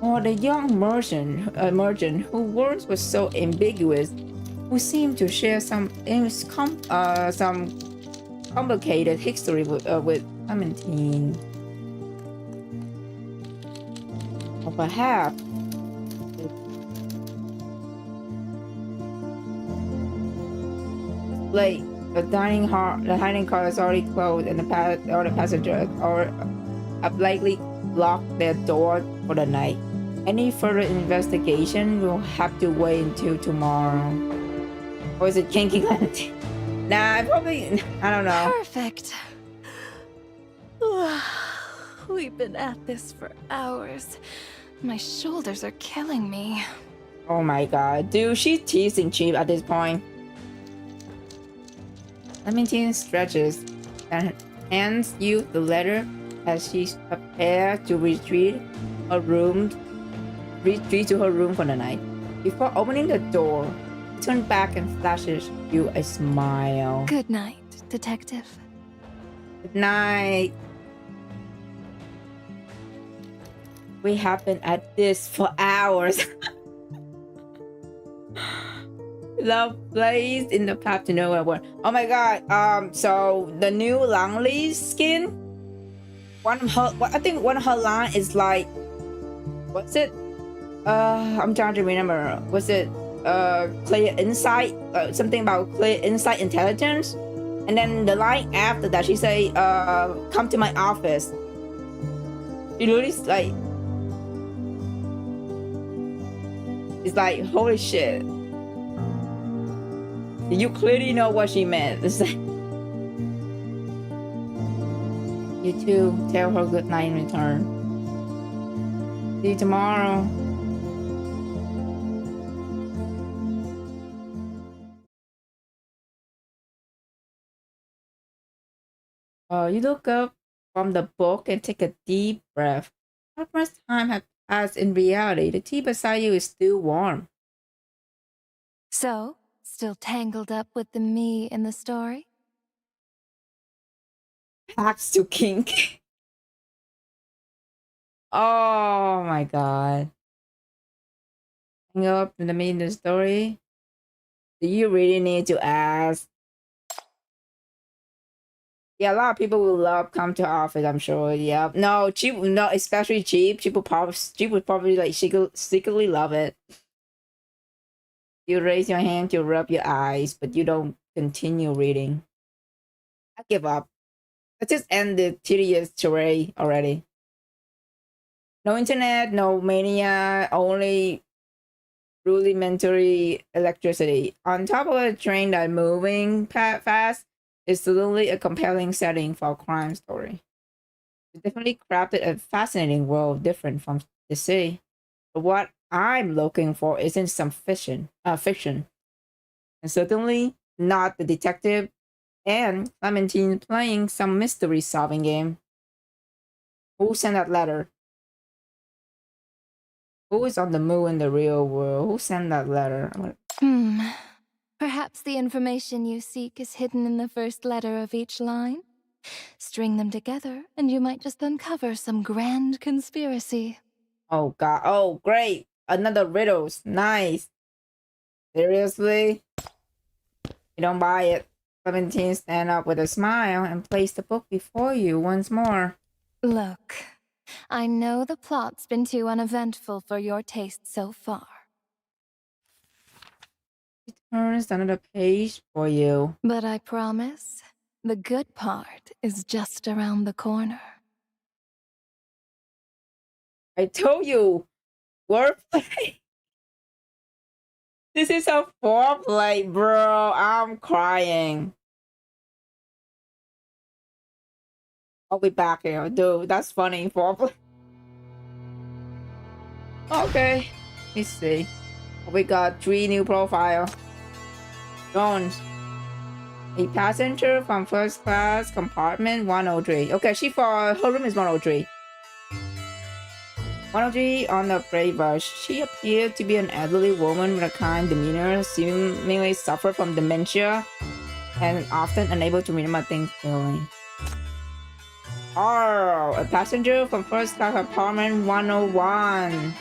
Or the young merchant whose words were so ambiguous, who seemed to share some complicated history with Clementine? Or perhaps late. The dining car is already closed, and all the passengers have likely locked their door for the night. Any further investigation will have to wait until tomorrow. Or is it kinky Clementine? Nah, I don't know. Perfect. We've been at this for hours. My shoulders are killing me. Oh my god, dude, she's teasing Cheap at this point. Clementine stretches and hands you the letter as she's prepared to retreat to her room for the night. Before opening the door, she turns back and flashes you a smile. Good night, detective. Good night. We have been at this for hours. Love plays in the path to nowhere world. Oh my god. So the new Langley skin. I think one of her line is like, what's it? I'm trying to remember. Was it clear insight? Something about clear insight intelligence. And then the line after that, she say, come to my office. She really like, it's like, holy shit. You clearly know what she meant. It's like, you too, tell her good night in return. See you tomorrow. You look up from the book and take a deep breath. Not much time has passed in reality. The tea beside you is still warm. So, still tangled up with the me in the story? Hacks to kink. Oh my god. Hang up in the me in the story. Do you really need to ask? Yeah, a lot of people will love come to office, I'm sure. Yeah. No, cheap, no, especially cheap. Cheap would probably like secretly love it. You raise your hand to rub your eyes, but you don't continue reading. I give up. Let's just end the tedious charade already. No internet, no mania, only rudimentary electricity. On top of a train that moving fast is suddenly a compelling setting for a crime story. It definitely crafted a fascinating world different from the city. But what I'm looking for isn't some fiction, and certainly not the detective and Clementine playing some mystery solving game. Who sent that letter? Who is on the moon in the real world? Who sent that letter? Perhaps the information you seek is hidden in the first letter of each line? String them together, and you might just uncover some grand conspiracy. Oh god. Oh, great. Another riddles. Nice. Seriously? You don't buy it. Clementine stand up with a smile and place the book before you once more. Look, I know the plot's been too uneventful for your taste so far. She turns another page for you. But I promise, the good part is just around the corner. I told you. Wordplay. This is a foreplay, bro. I'm crying. I'll be back here. Dude, that's funny. Foreplay. Okay. Let's see. We got 3 new profiles. Jones. A passenger from first class compartment 103. Okay, her room is 103. 103 on the freight bus. She appeared to be an elderly woman with a kind demeanor, seemingly suffered from dementia, and often unable to remember things clearly. Oh, a passenger from first class compartment 101.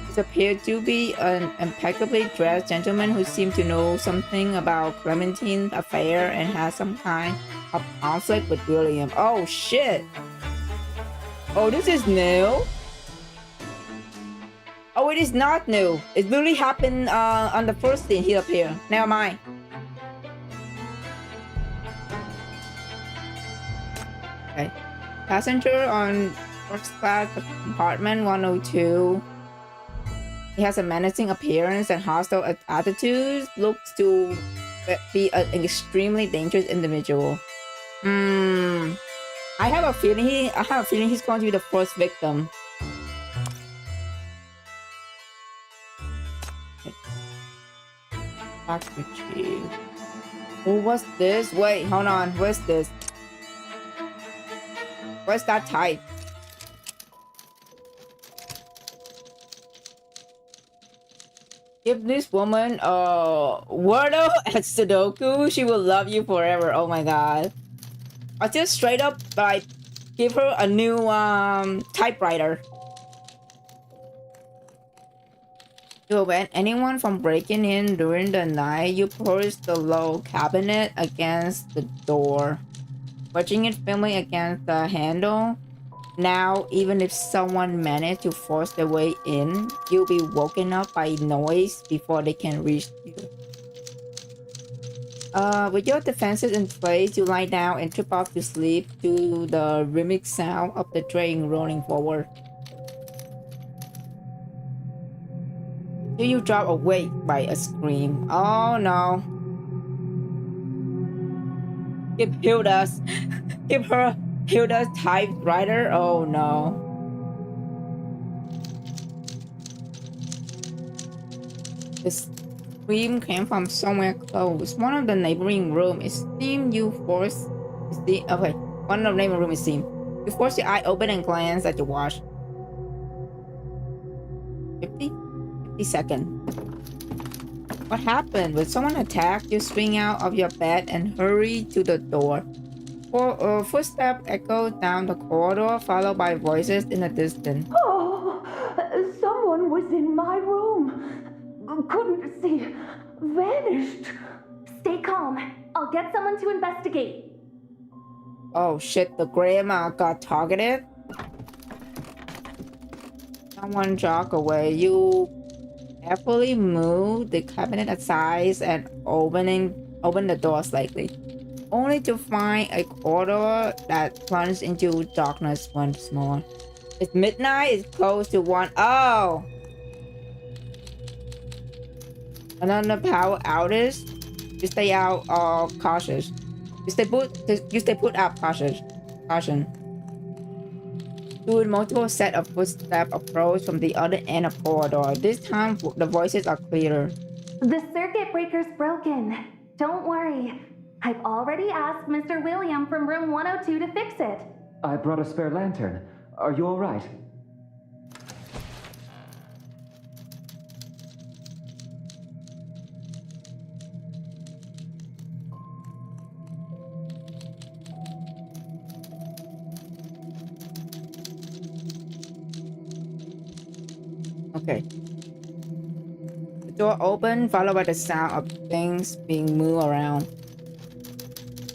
This appeared to be an impeccably dressed gentleman who seemed to know something about Clementine's affair and had some kind of conflict with William. Oh shit! Oh, this is new? Oh, it is not new. It literally happened on the first scene he appeared. Never mind. Okay. Passenger on first class compartment 102. He has a menacing appearance and hostile attitudes. Looks to be an extremely dangerous individual. I have a feeling he's going to be the first victim. Back to you. Oh, what's this? Wait, hold on. What's this? What's that type? Give this woman a Wordle at Sudoku, she will love you forever. Oh my god. I'll just straight up like give her a new typewriter. To prevent anyone from breaking in during the night, you push the low cabinet against the door, pushing it firmly against the handle. Now, even if someone managed to force their way in, you'll be woken up by noise before they can reach you. With your defenses in place, you lie down and trip off to sleep to the rhythmic sound of the train rolling forward. Till you drop awake by a scream. Oh no. Give Hilda's give her Hilda's typewriter. Oh no. The scream came from somewhere close. One of the neighboring rooms. It seemed you forced okay. One of the neighboring rooms, it seemed. You force your eye open and glance at your watch. 50 seconds. What happened? When someone attacked, you swing out of your bed and hurry to the door. Footsteps echo down the corridor, followed by voices in the distance. Oh, someone was in my room. Couldn't see vanished. Stay calm. I'll get someone to investigate. Oh shit, the grandma got targeted? Someone jog away. You carefully move the cabinet aside and open the door slightly, only to find a corridor that plunges into darkness once more. It's midnight, it's close to 1. Oh! Another power outage. You stay out of cautious. You stay put out cautious. Caution. Doing multiple set of footstep approach from the other end of corridor. This time the voices are clearer. The circuit breaker's broken. Don't worry. I've already asked Mr. William from room 102 to fix it. I brought a spare lantern. Are you all right? Okay. The door opened, followed by the sound of things being moved around.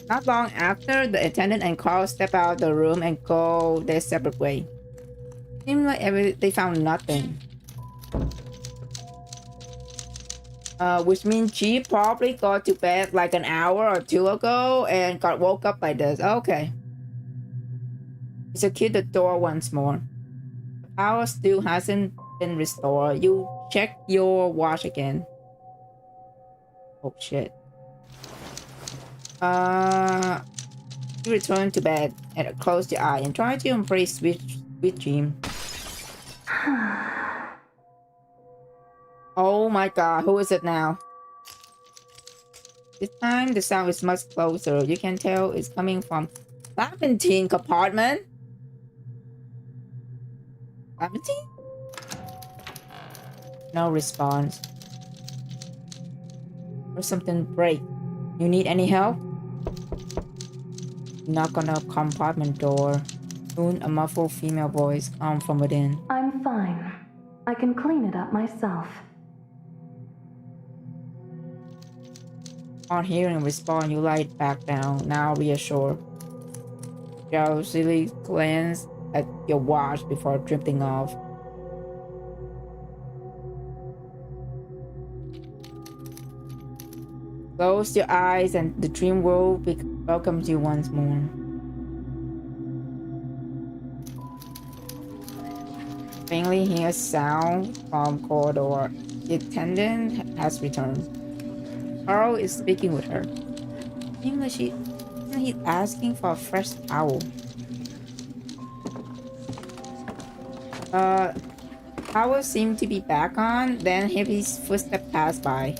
Not long after, the attendant and Carl step out of the room and go their separate way. Seemed like they found nothing. Which means she probably got to bed like an hour or 2 ago and got woke up by this. Okay. You secure the door once more. The power still hasn't been restored. You check your watch again. Oh shit. You return to bed and close your eye and try to embrace sweet dream. Oh my god, who is it now? This time the sound is much closer. You can tell it's coming from Clementine compartment. Clementine? No response. Or something break. You need any help? Knock on the compartment door. Soon a muffled female voice comes from within. I'm fine. I can clean it up myself. On hearing a response, you lie back down, now reassured. Drowsily glance at your watch before drifting off. Close your eyes and the dream world welcomes you once more. Faintly hear a sound from corridor. The attendant has returned. Carl is speaking with her. Seems like he's asking for a fresh towel. Power seemed to be back on, then heavy footsteps passed by.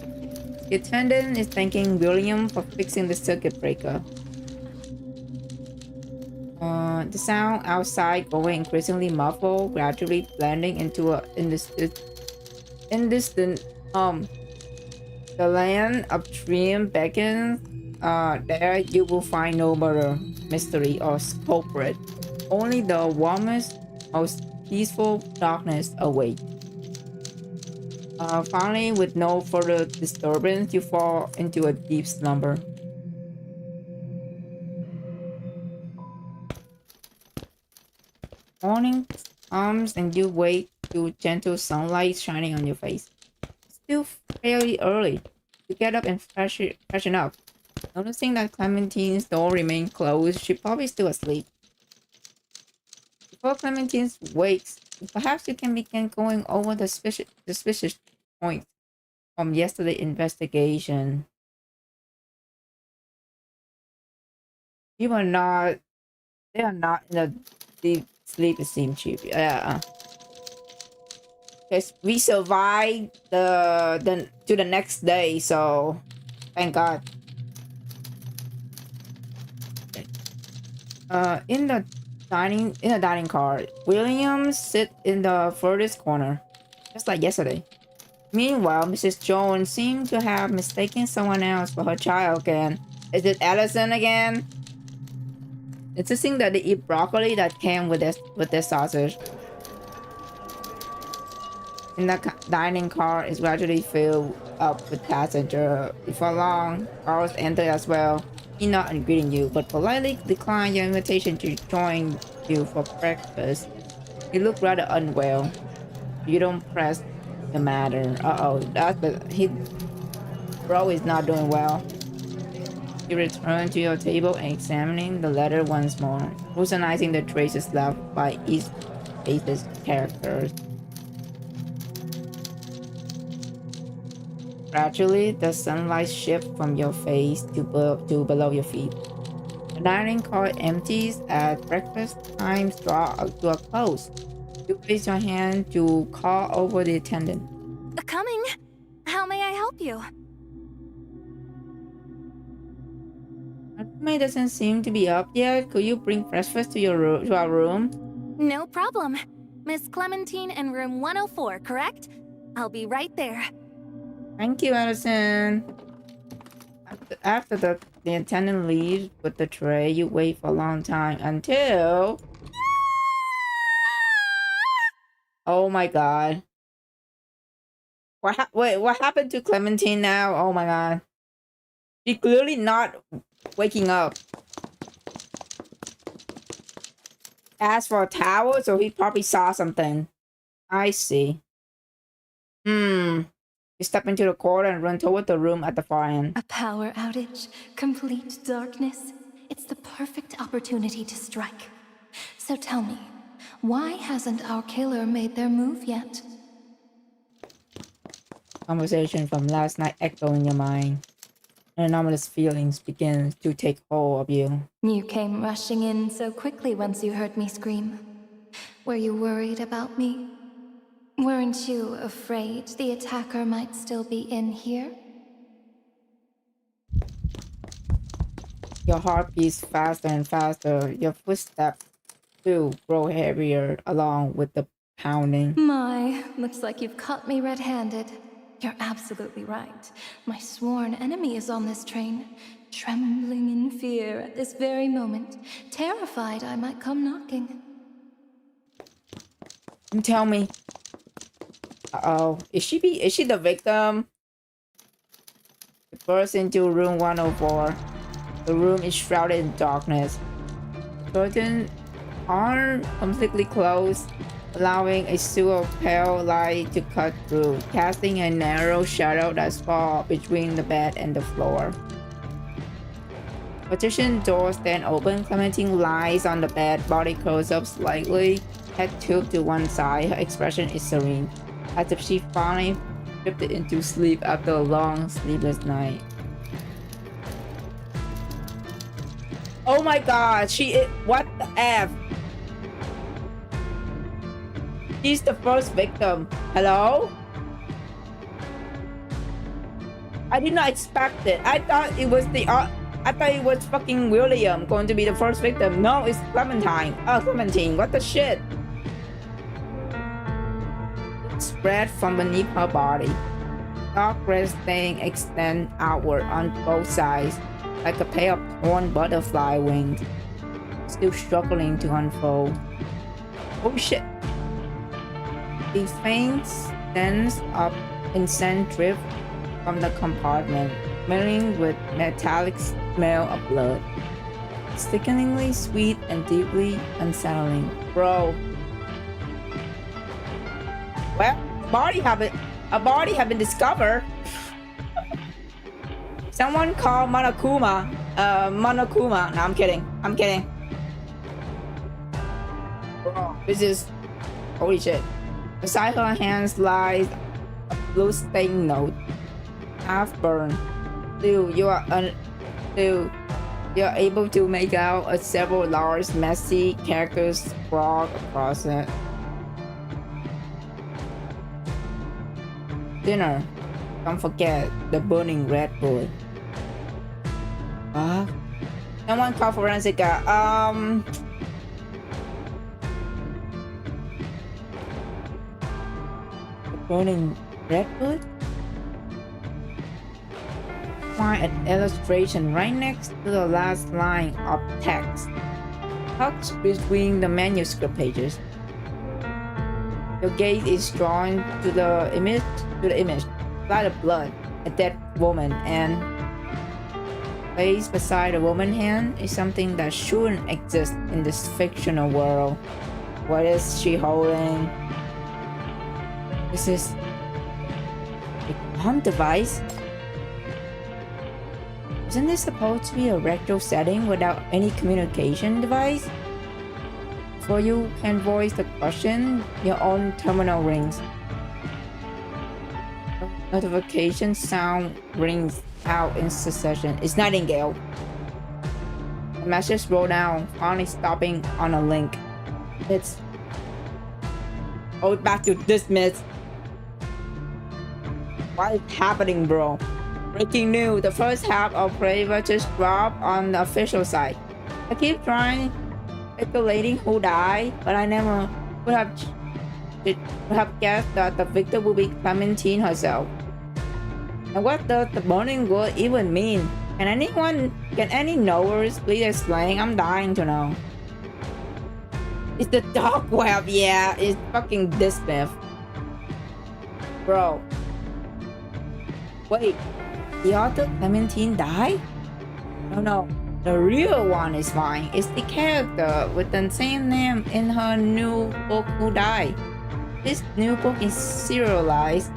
The attendant is thanking William for fixing the circuit breaker. The sound outside going increasingly muffled, gradually blending into a indistant The land of dream beckons. There you will find no murder, mystery, or culprit. Only the warmest, most peaceful darkness awaits. Finally, with no further disturbance, you fall into a deep slumber. Morning comes and you wake to gentle sunlight shining on your face. It's still fairly early. You get up and freshen up. Noticing that Clementine's door remained closed, she's probably still asleep. Before Clementine wakes, perhaps you can begin going over the suspicious points from yesterday's investigation. They are not in a deep sleep, it seems, Chief. Yeah. Because we survived to the next day, so thank God. Okay. In the dining car, William sit in the furthest corner, just like yesterday. Meanwhile, Mrs. Jones seemed to have mistaken someone else for her child again. Is it Allison again? Insisting that they eat broccoli that came with their sausage. And the dining car is gradually filled up with passengers. Before long, cars enter as well. He not greeting you, but politely decline your invitation to join you for breakfast. You look rather unwell. You don't press the matter. Uh-oh, bro is not doing well. You return to your table and examining the letter once more, scrutinizing the traces left by each face's characters. Gradually, the sunlight shifts from your face to below your feet. The dining car empties as breakfast times draw to a close. You raise your hand to call over the attendant. Coming. How may I help you? Our roommate doesn't seem to be up yet. Could you bring breakfast to our room? No problem. Miss Clementine in room 104, correct? I'll be right there. Thank you, Edison. After the attendant leaves with the tray, you wait for a long time until... Oh my god. Wait, what happened to Clementine now? Oh my god. She's clearly not waking up. Asked for a towel, so he probably saw something. I see. You step into the corridor and run toward the room at the far end. A power outage, complete darkness. It's the perfect opportunity to strike. So tell me, why hasn't our killer made their move yet? Conversation from last night echo in your mind. Anomalous feelings begin to take hold of you. You came rushing in so quickly once you heard me scream. Were you worried about me? Weren't you afraid the attacker might still be in here? Your heart beats faster and faster. Your footsteps too grow heavier along with the pounding. My, looks like you've caught me red-handed. You're absolutely right. My sworn enemy is on this train, trembling in fear at this very moment, terrified I might come knocking. Tell me. Uh-oh. Is she the victim? You burst into room 104. The room is shrouded in darkness. The curtains aren't completely closed, allowing a streak of pale light to cut through, casting a narrow shadow that falls between the bed and the floor. Partition doors stand open. Clementine lies on the bed, body curls up slightly, head tilted to one side. Her expression is serene, as if she finally drifted into sleep after a long, sleepless night. Oh my god, what the F? She's the first victim. Hello? I did not expect it. I thought it was fucking William going to be the first victim. No, it's Clementine. Oh, Clementine, what the shit? Spread from beneath her body. Dark red stain extend outward on both sides, like a pair of torn butterfly wings, still struggling to unfold. Oh shit. These faint stands up incense drip from the compartment, smelling with metallic smell of blood. Sickeningly sweet and deeply unsettling. Bro. Well, a body have been discovered. Someone called Monokuma. No, I'm kidding. Bro, this is... Holy shit. Beside her hands lies a blue stained note, half burned. Still, you're able to make out several large, messy characters scrawled across it. Dinner. Don't forget the burning Red Bull. Someone call forensic guy. Burning redwood? Find an illustration right next to the last line of text, tucked between the manuscript pages. Your gaze is drawn to the image, light of blood, a dead woman, and placed beside the woman's hand is something that shouldn't exist in this fictional world. What is she holding? This is a palm device? Isn't this supposed to be a retro setting without any communication device? Before you can voice the question, your own terminal rings. Notification sound rings out in succession. It's Nightingale. The message rolled down, finally stopping on a link. It's... Oh, back to dismiss. What is happening, bro? Breaking news. The first half of Prey just dropped on the official site. I keep trying speculating who died, but I never would have guessed that the victim would be Clementine herself. And what does the burning wood even mean? Can any knowers please explain? I'm dying to know. It's the dark web, yeah, it's fucking dismiss. Bro. Wait, the author Clementine died? No, the real one is fine. It's the character with the same name in her new book who died. This new book is serialized.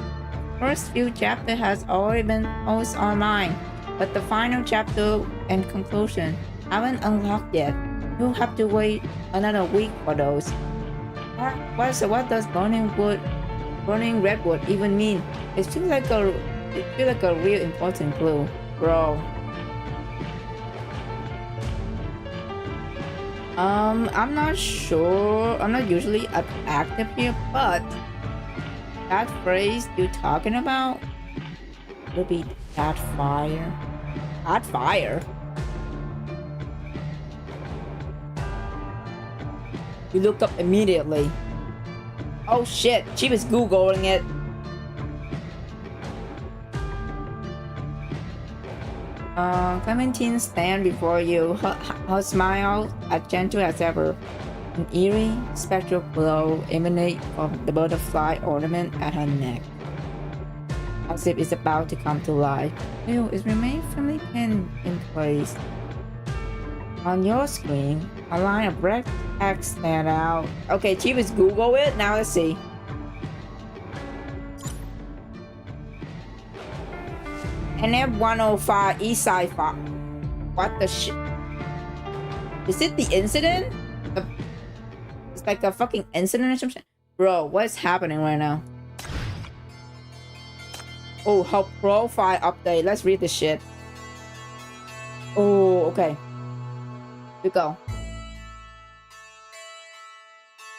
First few chapters has already been posted online, but the final chapter and conclusion haven't unlocked yet. You'll have to wait another week for those. What does burning redwood even mean? It feels like a real important clue, bro. I'm not sure. I'm not usually active here, but that phrase you're talking about will be that fire. That fire? You look up immediately. Oh shit, she was Googling it. Clementine stands before you, her smile as gentle as ever. An eerie, spectral glow emanates from the butterfly ornament at her neck, as if it's about to come to life. Still, it remains firmly pinned in place. On your screen, a line of red text stand out. Okay, Chiba's Google it. Now let's see. NF105 Eastside Fox. What the shit? Is it the incident? It's like a fucking incident or something. Bro, what's happening right now? Oh, her profile update. Let's read this shit. Oh, okay. Here we go.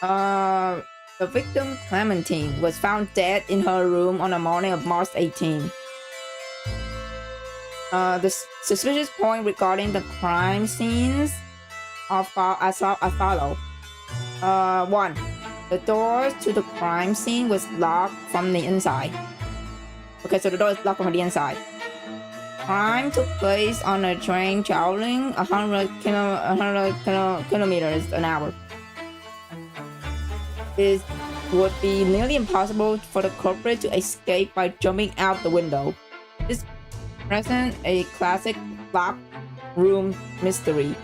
The victim, Clementine, was found dead in her room on the morning of March 18. The suspicious point regarding the crime scenes are as follow. 1. The door to the crime scene was locked from the inside. Okay, so the door is locked from the inside. Crime took place on a train traveling 100 kilometers an hour. It would be nearly impossible for the culprit to escape by jumping out the window. This presents a classic locked room mystery.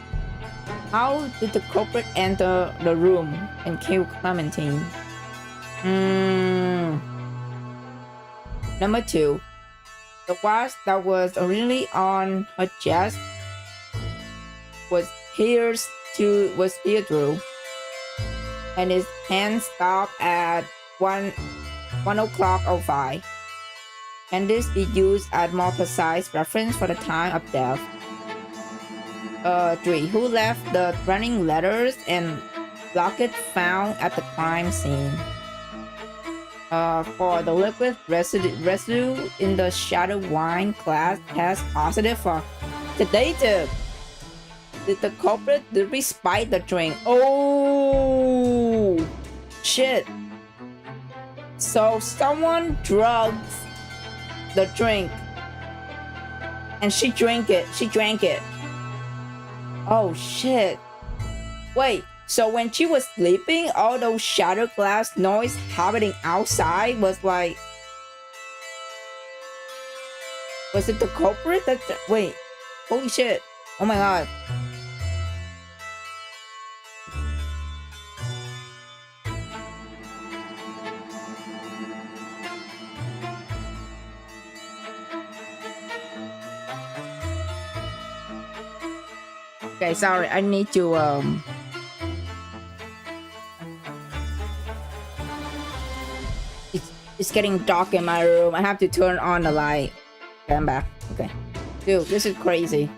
How did the culprit enter the room and kill Clementine? Number 2. The watch that was originally on her chest was pierced through, and his hand stopped at 1:05. Can this be used as more precise reference for the time of death? 3. Who left the running letters and locket found at the crime scene? 4. The liquid residue in the shattered wine glass test positive for sedative. Did the culprit deliberately spike the drink? Oh shit! So someone drugs the drink, and she drank it. Oh shit! Wait, So when she was sleeping, all those shattered glass noise happening outside was like... Was it the culprit? Wait. Holy shit. Oh my god. Okay, sorry. I need to It's getting dark in my room. I have to turn on the light. Okay, I'm back. Okay. Dude, this is crazy.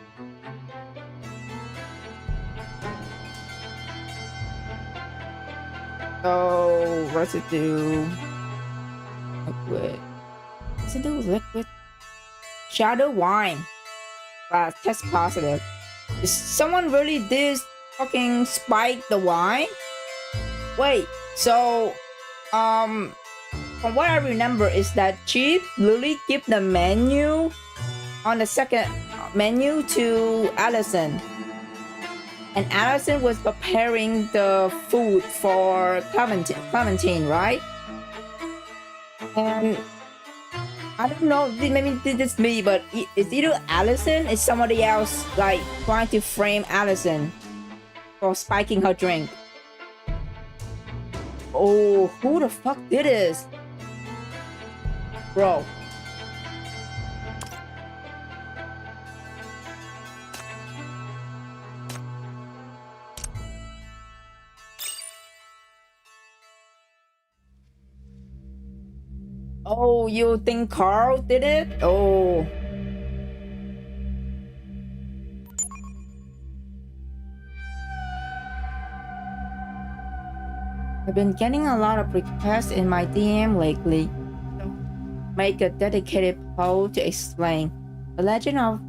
So, residue. Liquid. Residue liquid. Shadow wine. Wow, test positive. Is someone really did fucking spike the wine? Wait, so, from what I remember is that Chief literally gave the menu on the second menu to Allison. And Allison was preparing the food for Clementine, right? And I don't know, maybe this is me, but it's either Allison or somebody else like trying to frame Allison for spiking her drink. Oh, who the fuck did this? Bro. Oh, you think Carl did it? Oh. I've been getting a lot of requests in my DM lately. Make a dedicated post to explain. The legend of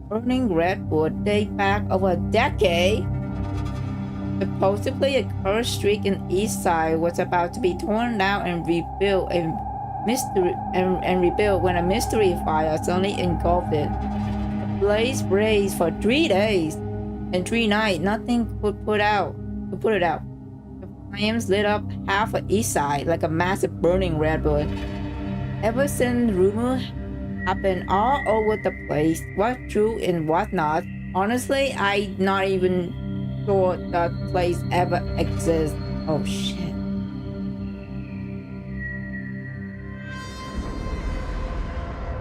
burning redwood dates back over a decade. Supposedly a cursed streak in East Side was about to be torn down and rebuilt rebuilt when a mystery fire suddenly engulfed it. The blaze blazed for 3 days and 3 nights. Nothing could put it out. The flames lit up half of East Side like a massive burning redwood. Ever since, rumors have been all over the place, what's true and what's not. Honestly, I'm not even sure that place ever exists. Oh shit.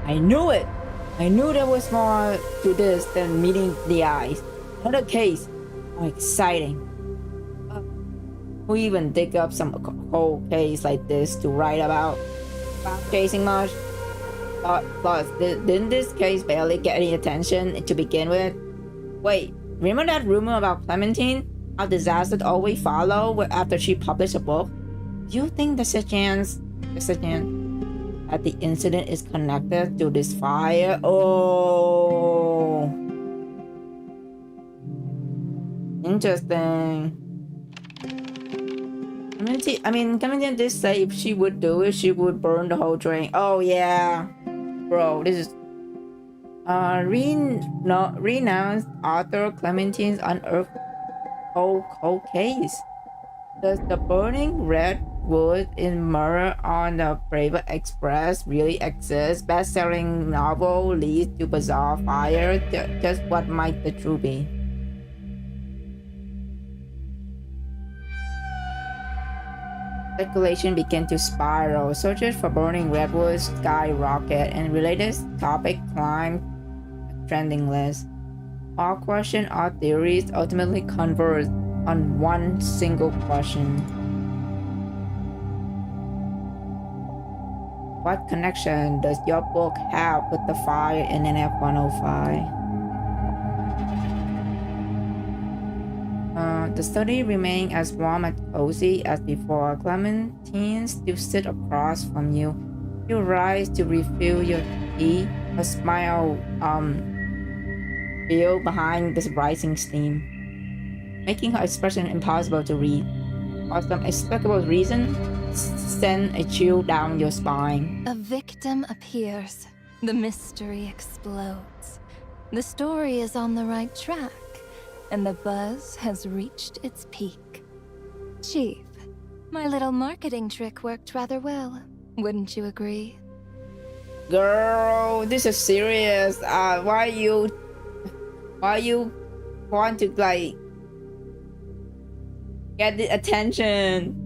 I knew it! I knew there was more to this than meeting the eyes. Another case. How exciting. Who even dig up some whole case like this to write about? Chasing much? Plus, didn't this case barely get any attention to begin with? Wait, remember that rumor about Clementine? How disasters always follow after she published a book? Do you think there's a chance that the incident is connected to this fire? Oh, interesting. Clementine did say if she would do it, she would burn the whole train. Oh yeah, bro, this is renowned author Clementine's unearthed whole case. Does the burning redwood in Murder on the Brave Express really exist? Best-selling novel leads to bizarre fire. Just what might the truth be? Speculation began to spiral. Searches for burning redwoods skyrocket, and related topic climbed a trending list. All questions, all theories ultimately converge on one single question. What connection does your book have with the fire in NF-105? The study remained as warm and cozy as before. Clementine still sit across from you. You rise to refill your tea. A smile veiled behind this rising steam, making her expression impossible to read. For some inexplicable reason, send a chill down your spine. A victim appears. The mystery explodes. The story is on the right track, and the buzz has reached its peak. Chief, my little marketing trick worked rather well. Wouldn't you agree? Girl, this is serious. Why you want to like get the attention?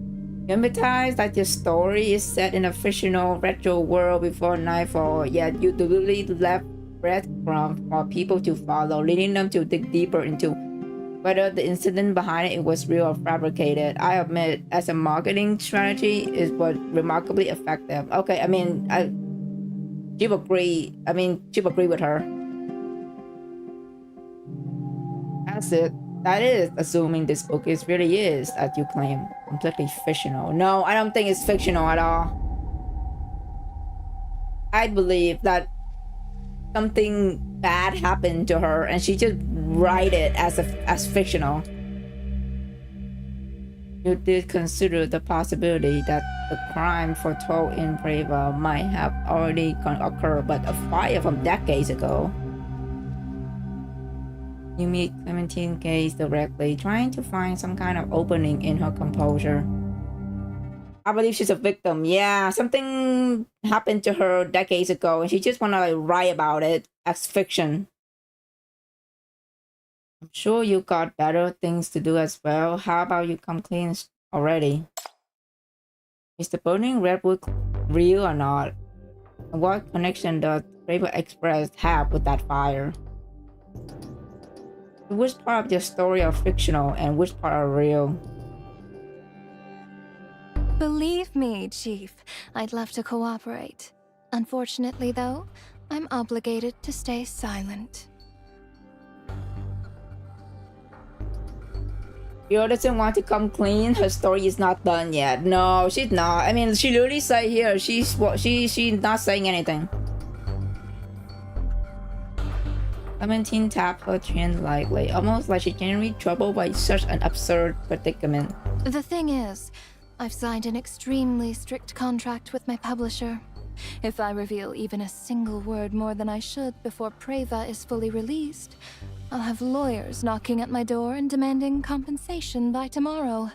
Empathize that your story is set in a fictional retro world before nightfall, yet you deliberately left breadcrumbs for people to follow, leading them to dig deeper into whether the incident behind it was real or fabricated. I admit, as a marketing strategy, it was remarkably effective. Okay, I mean, Chip agree with her. That's it. That is assuming this book really is, as you claim, completely fictional. No, I don't think it's fictional at all. I believe that something bad happened to her and she just write it as fictional. You did consider the possibility that the crime foretold in Brava might have already occurred, but a fire from decades ago. You meet Clementine Gaze directly, trying to find some kind of opening in her composure. I believe she's a victim. Yeah, something happened to her decades ago, and she just wanna like write about it as fiction. I'm sure you got better things to do as well. How about you come clean already? Is the burning redwood real or not? And what connection does Rainbow Express have with that fire? Which part of your story are fictional and which part are real? Believe me, Chief, I'd love to cooperate. Unfortunately, though, I'm obligated to stay silent. Yo doesn't want to come clean. Her story is not done yet. No, she's not. I mean, she literally said here she's not saying anything. Clementine tapped her chin lightly, almost like she genuinely troubled by such an absurd predicament. The thing is, I've signed an extremely strict contract with my publisher. If I reveal even a single word more than I should before Preva is fully released, I'll have lawyers knocking at my door and demanding compensation by tomorrow.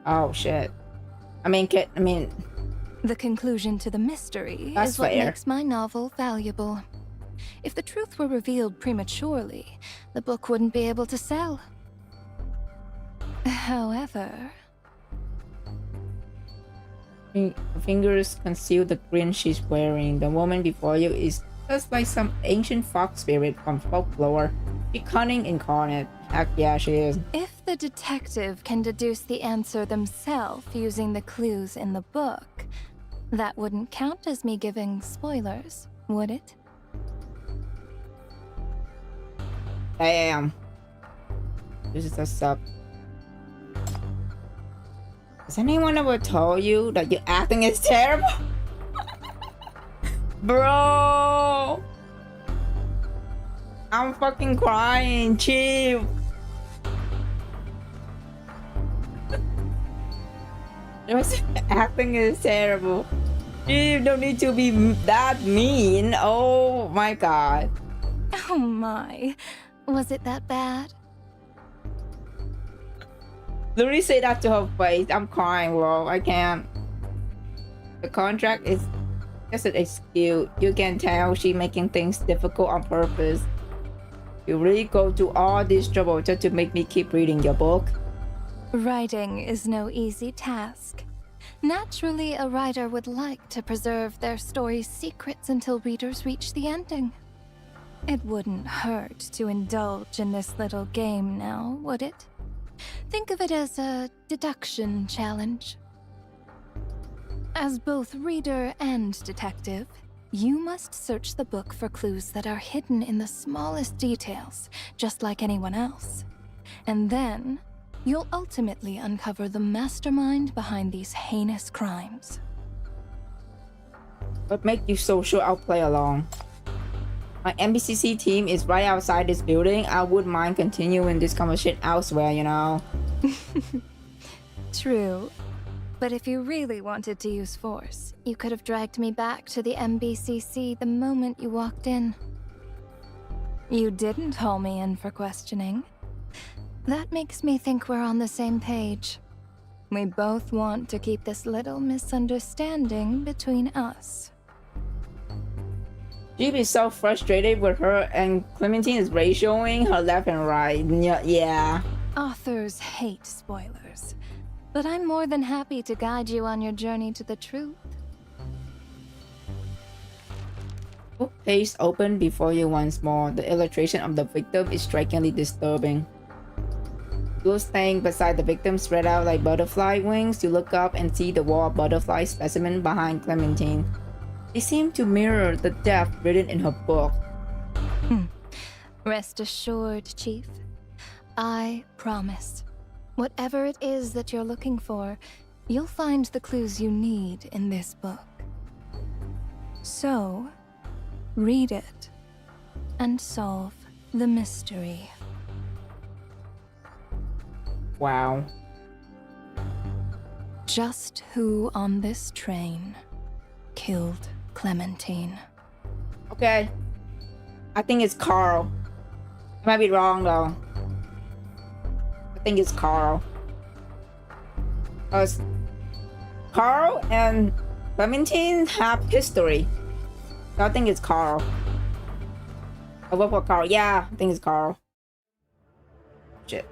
Oh shit. I mean, the conclusion to the mystery that's is what fair. makes my novel valuable. If the truth were revealed prematurely, the book wouldn't be able to sell. However... Fingers conceal the grin she's wearing. The woman before you is just like some ancient fox spirit from folklore. She's cunning incarnate. Heck yeah, she is. If the detective can deduce the answer themselves using the clues in the book, that wouldn't count as me giving spoilers, would it? Damn. This is a sub. Has anyone ever told you that your acting is terrible? Bro! I'm fucking crying, chill. Your acting is terrible. You don't need to be that mean. Oh my god. Oh my. Was it that bad? Literally say that to her face. I'm crying, bro. I can't. The contract is just an excuse. You can tell she's making things difficult on purpose. You really go to all this trouble just to make me keep reading your book. Writing is no easy task. Naturally, a writer would like to preserve their story's secrets until readers reach the ending. It wouldn't hurt to indulge in this little game now, would it? Think of it as a deduction challenge. As both reader and detective, you must search the book for clues that are hidden in the smallest details, just like anyone else. And then, you'll ultimately uncover the mastermind behind these heinous crimes. What makes you so sure I'll play along? My NBCC team is right outside this building. I wouldn't mind continuing this conversation elsewhere, you know? True. But if you really wanted to use force, you could have dragged me back to the MBCC the moment you walked in. You didn't haul me in for questioning. That makes me think we're on the same page. We both want to keep this little misunderstanding between us. She'd be so frustrated with her, and Clementine is ratioing her left and right. Yeah. Authors hate spoilers, but I'm more than happy to guide you on your journey to the truth. Book page open before you once more. The illustration of the victim is strikingly disturbing. You're staying beside the victim, spread out like butterfly wings. You look up and see the wall butterfly specimen behind Clementine. They seem to mirror the death written in her book. Rest assured, Chief. I promise. Whatever it is that you're looking for, you'll find the clues you need in this book. So, read it and solve the mystery. Wow. Just who on this train killed Clementine? Okay. I think it's Carl. I might be wrong though. I think it's Carl. Carl and Clementine have history. So I think it's Carl. I vote for Carl. Yeah, I think it's Carl. Shit.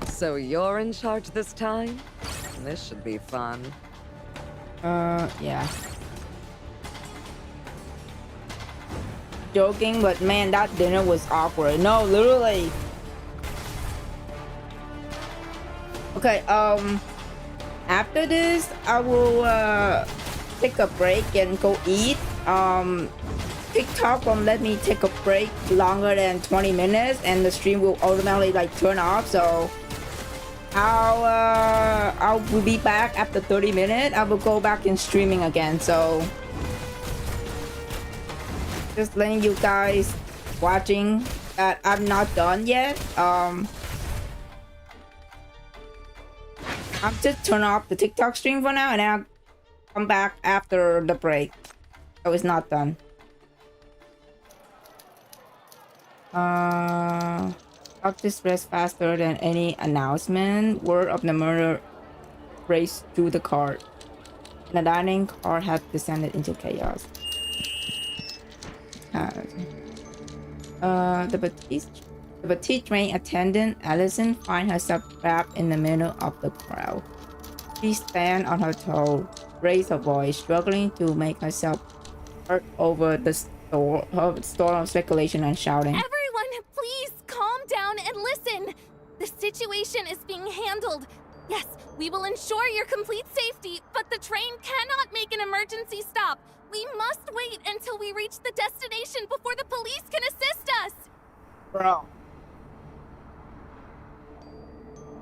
So you're in charge this time? This should be fun. Yeah. Joking, but man, that dinner was awkward. No, literally. Okay, after this, I will take a break and go eat. TikTok won't let me take a break longer than 20 minutes, and the stream will automatically like turn off. So I will be back after 30 minutes. I will go back in streaming again. So just letting you guys watching that I'm not done yet. I'm just turn off the TikTok stream for now, and then I'll come back after the break. So it's not done. Up this rest faster than any announcement. Word of the murder raced through the cart. The dining car had descended into chaos. The petite train attendant, Allison, finds herself trapped in the middle of the crowd. She stands on her toe, raised her voice, struggling to make herself heard over the storm of speculation and shouting. Everyone, please calm down and listen. The situation is being handled. Yes, we will ensure your complete safety, but the train cannot make an emergency stop. We must wait until we reach the destination before the police can assist us. Bro.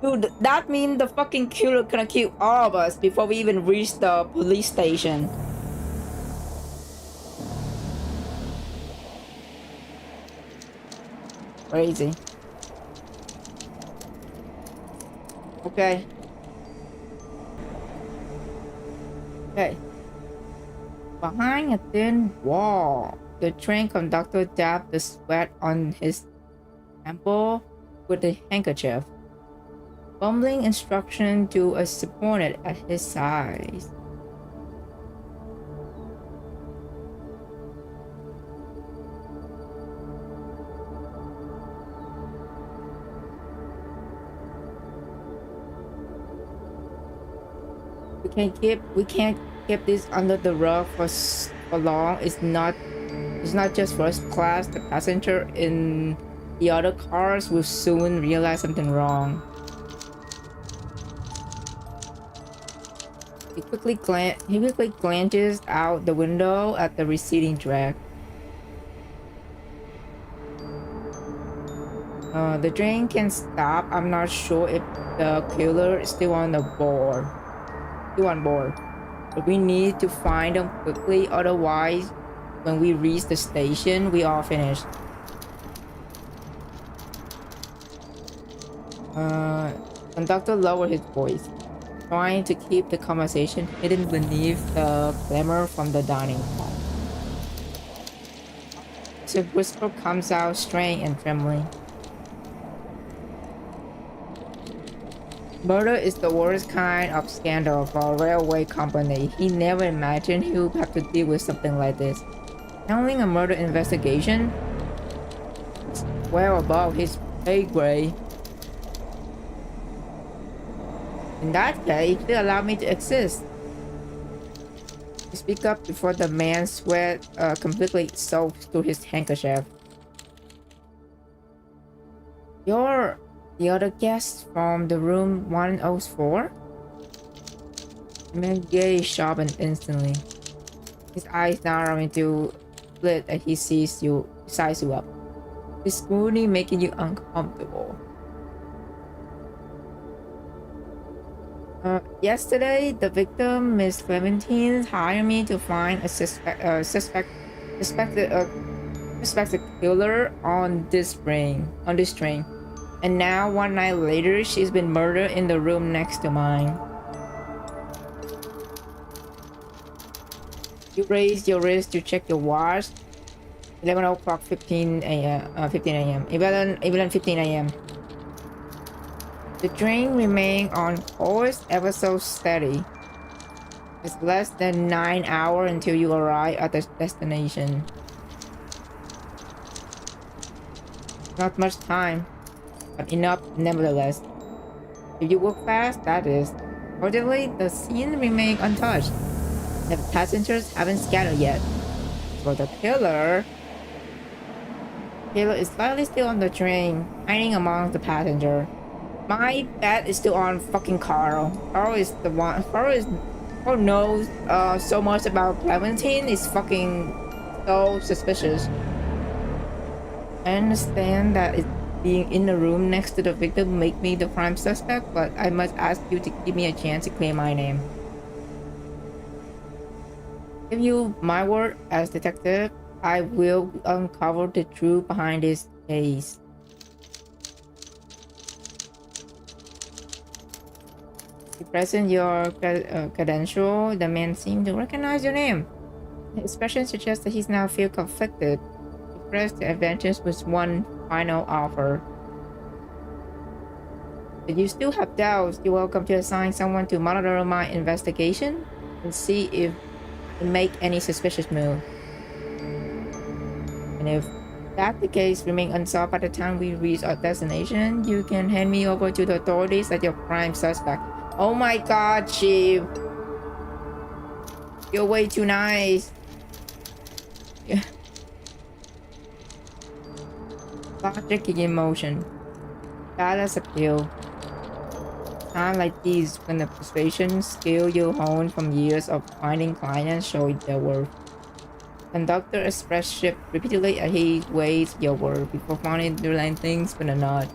Dude, that means the fucking killer gonna kill all of us before we even reach the police station. Crazy. Okay. Okay. Behind a thin wall, the train conductor dabbed the sweat on his temple with a handkerchief, bumbling instruction to a subordinate at his side. We can't keep this under the rug for long. It's not just first class. The passenger in the other cars will soon realize something wrong. He quickly glances out the window at the receding drag. The train can stop. I'm not sure if the killer is still on board. But we need to find them quickly, otherwise, when we reach the station, we are finished. Conductor lowered his voice, trying to keep the conversation hidden beneath the clamor from the dining hall. His whisper comes out strained and trembling. Murder is the worst kind of scandal for a railway company. He never imagined he would have to deal with something like this. Handling a murder investigation? It's well above his pay grade. In that case, they allow me to exist. To speak up before the man's sweat completely soaked through his handkerchief. You're the other guest from the room 104? The man's gaze sharpened instantly. His eyes narrow into split as he sizes you up. His scrutiny making you uncomfortable. Yesterday, the victim, Miss Clementine, hired me to find a suspected killer on this train. And now, one night later, she's been murdered in the room next to mine. You raise your wrist to check your watch. 11 o'clock 15 a.m. 11:15 a.m. The train remained on course ever so steady. It's less than 9 hours until you arrive at the destination. Not much time, but enough nevertheless. If you work fast, that is. Fortunately, the scene remains untouched. The passengers haven't scattered yet. For the killer is likely still on the train, hiding among the passengers. My bet is still on fucking Carl. Carl is the one. Carl knows so much about Clementine. Is fucking so suspicious. I understand that being in the room next to the victim make me the prime suspect, but I must ask you to give me a chance to clear my name. Give you my word as detective, I will uncover the truth behind this case. You present your credential. The man seemed to recognize your name. The expression suggests that he's now feel conflicted. He pressed the advantage with one final offer. If you still have doubts, you're welcome to assign someone to monitor my investigation and see if they make any suspicious move. And if that's the case remain unsolved by the time we reach our destination, you can hand me over to the authorities as your prime suspect. Oh my god, Chief. You're way too nice. Yeah. Logic in motion. That's appeal. Times like these, when the persuasion skill you hone from years of finding clients show their worth. Conductor expressed shift repeatedly as he weighs your word before finally relenting with a nod.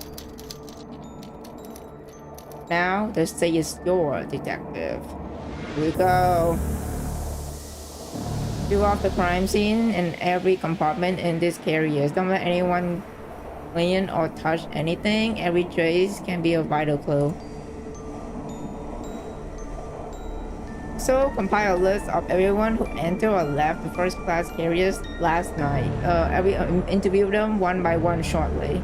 Now, the stage is your detective. Here we go. Do off the crime scene and every compartment in this carrier. Don't let anyone clean or touch anything. Every trace can be a vital clue. So, compile a list of everyone who entered or left the first class carriers last night. Interview them one by one shortly.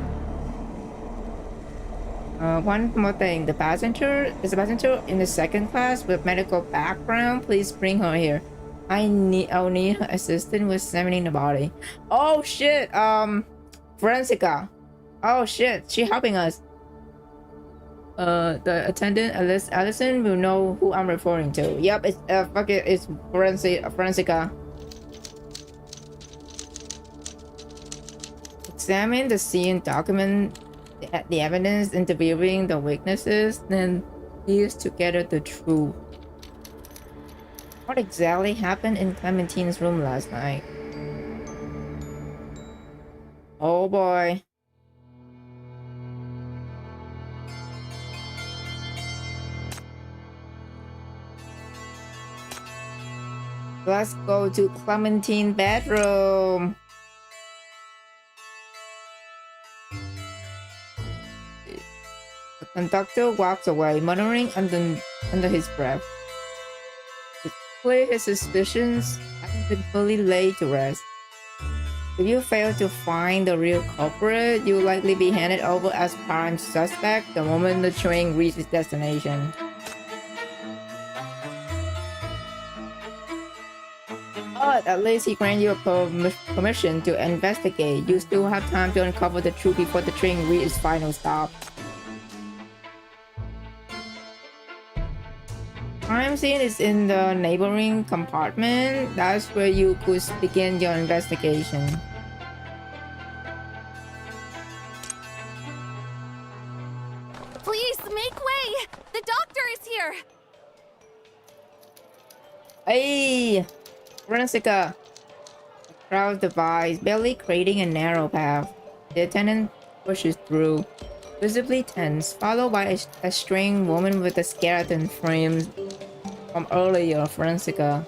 One more thing, the passenger in the second class with medical background. Please bring her here. I'll need her assistance with examining the body. Oh shit, Forensica. Oh shit, she helping us. The attendant Allison will know who I'm referring to. Yep, it's it's Forensica. Examine the scene, document the evidence, interviewing the witnesses, then piece together the truth. What exactly happened in Clementine's room last night? Oh boy. Let's go to Clementine bedroom. The conductor walks away, muttering under his breath. It's clear his suspicions haven't been fully laid to rest. If you fail to find the real culprit, you'll likely be handed over as prime suspect the moment the train reaches its destination. But at least he granted you a permission to investigate. You still have time to uncover the truth before the train reaches its final stop. Crime scene is in the neighboring compartment. That's where you could begin your investigation. Please, make way! The doctor is here! Hey! Forensica! The crowd divides, barely creating a narrow path. The attendant pushes through, visibly tense, followed by a strange woman with a skeleton frame from earlier. Forensica.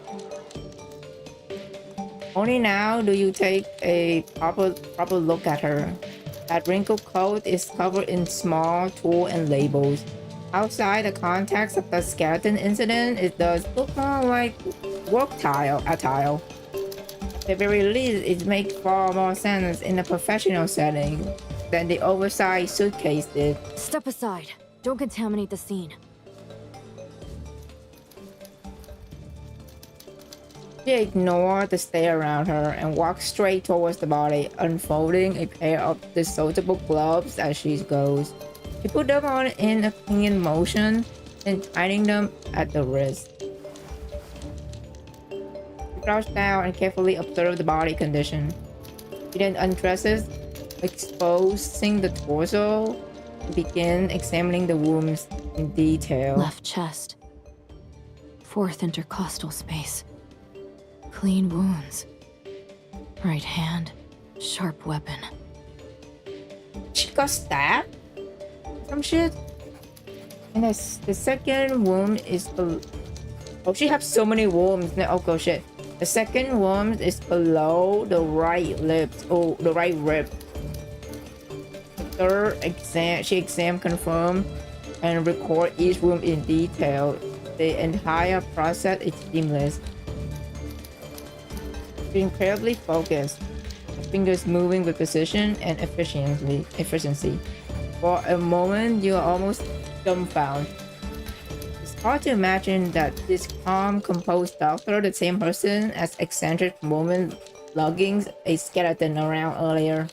Only now do you take a proper look at her. That wrinkled coat is covered in small tools and labels. Outside the context of the skeleton incident, it does look more like work attire. At the very least, it makes far more sense in a professional setting than the oversized suitcase did. Step aside. Don't contaminate the scene. She ignored the stare around her and walked straight towards the body, unfolding a pair of disposable gloves as she goes. She put them on in a clinging motion and tightening them at the wrist. She crouched down and carefully observed the body condition. She then undresses, exposing the torso, and began examining the wounds in detail. Left chest. Fourth intercostal space. Clean wounds. Right hand. Sharp weapon. She got stabbed? Some shit? And the second wound is... Oh, she has so many wounds. Oh, go shit. The second wound is below the right lip. Oh, the right rib. The third exam... She confirmed and record each wound in detail. The entire process is seamless. Incredibly focused, fingers moving with precision and efficiency. For a moment, you are almost dumbfounded. It's hard to imagine that this calm, composed doctor, the same person as eccentric woman lugging a skeleton around earlier.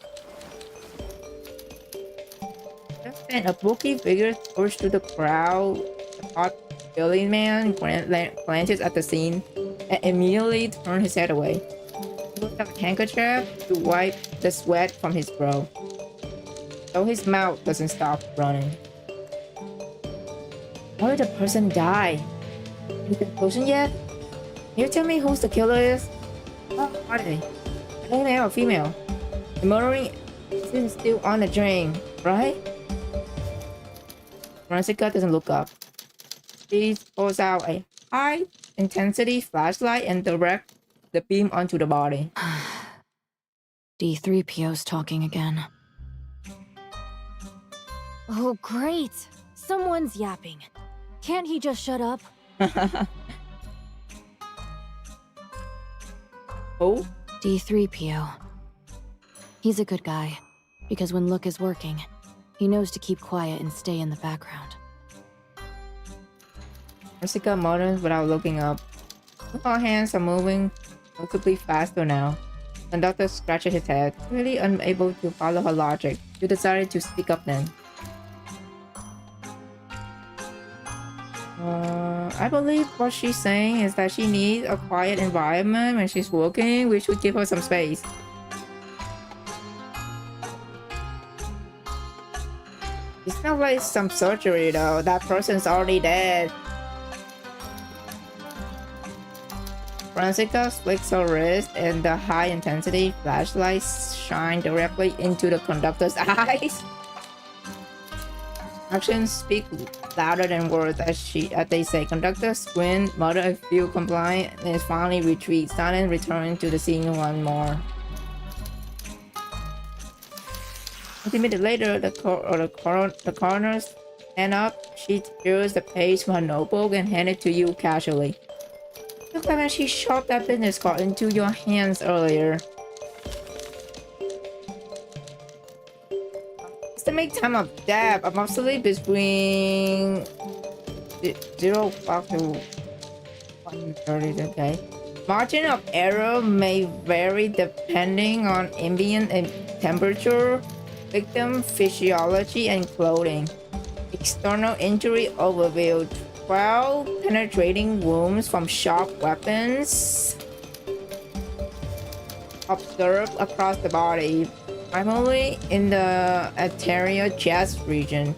And a bulky figure pushed through the crowd. The hot building man glances at the scene and immediately turns his head away. With a handkerchief to wipe the sweat from his brow, though his mouth doesn't stop running. How did the person die? Any conclusion yet? Can you tell me who the killer is? How are they? Are they male or female? The murdering is still on the drain, right? Forensica doesn't look up. She pulls out a high-intensity flashlight and directs the beam onto the body. D3PO's talking again. Oh, great! Someone's yapping. Can't he just shut up? Who? D3PO. He's a good guy, because when Look is working, he knows to keep quiet and stay in the background. Jessica mutters without looking up. Her hands are moving noticeably faster now. Conductor scratches his head, really unable to follow her logic. You decided to speak up then. I believe what she's saying is that she needs a quiet environment when she's working. We should give her some space. It's not like some surgery though. That person's already dead. Francisca flicks her wrist and the high-intensity flashlights shine directly into the conductor's eyes. Actions speak louder than words, as they say. Conductor squint, mutter a few compliant, and finally retreat. Silent return to the scene one more. 20 minutes later, the coroner stand up. She tears the page from her notebook and hand it to you casually. Look like when she shoved that business card into your hands earlier. Estimate time of death above sleep between 0 o'clock to 1:30. Okay. Margin of error may vary depending on ambient and temperature, victim physiology, and clothing. External injury overview: 12 penetrating wounds from sharp weapons observed across the body, primarily in the anterior chest region.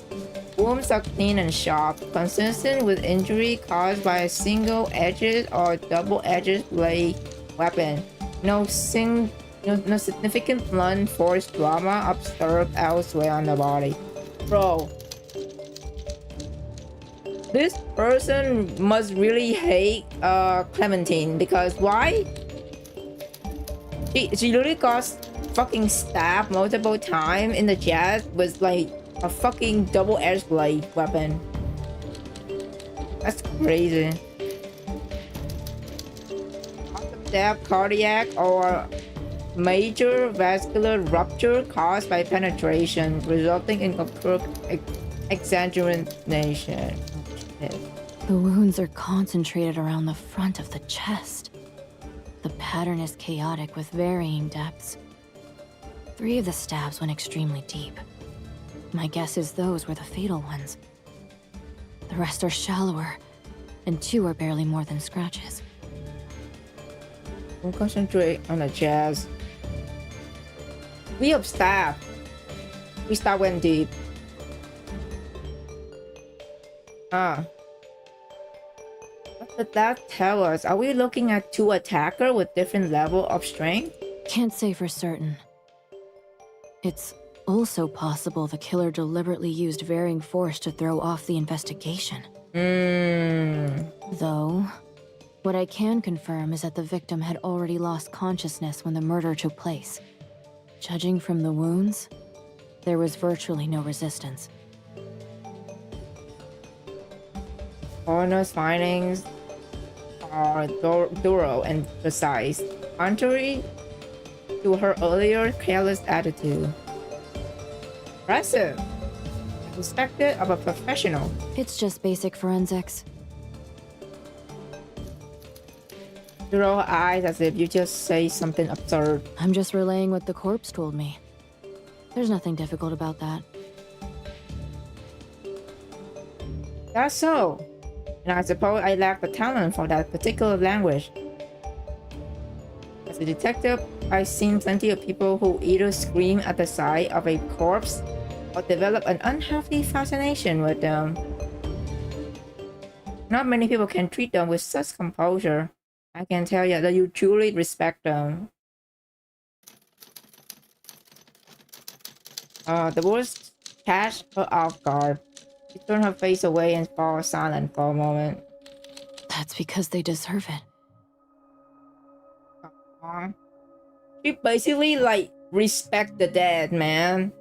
Wounds are clean and sharp, consistent with injury caused by a single-edged or double-edged blade weapon. No significant blunt force trauma observed elsewhere on the body. Bro, this person must really hate Clementine, because why? She literally got fucking stabbed multiple times in the chest with like a fucking double-edged blade weapon. That's crazy. Cause of death, cardiac or major vascular rupture caused by penetration, resulting in occurred exaggeration. The wounds are concentrated around the front of the chest. The pattern is chaotic with varying depths. 3 of the stabs went extremely deep. My guess is those were the fatal ones. The rest are shallower, and 2 are barely more than scratches. Don't concentrate on the chest. We have stab. We stab went deep. What did that tell us? Are we looking at 2 attackers with different level of strength? Can't say for certain. It's also possible the killer deliberately used varying force to throw off the investigation. Though, what I can confirm is that the victim had already lost consciousness when the murder took place. Judging from the wounds, there was virtually no resistance. Coroner's findings are thorough and precise, contrary to her earlier careless attitude. Impressive. Expected of a professional. It's just basic forensics. You roll her eyes as if you just say something absurd. I'm just relaying what the corpse told me. There's nothing difficult about that. That's so. And I suppose I lack the talent for that particular language. As a detective, I've seen plenty of people who either scream at the sight of a corpse or develop an unhealthy fascination with them. Not many people can treat them with such composure. I can tell you that you truly respect them. The words catch her off guard. She turned her face away and falls silent for a moment. That's because they deserve it. She basically like respect the dead, man.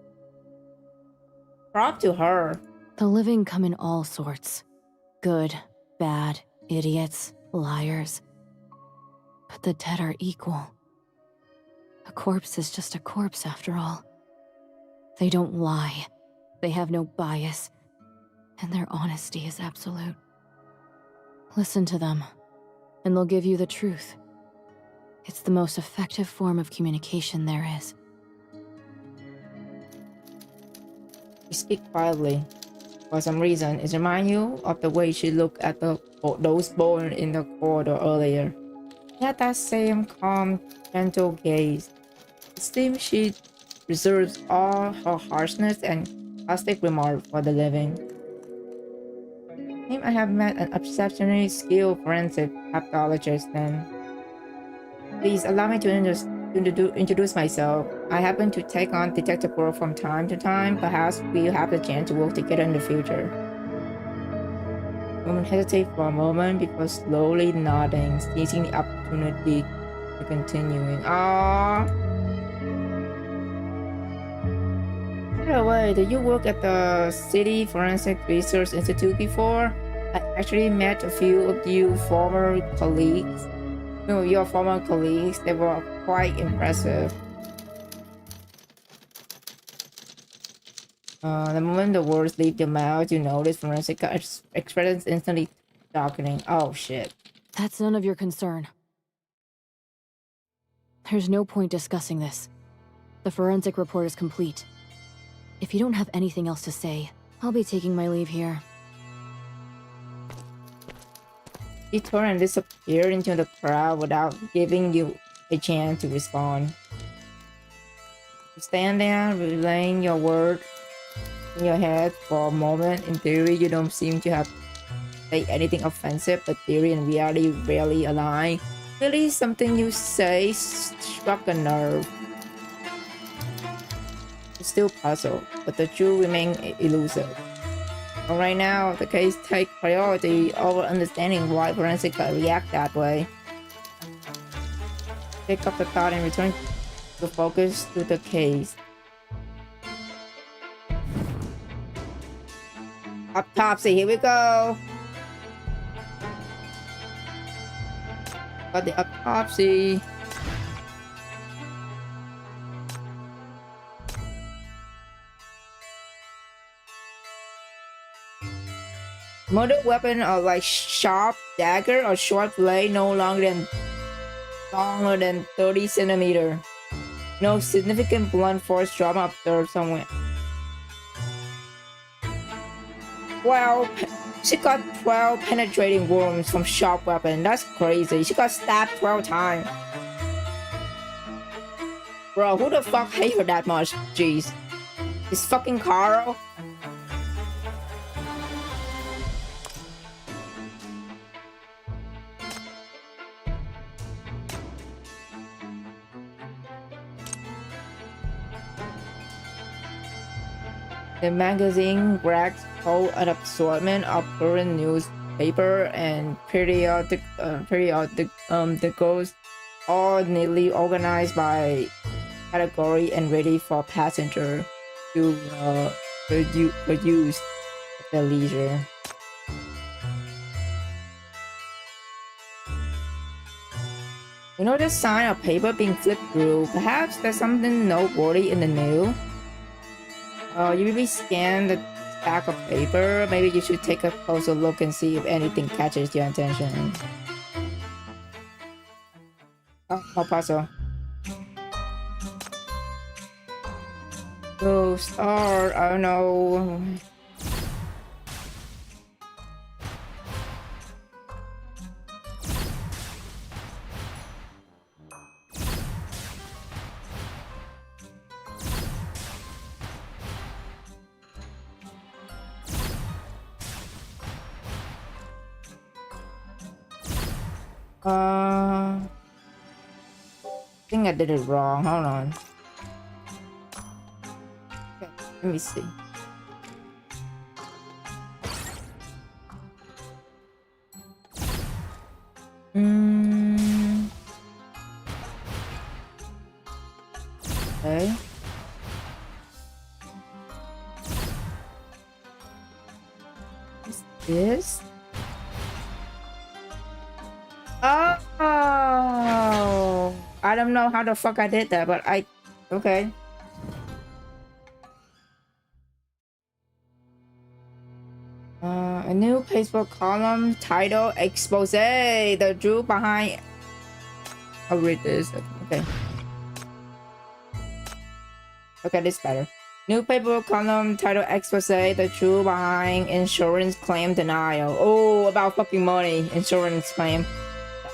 Prop to her. The living come in all sorts. Good, bad, idiots, liars. But the dead are equal. A corpse is just a corpse after all. They don't lie. They have no bias. And their honesty is absolute. Listen to them, and they'll give you the truth. It's the most effective form of communication there is. She speaks quietly. For some reason, it reminds you of the way she looked at those born in the corridor earlier. She had that same calm, gentle gaze. It seems she reserves all her harshness and caustic remarks for the living. I have met an exceptionally skilled forensic pathologist then. Please allow me to introduce myself. I happen to take on detective work from time to time. Perhaps we'll have the chance to work together in the future. Woman hesitates for a moment before slowly nodding, seizing the opportunity to continuing. Aww. By the way, did you work at the City Forensic Research Institute before? I actually met a few of you former colleagues. No, your former colleagues. They were quite impressive. The moment the words leave your mouth, you notice forensic expressions instantly darkening. Oh shit. That's none of your concern. There's no point discussing this. The forensic report is complete. If you don't have anything else to say, I'll be taking my leave here. He turned and disappeared into the crowd without giving you a chance to respond. You stand there, relaying your words in your head for a moment. In theory, you don't seem to have say anything offensive, but theory and reality rarely align. Really, something you say struck a nerve. You're still puzzled, but the truth remains elusive. But right now, the case takes priority over understanding why forensic react that way. Pick up the thought and return the focus to the case. Autopsy, here we go. Got the autopsy. Murder weapon are like sharp dagger or short blade, no longer than 30 centimeter. No significant blunt force trauma observed somewhere. Well, she got 12 penetrating wounds from sharp weapon. That's crazy. She got stabbed 12 times. Bro, who the fuck hate her that much? Jeez. It's fucking Carl. The magazine racks hold an assortment of current newspaper and periodicals, all neatly organized by category and ready for passenger to produce at their leisure. You know the sign of paper being flipped through. Perhaps there's something noteworthy in the new. You maybe scan the stack of paper. Maybe you should take a closer look and see if anything catches your attention. Oh, more puzzle. Ghost art, I don't know. I think I did it wrong. Hold on. Okay, let me see. Okay. What's this? Oh, I don't know how the fuck I did that, but okay. A new Facebook column titled Expose the truth behind. I'll read this. Okay. Okay, this is better. New paper column titled Expose the truth behind insurance claim denial. Oh, about fucking money. Insurance claim.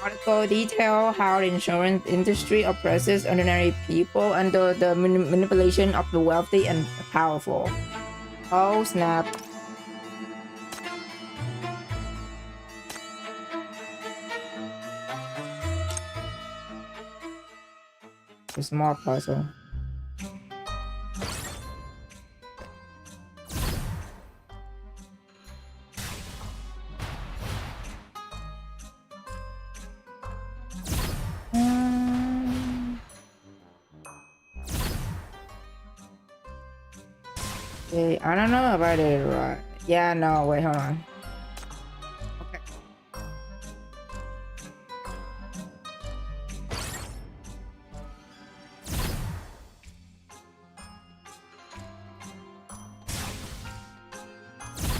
Article detail how the insurance industry oppresses ordinary people under the manipulation of the wealthy and powerful. Oh snap. There's more puzzle. Okay, I don't know if I did it right. Yeah, no, wait, hold on. Okay.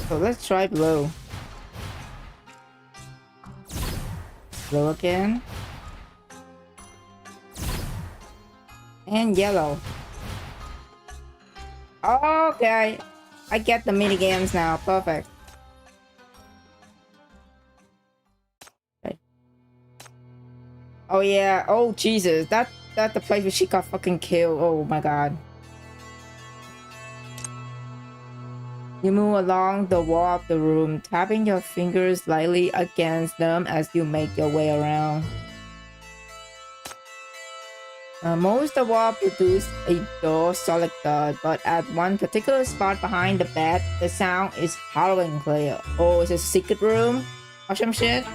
So let's try blue. Blue again. And yellow. Okay. I get the mini games now. Perfect. Okay. Oh yeah. Oh Jesus. That's the place where she got fucking killed. Oh my god. You move along the wall of the room, tapping your fingers lightly against them as you make your way around. Most of the wall produce a dull, solid thud, but at one particular spot behind the bed, the sound is hollow and clear. Oh, it's a secret room or some shit?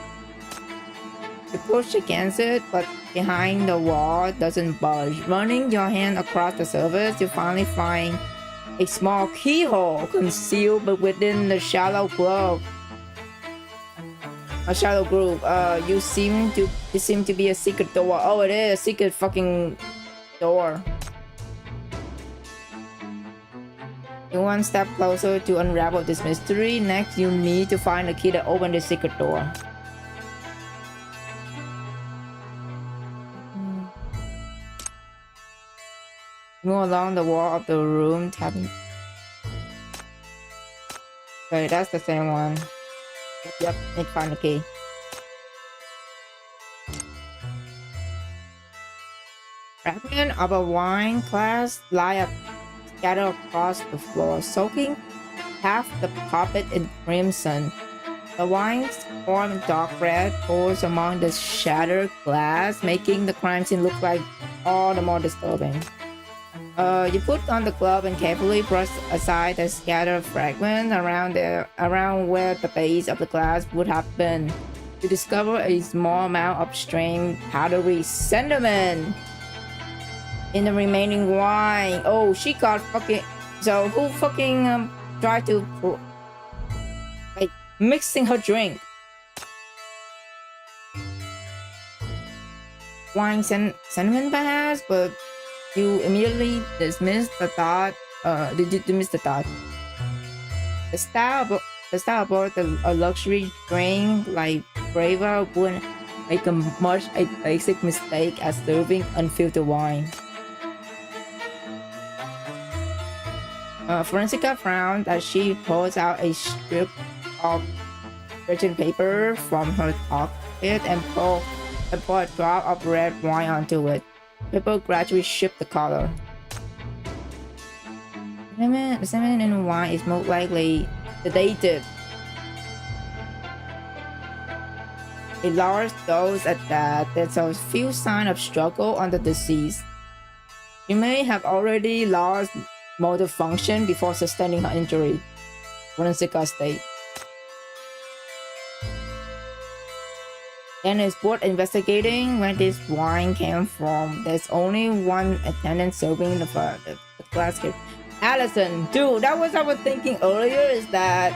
You push against it, but behind the wall doesn't budge. Running your hand across the surface, you finally find a small keyhole concealed but within the shallow glove. A shallow groove. You seem to be a secret door. Oh, it is a secret fucking door. You one step closer to unravel this mystery. Next, you need to find a key to open the secret door. Move along the wall of the room, tapping. Okay, that's the same one. Yep, need to find the key. Fragments of a wine glass lie scattered across the floor, soaking half the carpet in crimson. The wine's form dark red pours among the shattered glass, making the crime scene look like all the more disturbing. You put on the glove and carefully brush aside the scattered fragments around where the base of the glass would have been. You discover a small amount of strange powdery sediment in the remaining wine. Oh, she got fucking. So who fucking tried to like mixing her drink? Wine sediment perhaps, but you immediately dismiss the thought. Dismiss the thought. The style about a luxury drink like Brava wouldn't make much a basic mistake as serving unfiltered wine. Forensica frowned as she pulls out a strip of virgin paper from her pocket and pour a drop of red wine onto it. Paper gradually shift the color. The sediment in the wine is most likely sedated. A large dose at that. There's a few signs of struggle on the deceased. She may have already lost motor function before sustaining her injury. Forensica state. Then it's worth investigating where this wine came from. There's only one attendant serving the glass case. Allison, dude, that was what I was thinking earlier, is that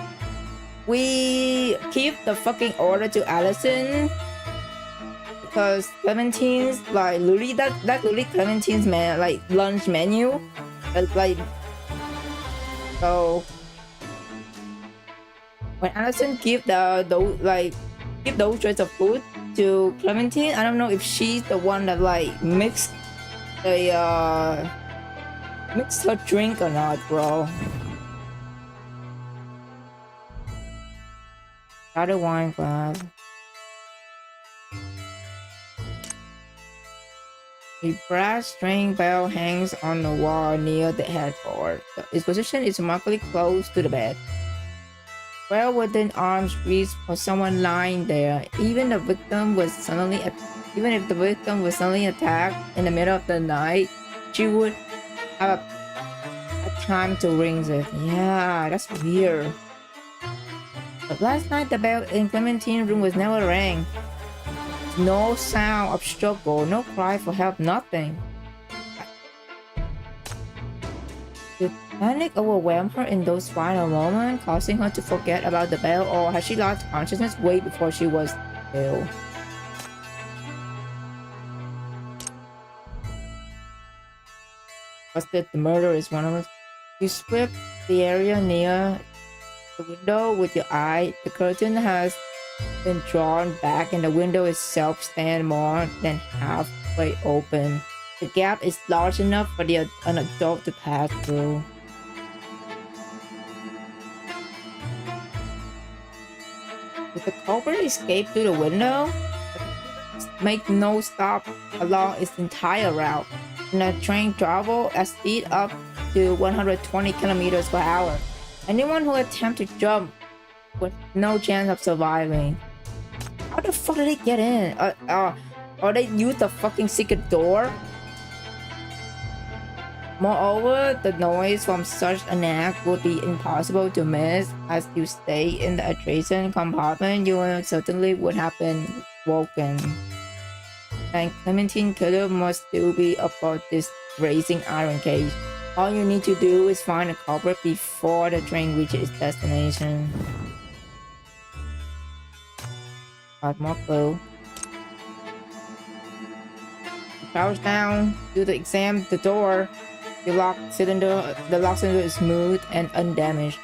we keep the fucking order to Allison because Clementine's like literally that's literally Clementine's lunch menu. Like so when Allison give those trays of food to Clementine, I don't know if she's the one that like mixed her drink or not, bro. Got a wine glass. A brass string bell hangs on the wall near the headboard. Its position is remarkably close to the bed, well within arm's reach for someone lying there. Even if the victim was suddenly attacked in the middle of the night, she would have a time to ring it. Yeah, that's weird. But last night the bell in Clementine's room was never rang. No sound of struggle, no cry for help, nothing. Panic overwhelmed her in those final moments, causing her to forget about the bell, or had she lost consciousness way before she was ill? Busted, the murder is one of us. You sweep the area near the window with your eye. The curtain has been drawn back and the window itself stands more than halfway open. The gap is large enough for an adult to pass through. Did the culprit escape through the window? Make no stop along its entire route, and the train traveled at speed up to 120 kilometers per hour. Anyone who attempted to jump with no chance of surviving. How the fuck did they get in? Or they used the fucking secret door? Moreover, the noise from such an act would be impossible to miss. As you stay in the adjacent compartment, you certainly would have been woken. And Clementine Killer must still be about this racing iron cage. All you need to do is find the culprit before the train reaches its destination. Got more clue. Crouch down, do the exam, the door. The lock cylinder is smooth and undamaged.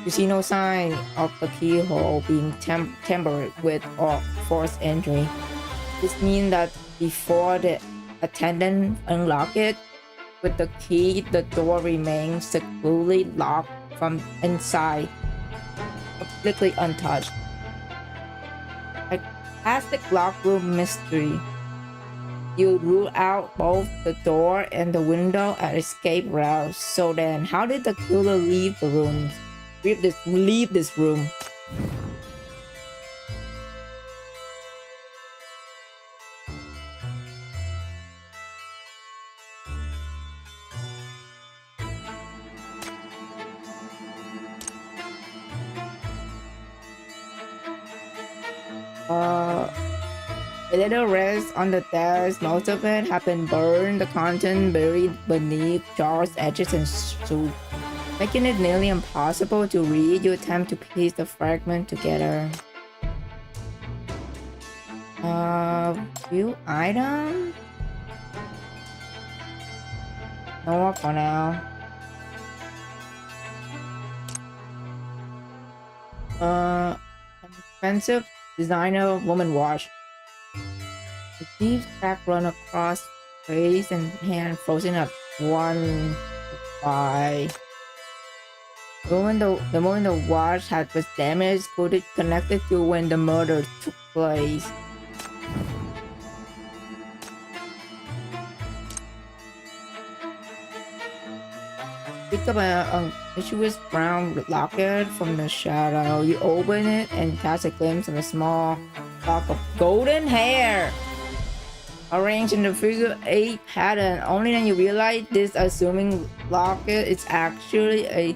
You see no sign of the keyhole being tampered with or forced entry. This means that before the attendant unlocked it with the key, the door remains securely locked from inside, completely untouched. A classic lock room mystery. You rule out both the door and the window as escape routes. So then, how did the killer leave the room? Leave this room? A little rest on the desk. Most of it had been burned, the content buried beneath jars, edges, and soup. Making it nearly impossible to read, you attempt to piece the fragment together. Few items? No more for now. An expensive designer woman wash. The deep crack run across face and hand, frozen at 1 by. The moment the watch was damaged, could it connected to when the murder took place? Pick up an unusual brown locket from the shadow. You open it and catch a glimpse of a small lock of golden hair arranged in the figure 8 pattern. Only then you realize this assuming locket is actually a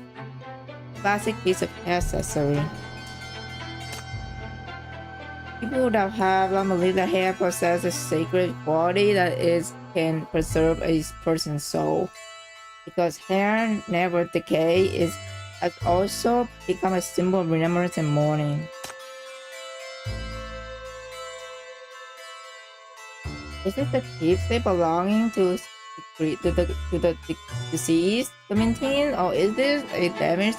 classic piece of accessory. People that have long believe that hair possesses a sacred quality that can preserve a person's soul. Because hair never decays, has also become a symbol of remembrance and mourning. Is it the keepsake belonging to the deceased Clementine, or is this a damning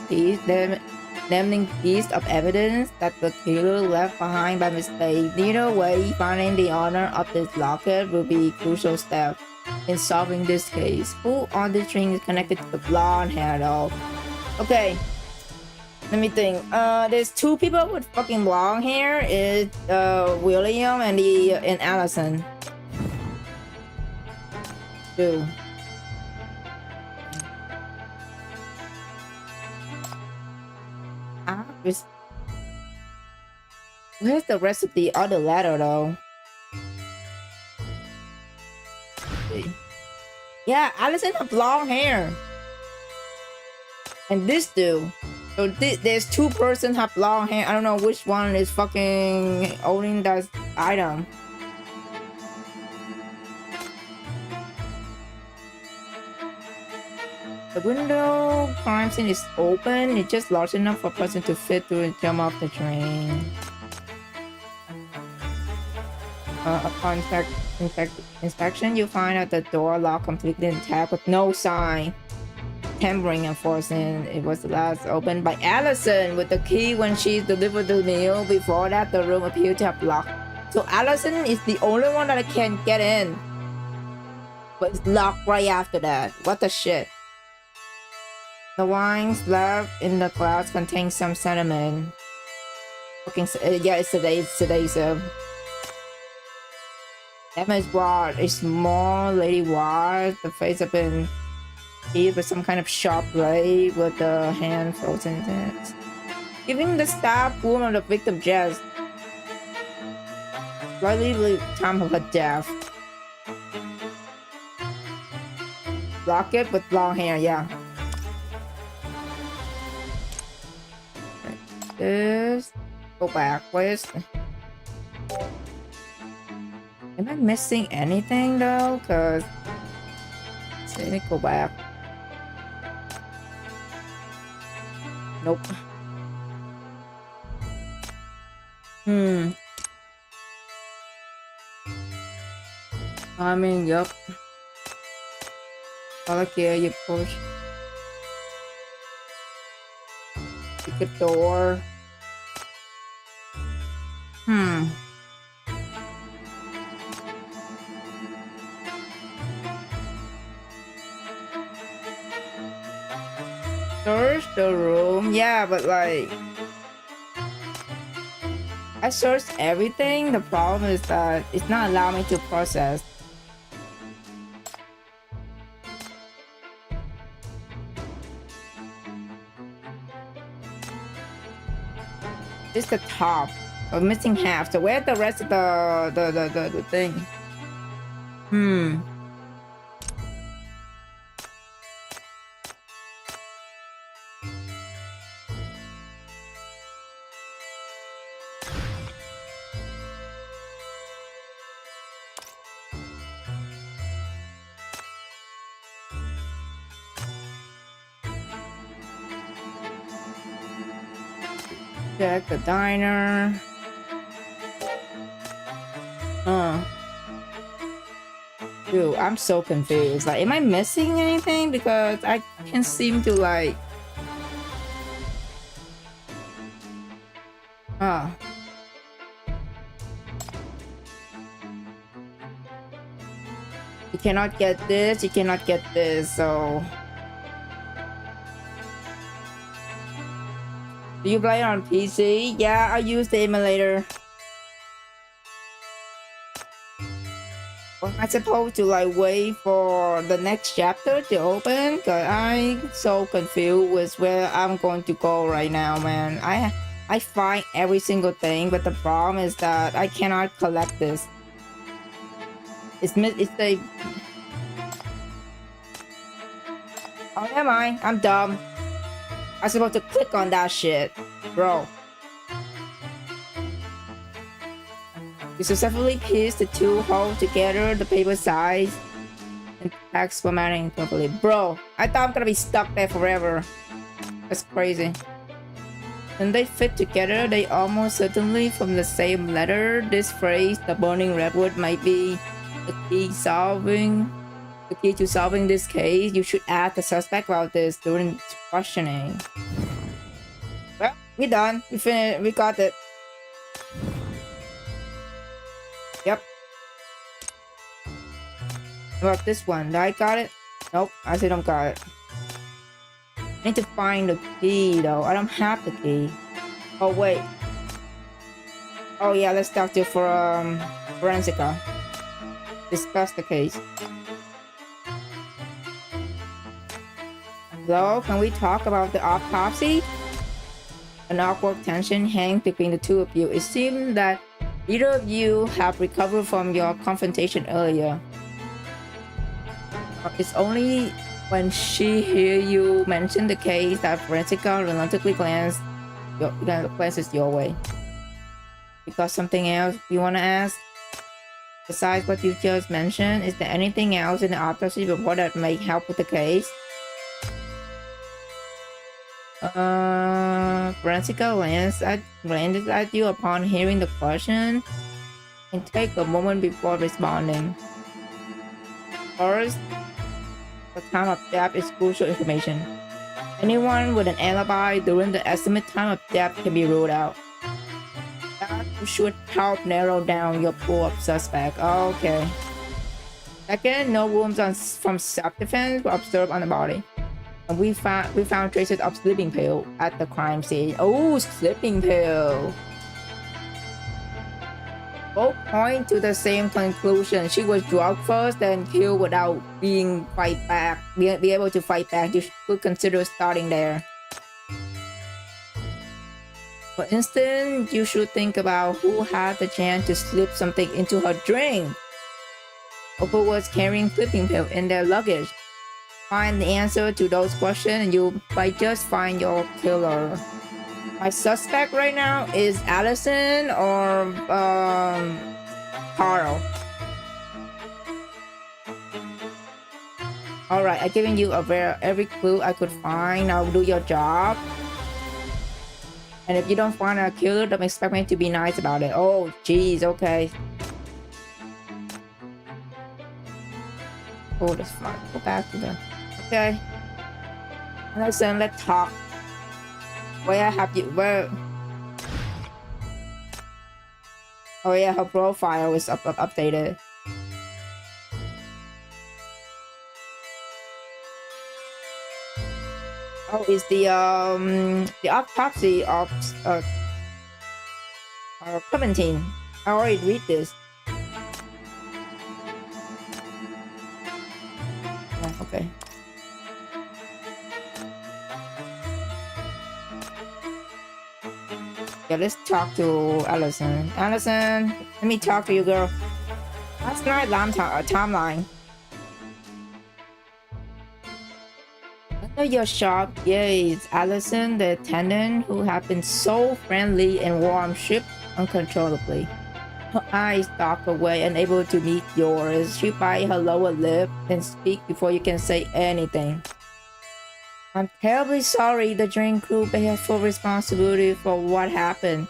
piece of evidence that the killer left behind by mistake? Either way, finding the owner of this locket will be a crucial step in solving this case. Who on this string is connected to the blonde hair though? Okay, let me think. There's 2 people with fucking blonde hair. It's William and Allison. 2. Where's the rest of the other letter though? Yeah, Allison have long hair. And this dude. So there's 2 persons have long hair. I don't know which one is fucking owning that item. The window crime scene is open. It's just large enough for a person to fit through and jump off the train. Upon inspection, you find out the door locked completely intact with no sign. Tampering and forcing. It was last opened by Allison with the key when she delivered the meal. Before that, the room appeared to have locked. So Allison is the only one that can get in. But it's locked right after that. What the shit? The wines left in the glass contain some sediment. Yeah, it's sedative. Emma's brought a small lady watch. The face had been hit with some kind of sharp blade with the hand frozen in it. Giving the stab wound on the victim chest. Slightly the time of her death. Block it with long hair, yeah. This. Go backwards. Am I missing anything though? Cause let me go back. Nope. I mean, yup. Okay, you push. Pick a door. Search the room. Yeah, but like I searched everything. The problem is that it's not allowing me to process. This is the top. I'm missing half. So where's the rest of the thing? Check the diner. Dude, I'm so confused. Like, am I missing anything? Because I can't seem to like. You cannot get this. You cannot get this. So. Do you play on PC? Yeah, I use the emulator. Well, I supposed to like wait for the next chapter to open? Cause I'm so confused with where I'm going to go right now, man. I find every single thing, but the problem is that I cannot collect this. It's the. Oh, never mind. I'm dumb. I'm supposed to click on that shit, bro. You successfully piece the two holes together, the paper size and text formatting properly. Bro, I thought I'm gonna be stuck there forever. That's crazy. When they fit together, they almost certainly from the same letter. This phrase, the burning redwood, might be the key to solving this case. You should ask the suspect about this during questioning. Well, we done. We finished. We got it. Yep. What about this one? Did I got it? Nope. I still don't got it. I need to find the key though. I don't have the key. Oh wait. Oh yeah. Let's talk to Forensica. Discuss the case. Hello, can we talk about the autopsy? An awkward tension hangs between the two of you. It seems that neither of you have recovered from your confrontation earlier. It's only when she hears you mention the case that Forensica reluctantly glances your way. Because something else you want to ask? Besides what you just mentioned, is there anything else in the autopsy report that may help with the case? Brancica landed at you upon hearing the question and take a moment before responding. First, the time of death is crucial information. Anyone with an alibi during the estimate time of death can be ruled out. That should help narrow down your pool of suspects. Okay. Second, no wounds from self-defense were observed on the body. And we found traces of sleeping pill at the crime scene. Oh, sleeping pill. Both point to the same conclusion. She was drugged first, then killed without being able to fight back. You could consider starting there. For instance, you should think about who had the chance to slip something into her drink, or who was carrying sleeping pill in their luggage. Find the answer to those questions and you might just find your killer. My suspect right now is Allison or Carl. Alright, I've given you every clue I could find. Now do your job. And if you don't find a killer, don't expect me to be nice about it. Oh, jeez, okay. Oh, that's fine. Go back to the... Okay. Listen, let's talk. Where have you... Where... Oh yeah, her profile was updated. Oh, it's the autopsy of Clementine. I already read this. Oh, okay. Yeah, let's talk to Allison. Allison, let me talk to you, girl. Last night, timeline. Under your sharp gaze, Allison, the attendant who had been so friendly and warm, shipped uncontrollably. Her eyes dark away, unable to meet yours. She bite her lower lip and speak before you can say anything. I'm terribly sorry. The drink crew bears full responsibility for what happened.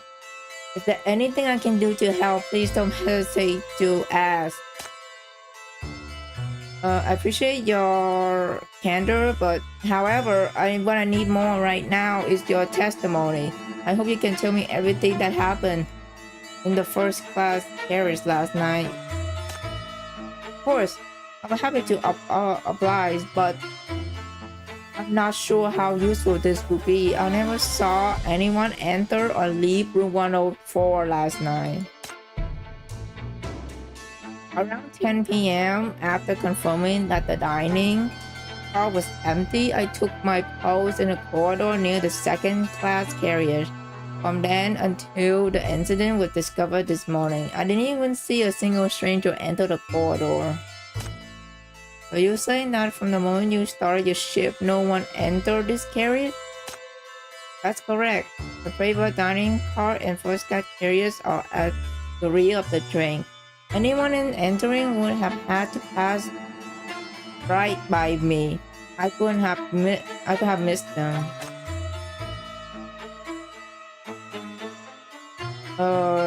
Is there anything I can do to help? Please don't hesitate to ask. I appreciate your candor, but however, what I need more right now is your testimony. I hope you can tell me everything that happened in the first class carriage last night. Of course, I'm happy to oblige, but I'm not sure how useful this would be. I never saw anyone enter or leave room 104 last night. Around 10 p.m., after confirming that the dining car was empty, I took my post in a corridor near the second class carriage. From then until the incident was discovered this morning, I didn't even see a single stranger enter the corridor. Are you saying that from the moment you started your shift, no one entered this carriage? That's correct. The private dining car and first class carriages are at the rear of the train. Anyone entering would have had to pass right by me. I could have missed them.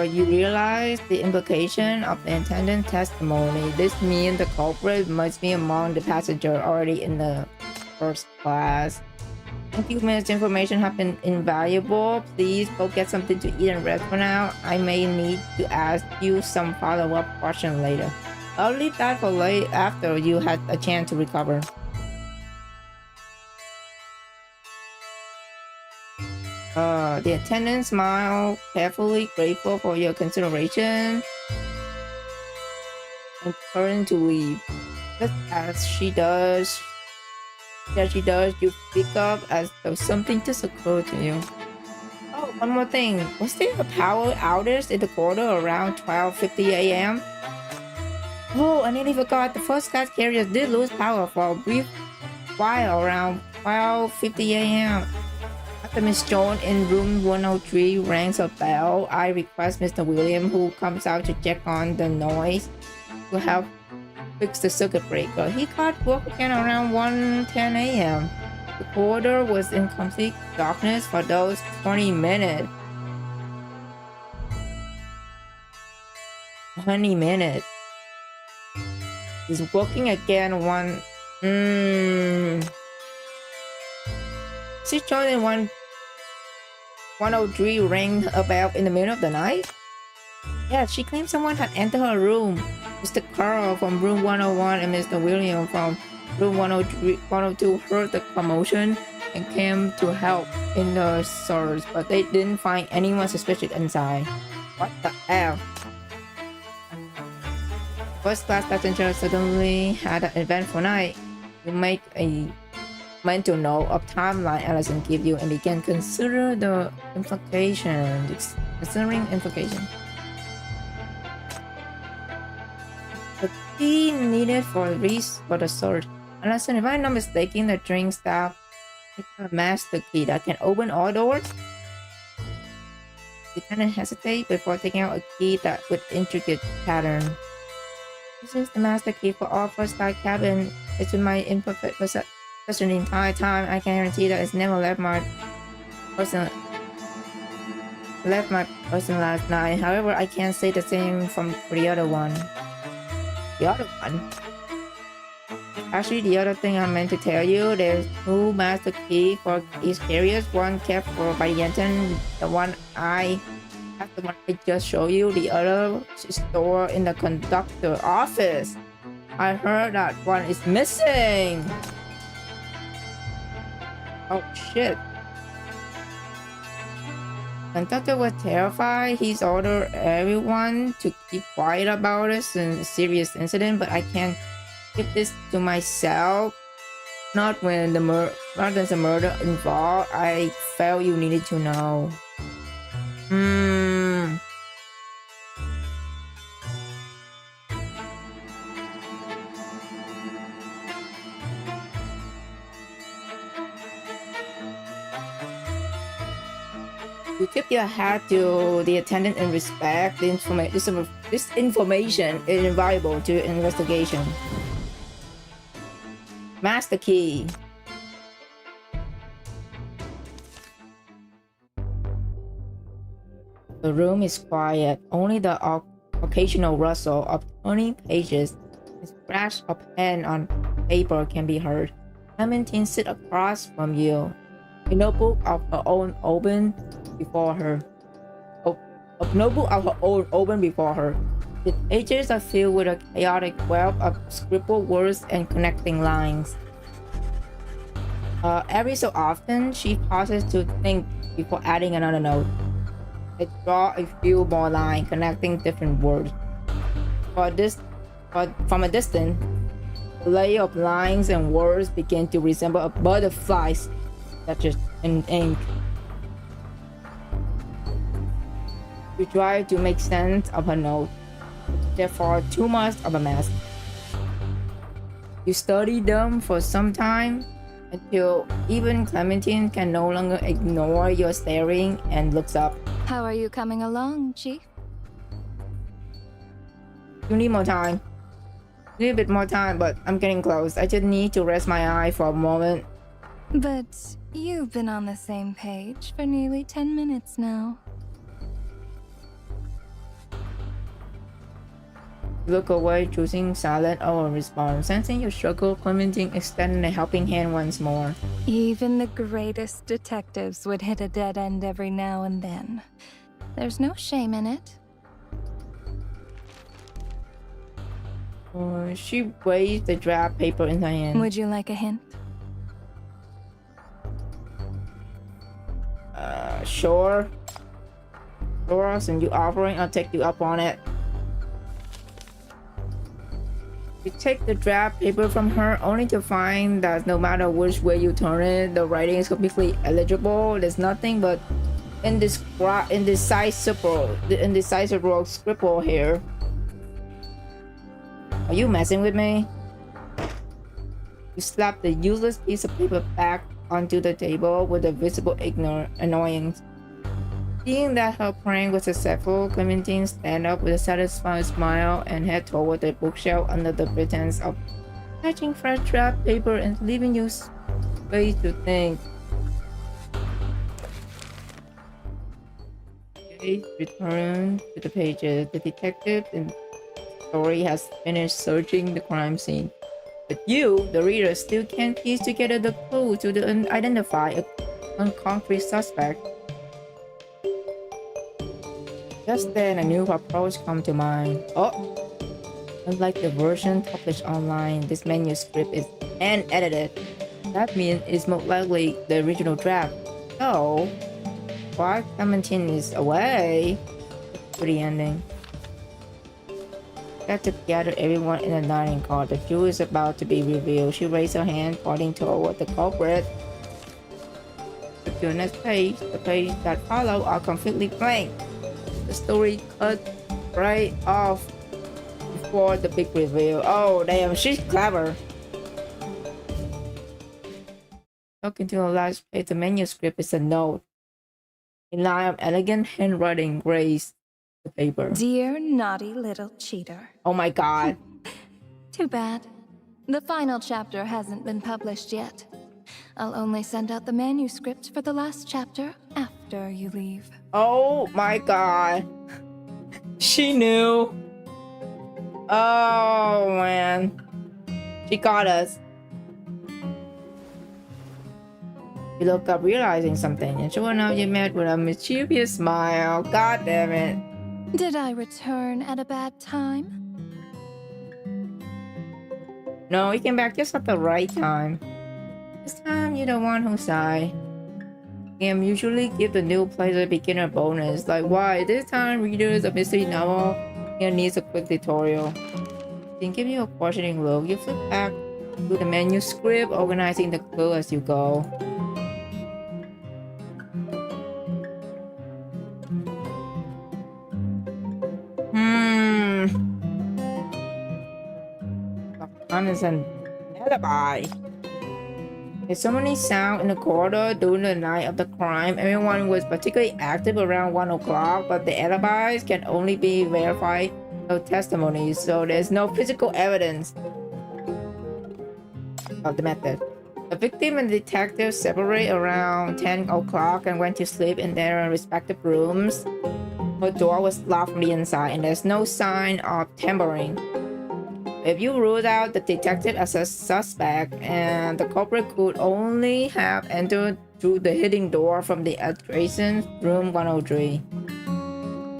You realize the implication of the attendant testimony. This means the culprit must be among the passengers already in the first class. A few minutes information have been invaluable. Please go get something to eat and rest for now. I may need to ask you some follow-up question later. I'll leave that for late after you had a chance to recover. The attendant smiled, carefully grateful for your consideration, and turned to leave. Just as she does, you pick up as though something just occurred to you. Oh, one more thing. Was there a power outage in the corridor around 12:50 a.m.? Oh, I nearly forgot. The first class carriers did lose power for a brief while around 12:50 a.m. After Miss Jones in room 103 rings a bell, I request Mr. William, who comes out to check on the noise, to help fix the circuit breaker. He got work again around 1:10 a.m. The corridor was in complete darkness for those 20 minutes. 20 minutes. He's walking again one. She joined in 103 rang a bell in the middle of the night? Yeah, she claimed someone had entered her room. Mr. Carl from room 101 and Mr. William from room 102 heard the commotion and came to help in the search, but they didn't find anyone suspicious inside. What the F? First class passenger suddenly had an eventful night. You make a mental note of timeline Allison gave you and begin considering implications. The key needed for the search. Allison, if I'm not mistaken, the drink staff is a master key that can open all doors. Lieutenant hesitate before taking out a key that with intricate pattern. This is the master key for all first-class cabin. It's been my imperfect possession the entire time. I can guarantee that it's never left my person last night. However, I can't say the same for the other one. The other one? Actually, the other thing I meant to tell you, there's 2 master key for each carriers. One kept by Yenton, the one I just showed you. The other is stored in the conductor office. I heard that one is missing. Oh shit. Conductor was terrified. He's ordered everyone to keep quiet about it since a serious incident, but I can't keep this to myself. Not when there's a murder involved. I felt you needed to know. You tip your hat to the attendant and respect. This information is invaluable to your investigation. Master key. The room is quiet. Only the occasional rustle of turning pages and splash of pen on paper can be heard. Clementine sits across from you. A notebook of her own open before her. The pages are filled with a chaotic web of scribbled words and connecting lines. Every so often, she pauses to think before adding another note. I draw a few more lines connecting different words. From a distance, a layer of lines and words begin to resemble a butterfly's sketches in ink. You try to make sense of her note, therefore too much of a mess. You study them for some time until even Clementine can no longer ignore your staring and looks up. How are you coming along, Chief? You need more time. A little bit more time, but I'm getting close. I just need to rest my eye for a moment. But you've been on the same page for nearly 10 minutes now. Look away, choosing silent or response. Sensing your struggle, Clementine extended a helping hand once more. Even the greatest detectives would hit a dead end every now and then. There's no shame in it. She waved the draft paper in her hand. Would you like a hint? Sure. Laura, since you offering, I'll take you up on it. You take the draft paper from her only to find that no matter which way you turn it, the writing is completely illegible. There's nothing but indecipherable scribble here. Are you messing with me? You slap the useless piece of paper back onto the table with a visible annoyance. Seeing that her prank was successful, Clementine stand up with a satisfied smile and head toward the bookshelf under the pretense of fetching fresh draft paper and leaving you space to think. Okay, return to the pages. The detective in the story has finished searching the crime scene. But you, the reader, still can't piece together the clue to identify a concrete suspect. Just then, a new approach comes to mind. Oh! Unlike the version published online, this manuscript is hand-edited. That means it's most likely the original draft. So, while Clementine is away to the ending, got to gather everyone in the dining car. The jewel is about to be revealed. She raised her hand, pointing toward the culprit. To the next page, the page that follow are completely blank. The story cut right off before the big reveal. Oh damn, she's clever. Looking to the last page, the manuscript is a note. A line of elegant handwriting graced the paper. Dear naughty little cheater. Oh my god. Too bad. The final chapter hasn't been published yet. I'll only send out the manuscript for the last chapter after you leave. Oh my god. She knew. Oh man. She got us. You look up realizing something, and sure enough you met with a mischievous smile. God damn it. Did I return at a bad time? No, you came back just at the right time. This time you're the one who sigh. Game usually give the new players a beginner bonus. Like why? This time readers of mystery novel needs a quick tutorial. Then give you a questioning look. You flip back to the manuscript, organizing the clue as you go. Is an alibi. There's so many sound in the corridor during the night of the crime. Everyone was particularly active around 1 o'clock, but the alibis can only be verified through testimonies, so there's no physical evidence of the method. The victim and the detective separate around 10 o'clock and went to sleep in their respective rooms. Her door was locked from the inside, and there's no sign of tampering. If you ruled out the detective as a suspect, and the culprit could only have entered through the hidden door from the adjacent room 103.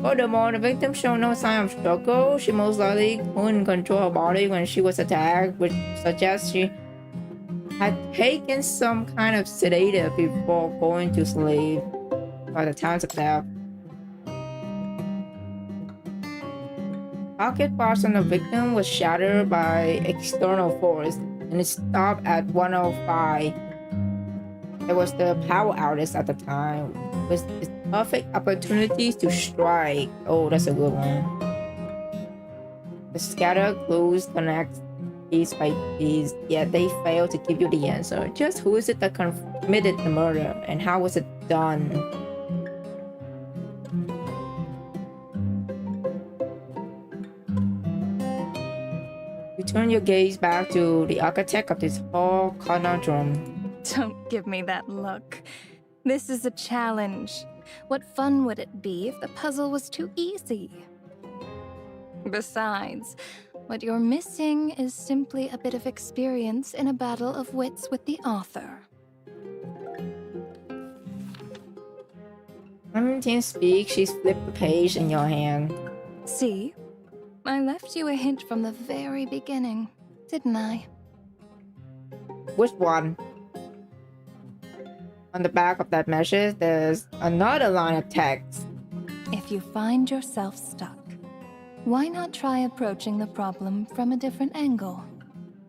Furthermore, the victim showed no sign of struggle. She most likely couldn't control her body when she was attacked, which suggests she had taken some kind of sedative before going to sleep by the time of death. Pocket parts on the victim was shattered by external force, and it stopped at 105. There was the power outage at the time, with its perfect opportunities to strike. Oh, that's a good one. The scattered clues connect piece by piece, yet they fail to give you the answer. Just who is it that committed the murder, and how was it done? Turn your gaze back to the architect of this whole conundrum. Don't give me that look. This is a challenge. What fun would it be if the puzzle was too easy? Besides, what you're missing is simply a bit of experience in a battle of wits with the author. Clementine speaks, she's flipped the page in your hand. See? I left you a hint from the very beginning, didn't I? Which one? On the back of that message, there's another line of text. If you find yourself stuck, why not try approaching the problem from a different angle?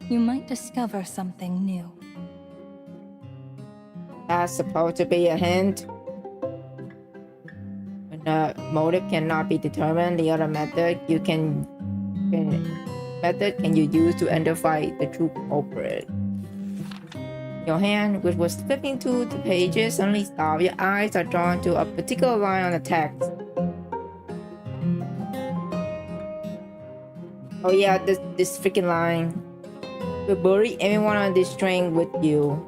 You might discover something new. That's supposed to be a hint. When the motive cannot be determined, the other method you use to identify the true culprit. Your hand, which was flipping through the pages, suddenly stopped. Your eyes are drawn to a particular line on the text. Oh yeah, this freaking line. We'll bury everyone on this train with you.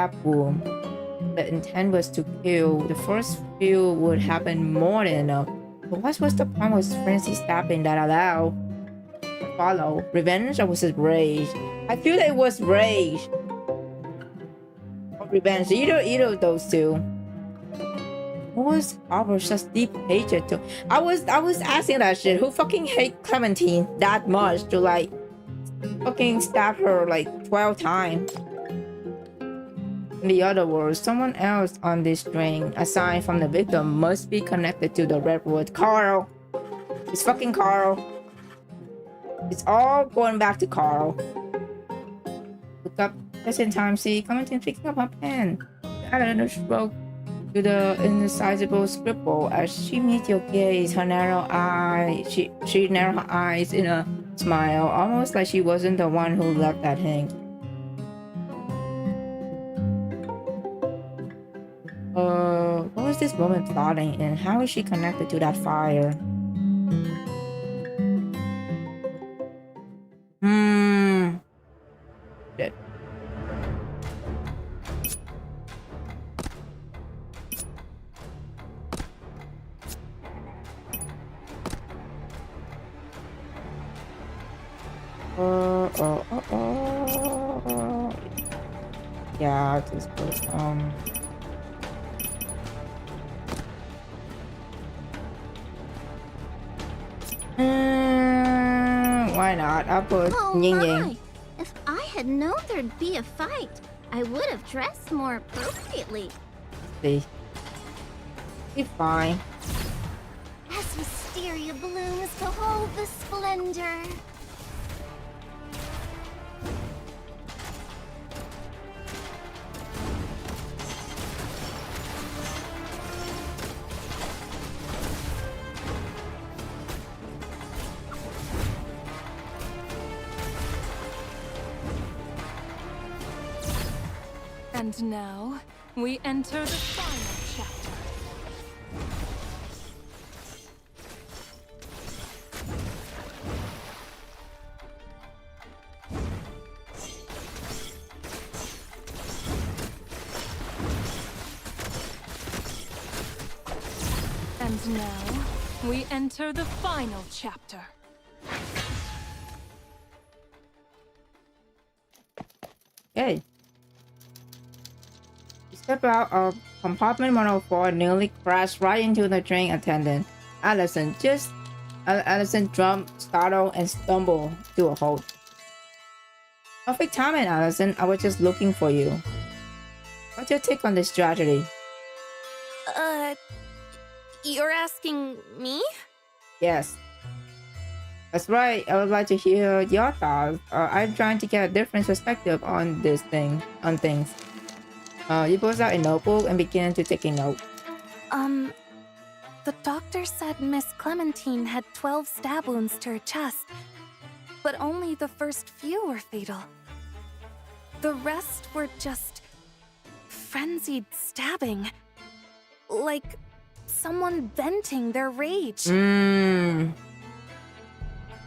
stab wound. The intent was to kill. The first few would happen more than enough. But what was the point with frenzy stabbing that allowed? Follow. Revenge or was it rage? I feel like it was rage. Or revenge. Either of those two. What was our such deep hatred to? I was asking that shit. Who fucking hate Clementine that much to like fucking stab her like 12 times? In the other words, someone else on this string, aside from the victim, must be connected to the Redwood. Carl. It's fucking Carl. It's all going back to Carl. Look up just in time. See, Clementine picking up her pen. Added a stroke to the indecisible scribble as she meets your gaze. Her narrow eye. She narrowed her eyes in a smile, almost like she wasn't the one who left that hint. What was this woman plotting and how is she connected to that fire? Shit. Yeah, this was why not? I'll put Ying Ying. If I had known there'd be a fight, I would have dressed more appropriately. See. Be fine. As wisteria blooms to hold the splendor. And now, we enter the final chapter. And now, we enter the final chapter. Okay. Step out of compartment 104 and nearly crashed right into the train attendant. Allison jumped, startled, and stumbled to a halt. Perfect timing, Allison. I was just looking for you. What's your take on this tragedy? You're asking me? Yes. That's right. I would like to hear your thoughts. I'm trying to get a different perspective on things. You pulled out a notebook and began to take a note. The doctor said Miss Clementine had 12 stab wounds to her chest, but only the first few were fatal. The rest were just frenzied stabbing. Like someone venting their rage.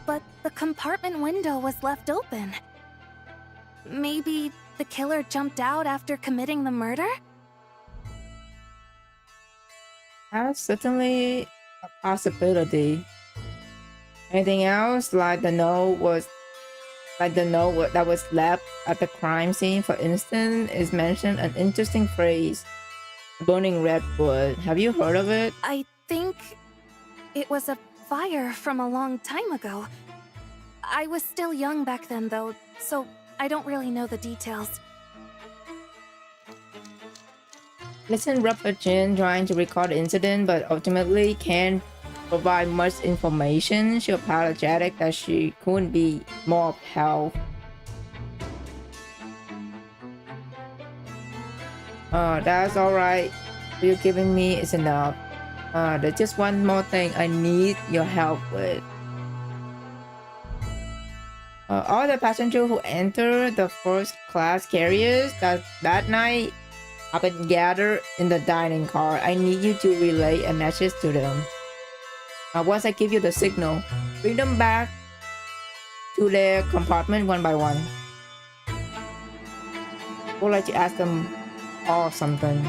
But the compartment window was left open. Maybe the killer jumped out after committing the murder? That's certainly a possibility. Anything else? Like the note that was left at the crime scene, for instance, is mentioned an interesting phrase, burning redwood. Have you heard of it? I think it was a fire from a long time ago. I was still young back then, though, so I don't really know the details. Listen, rubbed her chin, trying to recall the incident, but ultimately can't provide much information. She apologetic that she couldn't be more of help. That's alright. What you're giving me is enough. There's just one more thing I need your help with. All the passengers who enter the first class carriers that night have been gathered in the dining car. I need you to relay a message to them. Once I give you the signal, bring them back to their compartment one by one. I would like to ask them call something.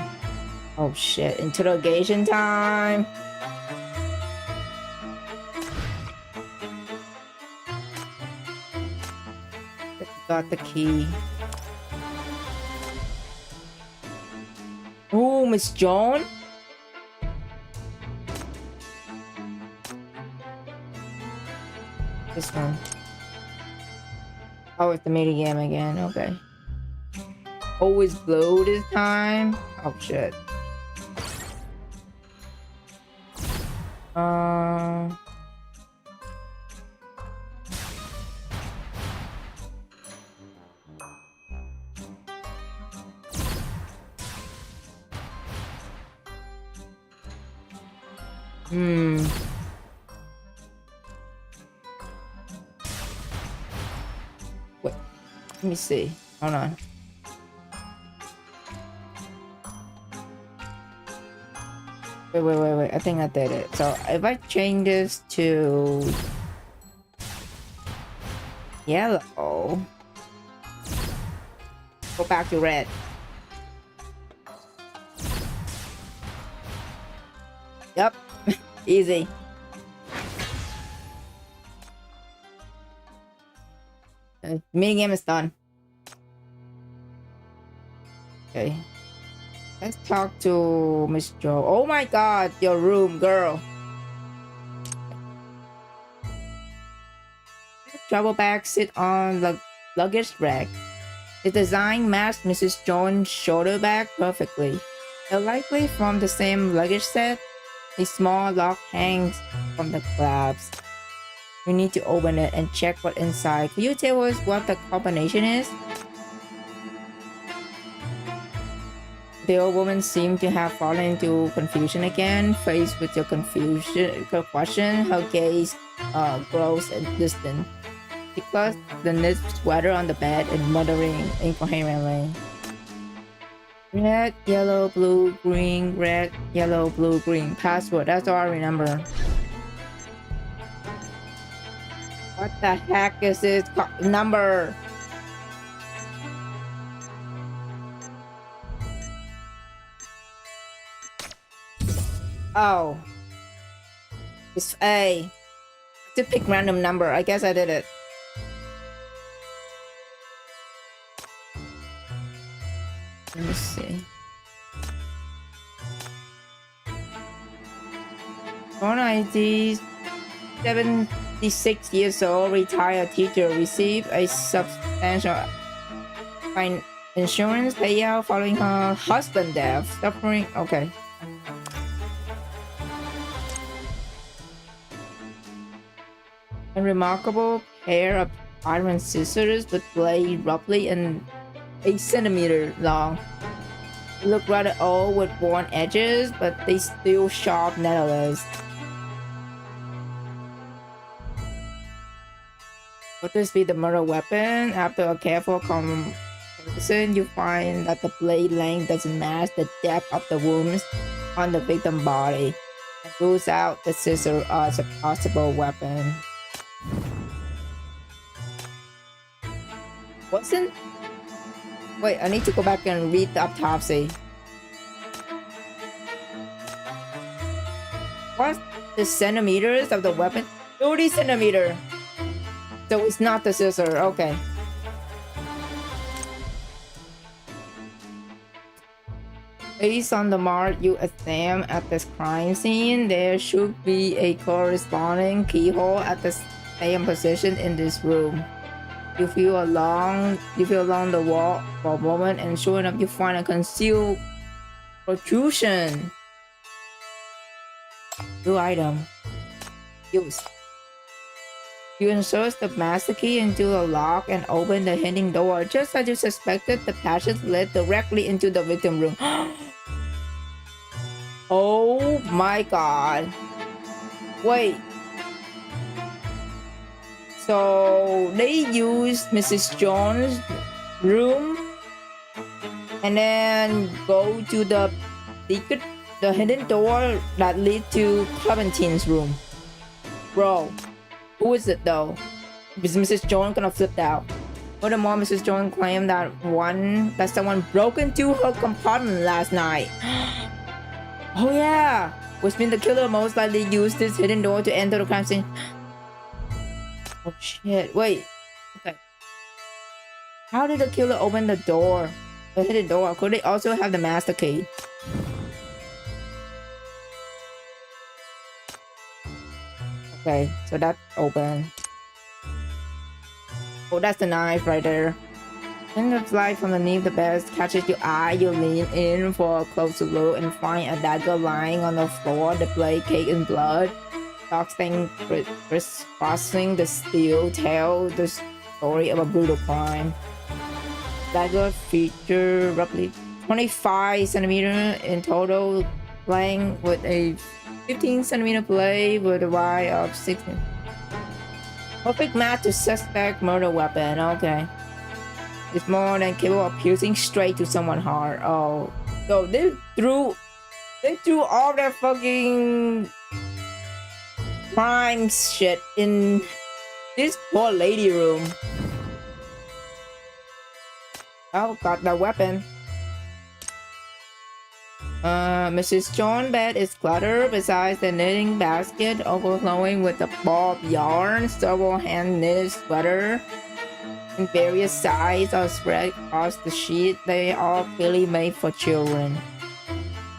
Oh shit, interrogation time. Got the key. Oh, Miss Joan? This one. Oh, it's the mini game again. Okay. Always blue this time. Oh shit. Wait. Let me see. Hold on. Wait. I think I did it. So if I change this to yellow, go back to red. Yep. Easy. Okay. Mini game is done. Okay. Let's talk to Miss Jo. Oh my god, your room, girl. Travel bag sit on the luggage rack. The design matched Mrs. Jones' shoulder bag perfectly. They're likely from the same luggage set. A small lock hangs from the clasp. We need to open it and check what's inside. Can you tell us what the combination is? The old woman seemed to have fallen into confusion again. Faced with your question, her gaze grows and distant. She clutched the knit sweater on the bed and muttering incoherently. Red, yellow, blue, green, red, yellow, blue, green. Password, that's all I remember. What the heck is this number? Oh. It's A. To pick random number. I guess I did it. Let me see. Phone ID 76 years old, retired teacher, received a substantial insurance payout following her husband's death. Suffering. Okay. A remarkable pair of iron scissors with blade roughly and 8 centimeters long. They look rather old with worn edges, but they still sharp nevertheless. Would this be the murder weapon? After a careful comparison, you find that the blade length doesn't match the depth of the wounds on the victim's body, and rules out the scissor as a possible weapon. Wasn't... Wait, I need to go back and read the autopsy. What's the centimeters of the weapon? 30 centimeters. So it's not the scissor, okay. Based on the mark you examine at this crime scene, there should be a corresponding keyhole at the same position in this room. You feel along the wall for a moment, and sure enough, you find a concealed protrusion. New item. Use. You insert the master key into the lock and open the hidden door. Just as you suspected, the passage led directly into the victim room. Oh my god. Wait. So they used Mrs. Jones' room and then go to the hidden door that leads to Clementine's room. Bro, who is it though? Is Mrs. Jones gonna flip out? Furthermore, Mrs. Jones claimed that someone broke into her compartment last night. Oh yeah, which means the killer most likely used this hidden door to enter the crime scene. Oh shit! Wait. Okay. How did the killer open the door? The hidden door. Could they also have the master key? Okay, so that's open. Oh, that's the knife right there. In the light from underneath the bed catches your eye. You lean in for a closer look and find a dagger lying on the floor. The blade caked in blood. Dark stain crisscrossing the steel tell the story of a brutal crime. Dagger feature roughly 25 centimeters in total length with a 15 centimeter blade with a wide of 16. Perfect match to suspect murder weapon. Okay. It's more than capable of piercing straight to someone's heart. Oh. So they threw all their fucking crime shit in this poor lady room. Oh, got the weapon. Mrs. Jones' bed is cluttered besides the knitting basket overflowing with the ball of yarn. Several hand-knitted sweaters in various sizes are spread across the sheet. They are clearly made for children.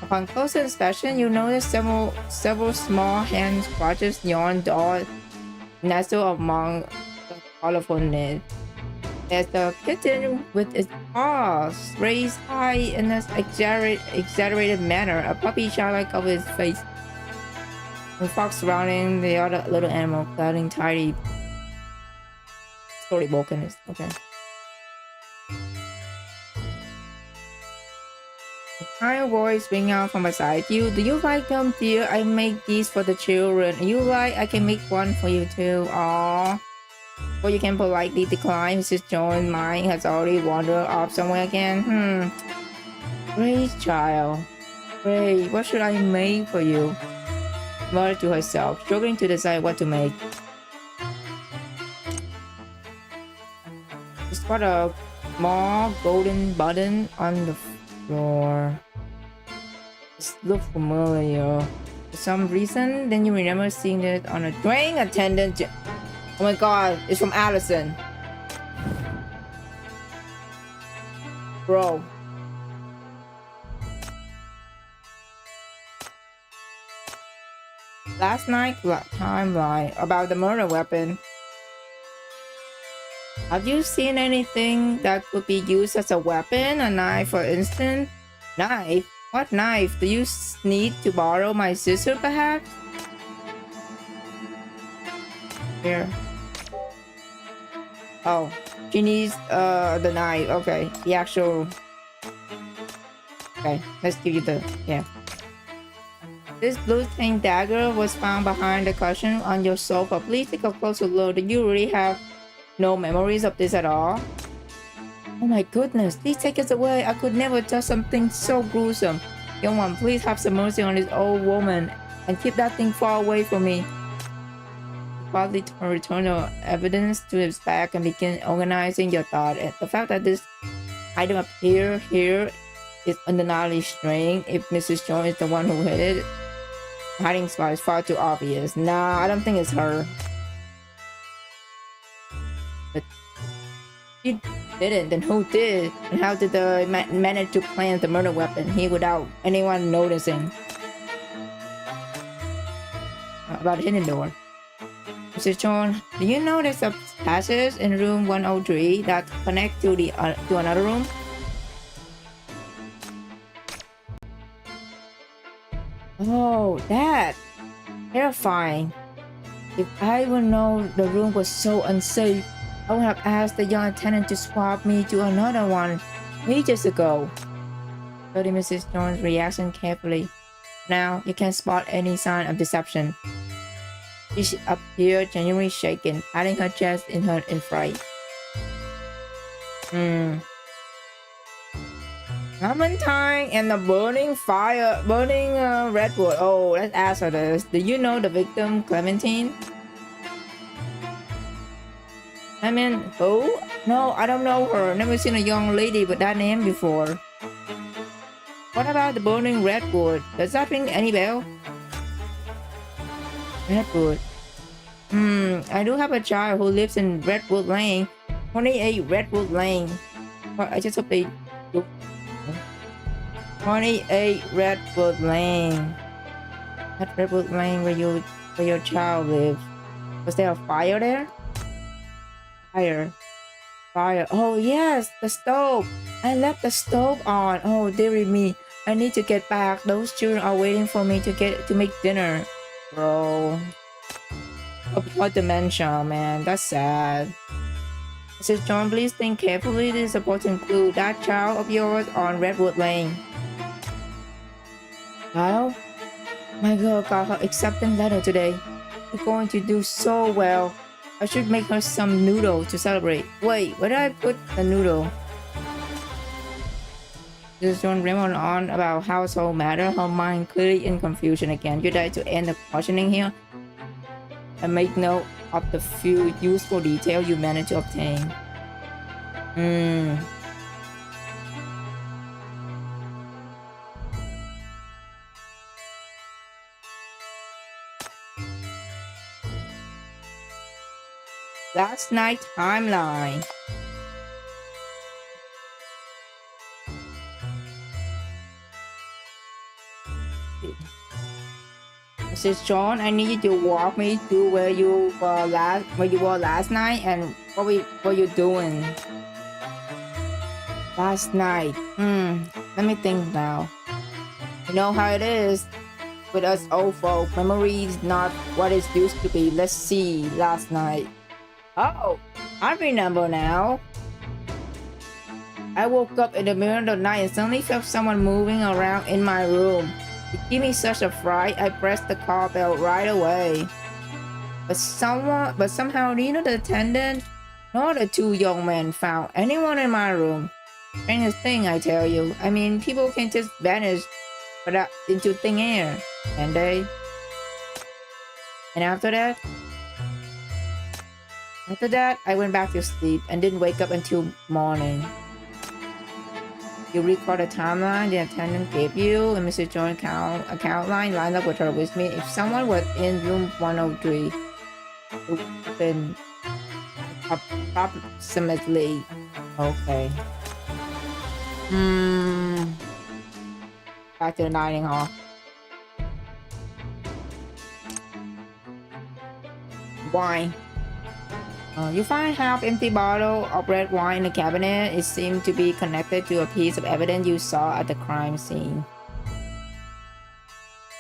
Upon closer inspection, you notice several small hand scratches yarn dolls nestled among the colorful knit. There's the kitten with its paws raised high in an exaggerated manner. A puppy childlike over its face. A fox surrounding the other little animal, clouding tidy. Storybook is okay. A kind voice ring out from beside you. Do you like them, dear? I make these for the children. You like? I can make one for you too. Aww. Or you can politely decline. Mrs. Jones' mind has already wandered off somewhere again. Great child. Great. What should I make for you? Muttered to herself, struggling to decide what to make. She spotted a small golden button on the floor. This looked familiar. For some reason, then you remember seeing it on a train attendant. Oh my god, it's from Allison. Bro. Last night timeline about the murder weapon. Have you seen anything that could be used as a weapon? A knife, for instance? Knife? What knife? Do you need to borrow my scissors, perhaps? Here. Oh, she needs the knife. Okay, the actual. Okay, let's give you the This blue stained dagger was found behind the cushion on your sofa. Please take a closer look. Do you really have no memories of this at all? Oh my goodness! Please take us away. I could never touch something so gruesome. Young one, please have some mercy on this old woman and keep that thing far away from me. Quietly return your evidence to his back and begin organizing your thought. The fact that this item appears here is undeniably strange. If Mrs. Jones is the one who hid it, hiding spot is far too obvious. Nah, I don't think it's her. But she didn't, then who did? And how did the manage to plant the murder weapon here without anyone noticing? About the hidden door. Mrs. Jones, do you know there's a passage in room 103 that connects to another room? Oh, that! Terrifying. If I would know the room was so unsafe, I would have asked the young tenant to swap me to another one ages ago. Study Mrs. Jones' reaction carefully. Now, you can spot any sign of deception. She appeared genuinely shaken, patting her chest in fright. Clementine and the burning redwood. Oh, let's ask her this. Do you know the victim, Clementine? I mean, who? No, I don't know her. Never seen a young lady with that name before. What about the burning redwood? Does that ring any bell? Redwood. I do have a child who lives in Redwood Lane. 28 Redwood Lane. Well, I just hope they do. 28 Redwood Lane. That Redwood Lane where your child lives. Was there a fire there? Fire. Oh yes, the stove. I left the stove on. Oh dearie me. I need to get back. Those children are waiting for me to make dinner. Bro. What dementia, man. That's sad. Mrs. John, please think carefully. This is supposed to include that child of yours on Redwood Lane. Kyle? My girl got her acceptance letter today. You're going to do so well. I should make her some noodle to celebrate. Wait, where did I put the noodle? Mrs. John rambled on about household matter, her mind clearly in confusion again. You like to end the questioning here? And make note of the few useful details you managed to obtain. Last night timeline. Mrs. John, I need you to walk me through where you were last night and what were you doing last night. Let me think now. You know how it is with us old folk. Memories not what it used to be. Let's see. Last night. Oh, I remember now. I woke up in the middle of the night and suddenly felt someone moving around in my room. It gave me such a fright, I pressed the call bell right away. But somehow neither the attendant nor the two young men found anyone in my room. Strangest thing, I tell you. I mean, people can just vanish into thin air, can they? And after that, I went back to sleep and didn't wake up until morning. You recall the timeline the attendant gave you, and Mr. John's account line lined up with her with me. If someone was in room 103, it would have been approximately. Okay. Back to the dining hall. Wine. You find half-empty bottle of red wine in the cabinet. It seemed to be connected to a piece of evidence you saw at the crime scene.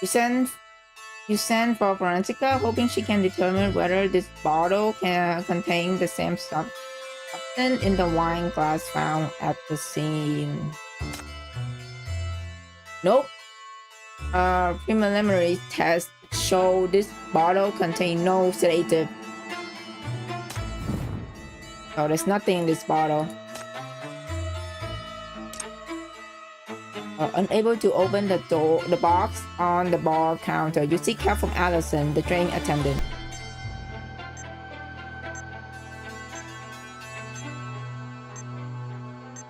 You send for Forensica, hoping she can determine whether this bottle can contain the same substance in the wine glass found at the scene. Nope. Preliminary tests show this bottle contained no sedative. Oh, there's nothing in this bottle. Unable to open the box on the bar counter. You seek help from Allison, the train attendant.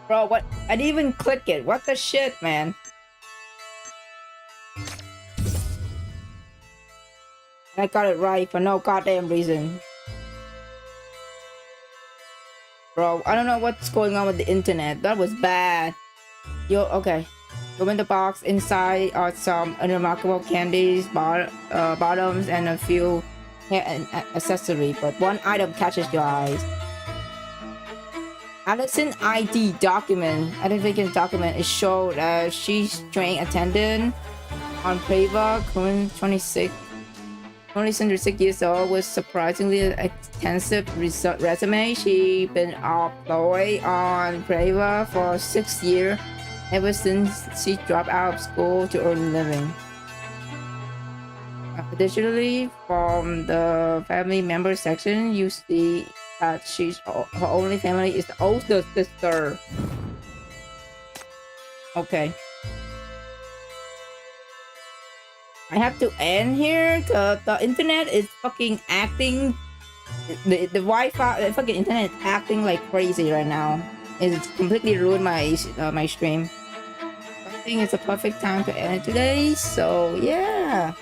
Bro, what? I didn't even click it. What the shit, man? I got it right for no goddamn reason. Bro, I don't know what's going on with the internet. That was bad. Okay. Open the box. Inside are some unremarkable candies, bottoms, and a few hair accessories. But one item catches your eyes. Allison identification document. It showed she's train attendant on Prava, current 26. Only 76 years old, with surprisingly extensive resume. She's been employed on Prava for 6 years, ever since she dropped out of school to earn a living. Additionally, from the family member section, you see that her only family is the older sister. Okay. I have to end here because the internet is fucking acting the Wi-Fi, the fucking internet acting like crazy right now. It's completely ruined my my stream. I think it's a perfect time to end it today. So yeah.